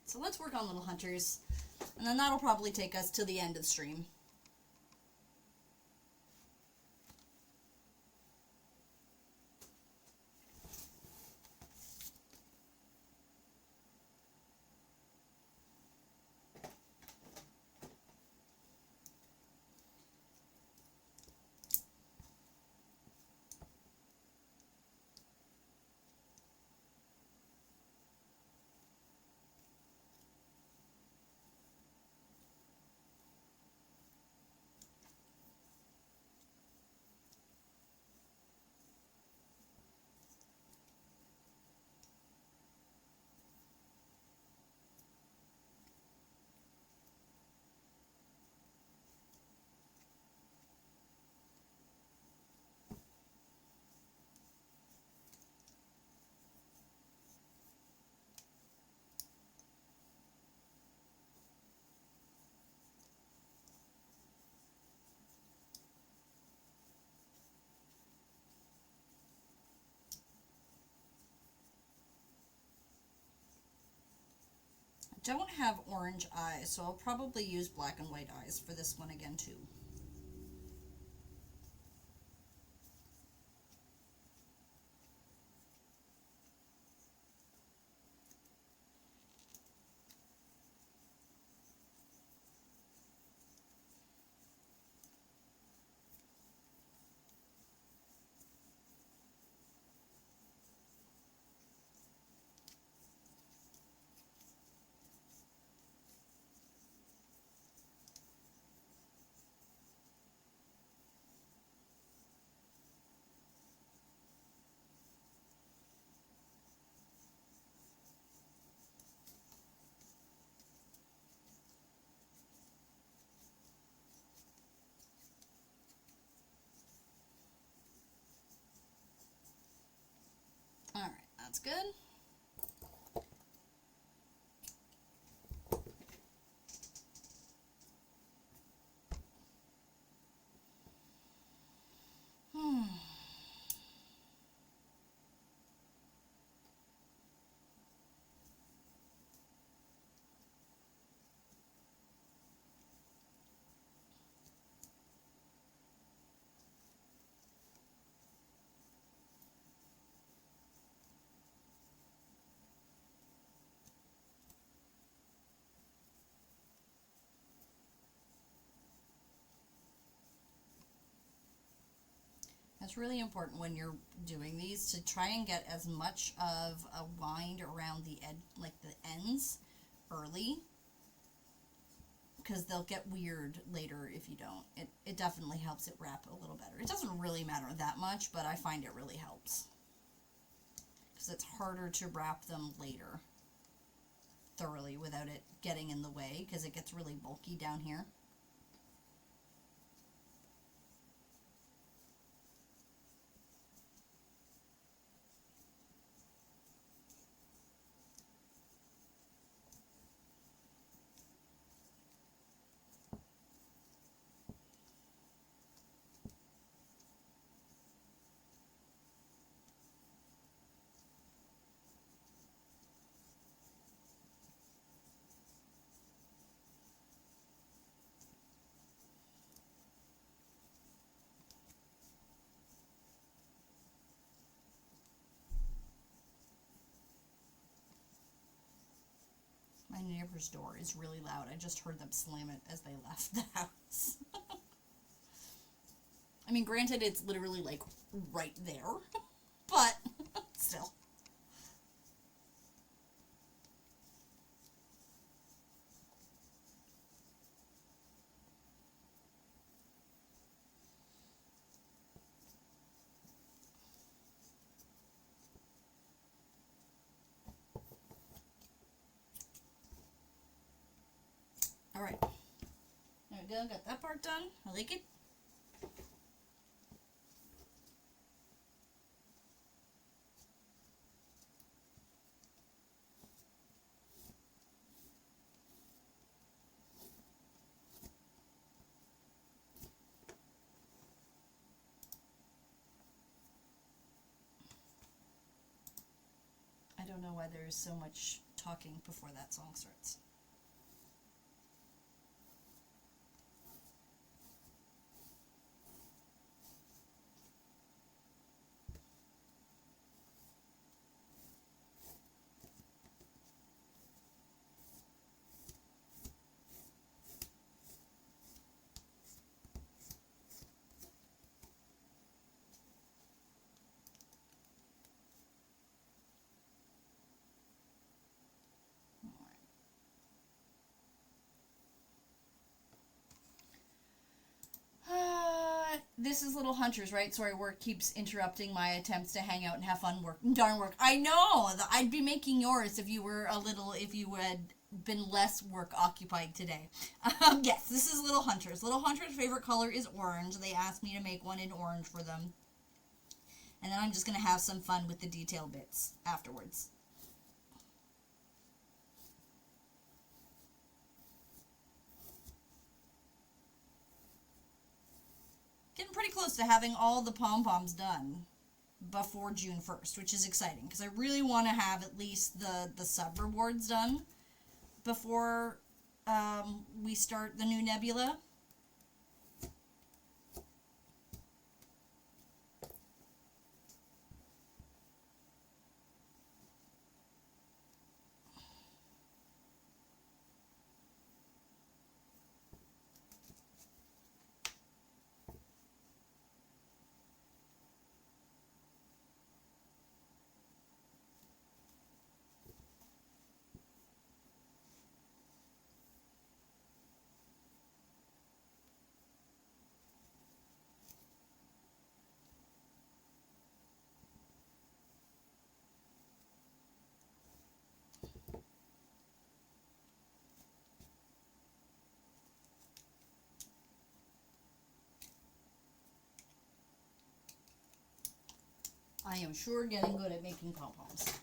so let's work on Little Hunters. And then that'll probably take us to the end of the stream. don't have orange eyes, so I'll probably use black and white eyes for this one again too. Alright, that's good. It's really important when you're doing these to try and get as much of a wind around the edge, like the ends, early, because they'll get weird later if you don't. It definitely helps it wrap a little better. It doesn't really matter that much, but I find it really helps, because it's harder to wrap them later thoroughly without it getting in the way, because it gets really bulky down here. My neighbor's door is really loud. I just heard them slam it as they left the house. I mean, granted, it's literally, like, right there, but still. Alright. There we go. Got that part done. I like it. I don't know why there is so much talking before that song starts. This is Little Hunters, right? Sorry, work keeps interrupting my attempts to hang out and have fun. Darn work. I know! I'd be making yours if you had been less work occupied today. Yes, this is Little Hunters. Little Hunters' favorite color is orange. They asked me to make one in orange for them. And then I'm just going to have some fun with the detail bits afterwards. Getting pretty close to having all the pom-poms done before June 1st, which is exciting, because I really want to have at least the sub-rewards done before we start the new nebula. I am sure getting good at making pom-poms.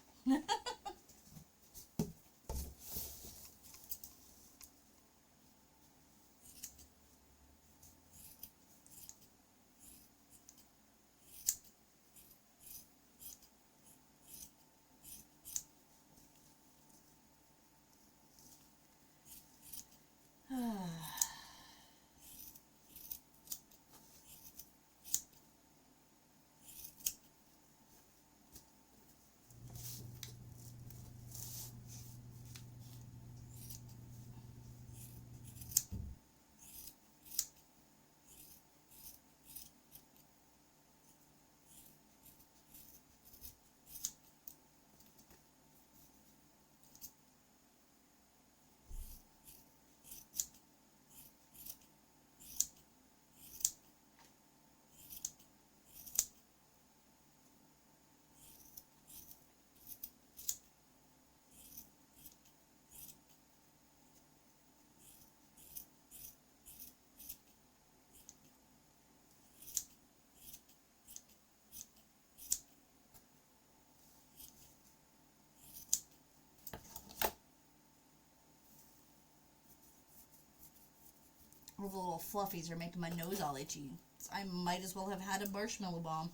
All the little fluffies are making my nose all itchy. I might as well have had a marshmallow bomb.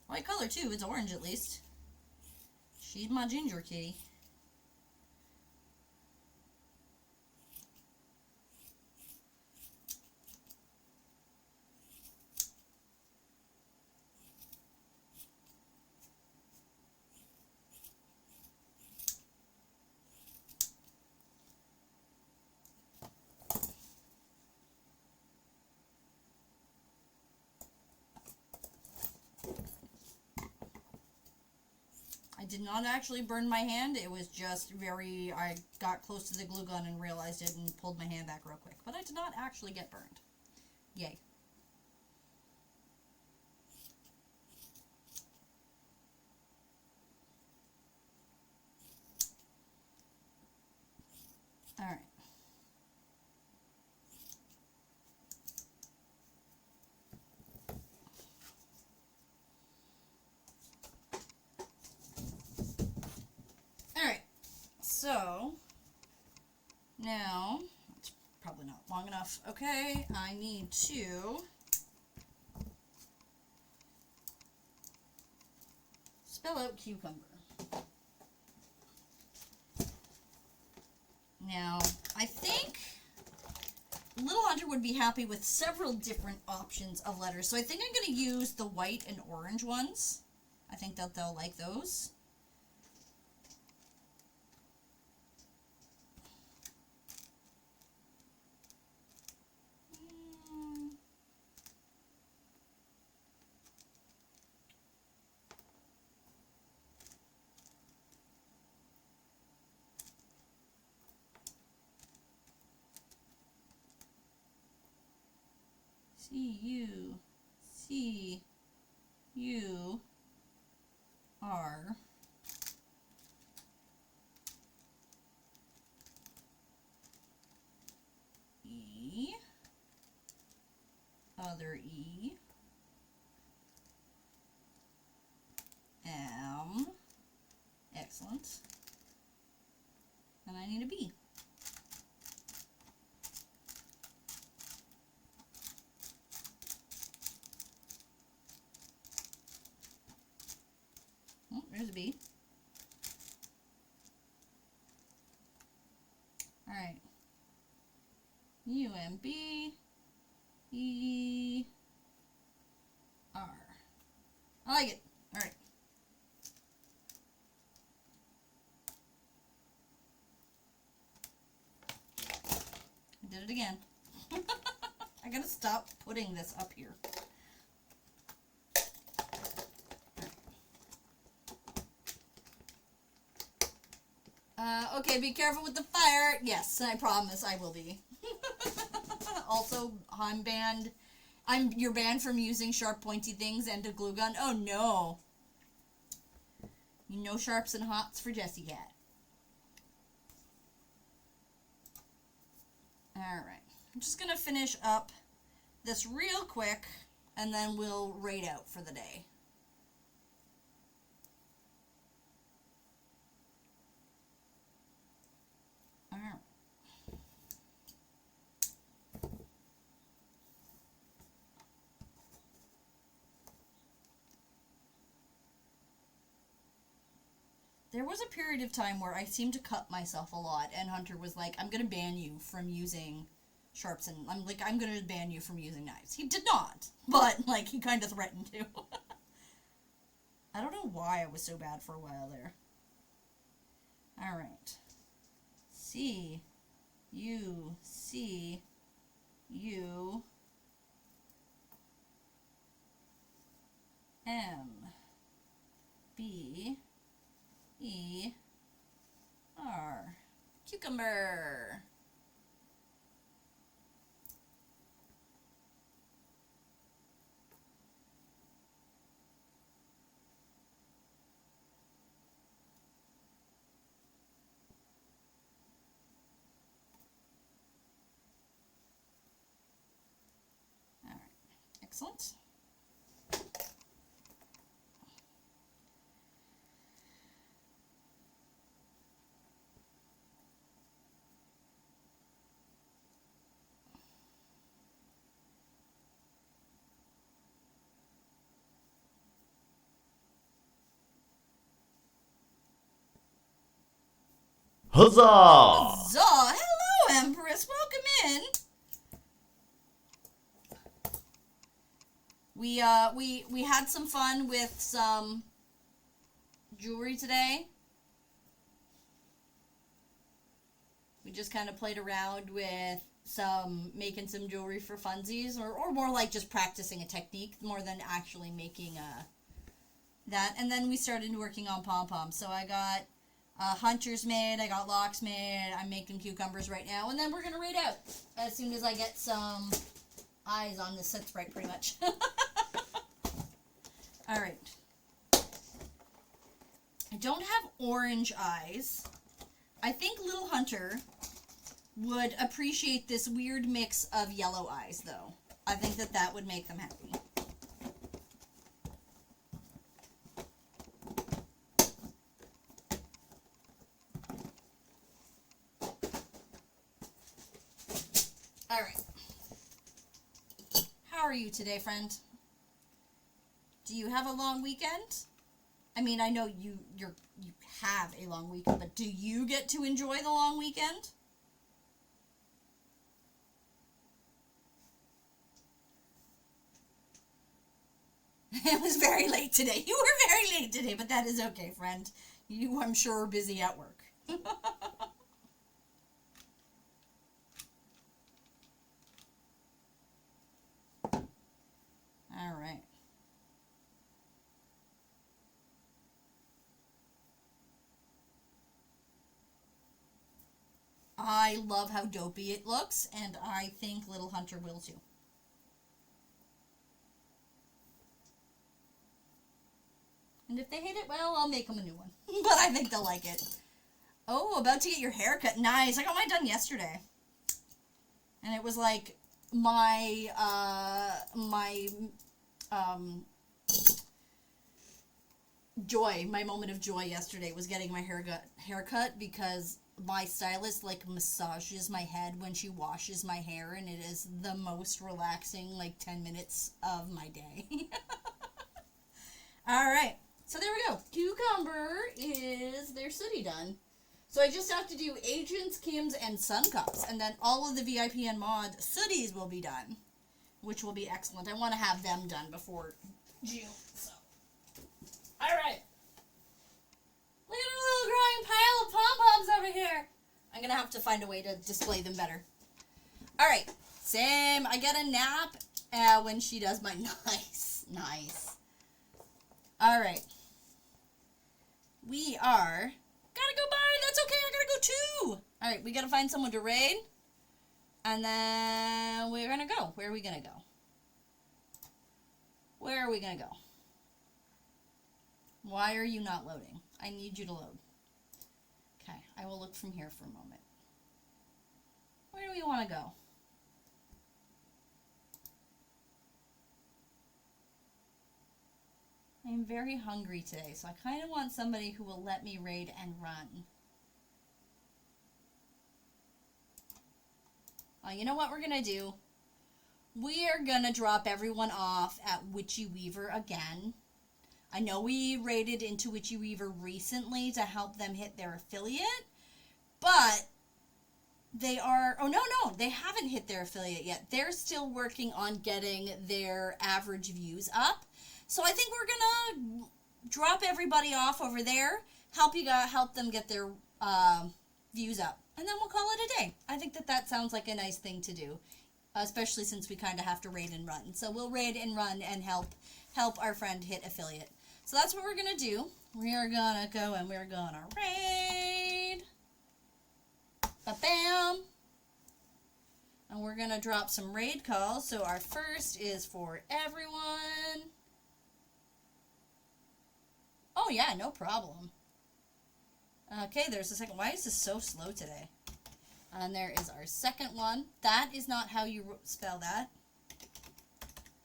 Light color too, it's orange at least. She's my ginger kitty. I did not actually burn my hand. It was just I got close to the glue gun and realized it and pulled my hand back real quick. But I did not actually get burned. Yay. Alright. Alright. So, now, it's probably not long enough. Okay, I need to spell out cucumber. Now, I think Little Hunter would be happy with several different options of letters. So I think I'm going to use the white and orange ones. I think that they'll like those. C-U-C-U-R E, other E, M, excellent, and I need a B. Oh, there's a B. Alright. I did it again. I gotta stop putting this up here. Okay, be careful with the fire. Yes, I promise I will be. Also, you're banned from using sharp, pointy things and a glue gun. Oh no. No sharps and hots for Jessie Cat. Alright. I'm just gonna finish up this real quick, and then we'll raid out for the day. Alright. There was a period of time where I seemed to cut myself a lot, and Hunter was like, I'm gonna ban you from using sharps, and I'm like, I'm gonna ban you from using knives. He did not, but, like, he kind of threatened to. I don't know why I was so bad for a while there. Alright. C, U, C, U, M, B, E, R. Cucumber. All right. Excellent. Huzzah! Huzzah! Hello, Empress. Welcome in. We had some fun with some jewelry today. We just kind of played around with making some jewelry for funsies, or more like just practicing a technique more than actually making that. And then we started working on pom-poms. So I got hunters made, I got locks made, I'm making cucumbers right now, and then we're gonna raid out as soon as I get some eyes on this set sprite, pretty much. Alright. I don't have orange eyes. I think Little Hunter would appreciate this weird mix of yellow eyes, though. I think that would make them happy. Alright. How are you today, friend? Do you have a long weekend? I mean, I know you have a long weekend, but do you get to enjoy the long weekend? It was very late today. You were very late today, but that is okay, friend. You, I'm sure, are busy at work. All right. I love how dopey it looks, and I think Little Hunter will too. And if they hate it, well, I'll make them a new one. But I think they'll like it. Oh, about to get your hair cut. Nice. I got mine done yesterday. And it was like my joy, my moment of joy yesterday was getting my haircut because my stylist like massages my head when she washes my hair, and it is the most relaxing like 10 minutes of my day. All right. So there we go. Cucumber is their city done. So I just have to do Agents, Kims, and Sun Cups, and then all of the VIP and mod Sooties will be done, which will be excellent. I want to have them done before June, so. have to find a way to display them better. All right, same. I get a nap when she does my nice. All right. We are gotta go by. That's okay. I gotta go too. All right, we gotta find someone to raid, and then we're gonna go. Where are we gonna go? Where are we gonna go? Why are you not loading? I need you to load. Okay, I will look from here for a moment. Where do we want to go? I'm very hungry today, so I kind of want somebody who will let me raid and run. You know what we're going to do? We are going to drop everyone off at Witchy Weaver again. I know we raided into Witchy Weaver recently to help them hit their affiliate, but they are... Oh, no, they haven't hit their affiliate yet. They're still working on getting their average views up. So I think we're going to drop everybody off over there, help them get their views up, and then we'll call it a day. I think that sounds like a nice thing to do, especially since we kind of have to raid and run. So we'll raid and run and help our friend hit affiliate. So that's what we're going to do. We are going to go and we're going to raid. Ba-bam. And we're going to drop some raid calls. So our first is for everyone. Oh, yeah, no problem. Okay, there's a second. Why is this so slow today? And there is our second one. That is not how you spell that.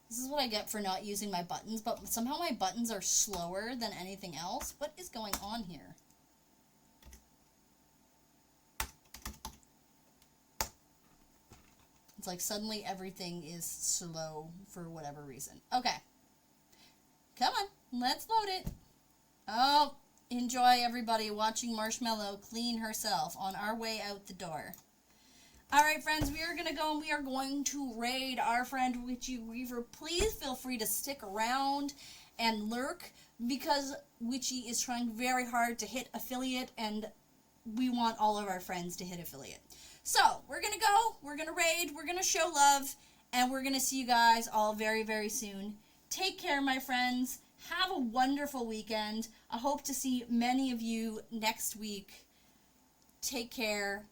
This is what I get for not using my buttons, but somehow my buttons are slower than anything else. What is going on here? It's like suddenly everything is slow for whatever reason. Okay. Come on, let's load it. Oh, enjoy everybody watching Marshmallow clean herself on our way out the door. Alright friends, we are going to go and we are going to raid our friend Witchy Weaver. Please feel free to stick around and lurk because Witchy is trying very hard to hit affiliate and we want all of our friends to hit affiliate. So, we're going to go, we're going to raid, we're going to show love, and we're going to see you guys all very, very soon. Take care, my friends. Have a wonderful weekend. I hope to see many of you next week. Take care.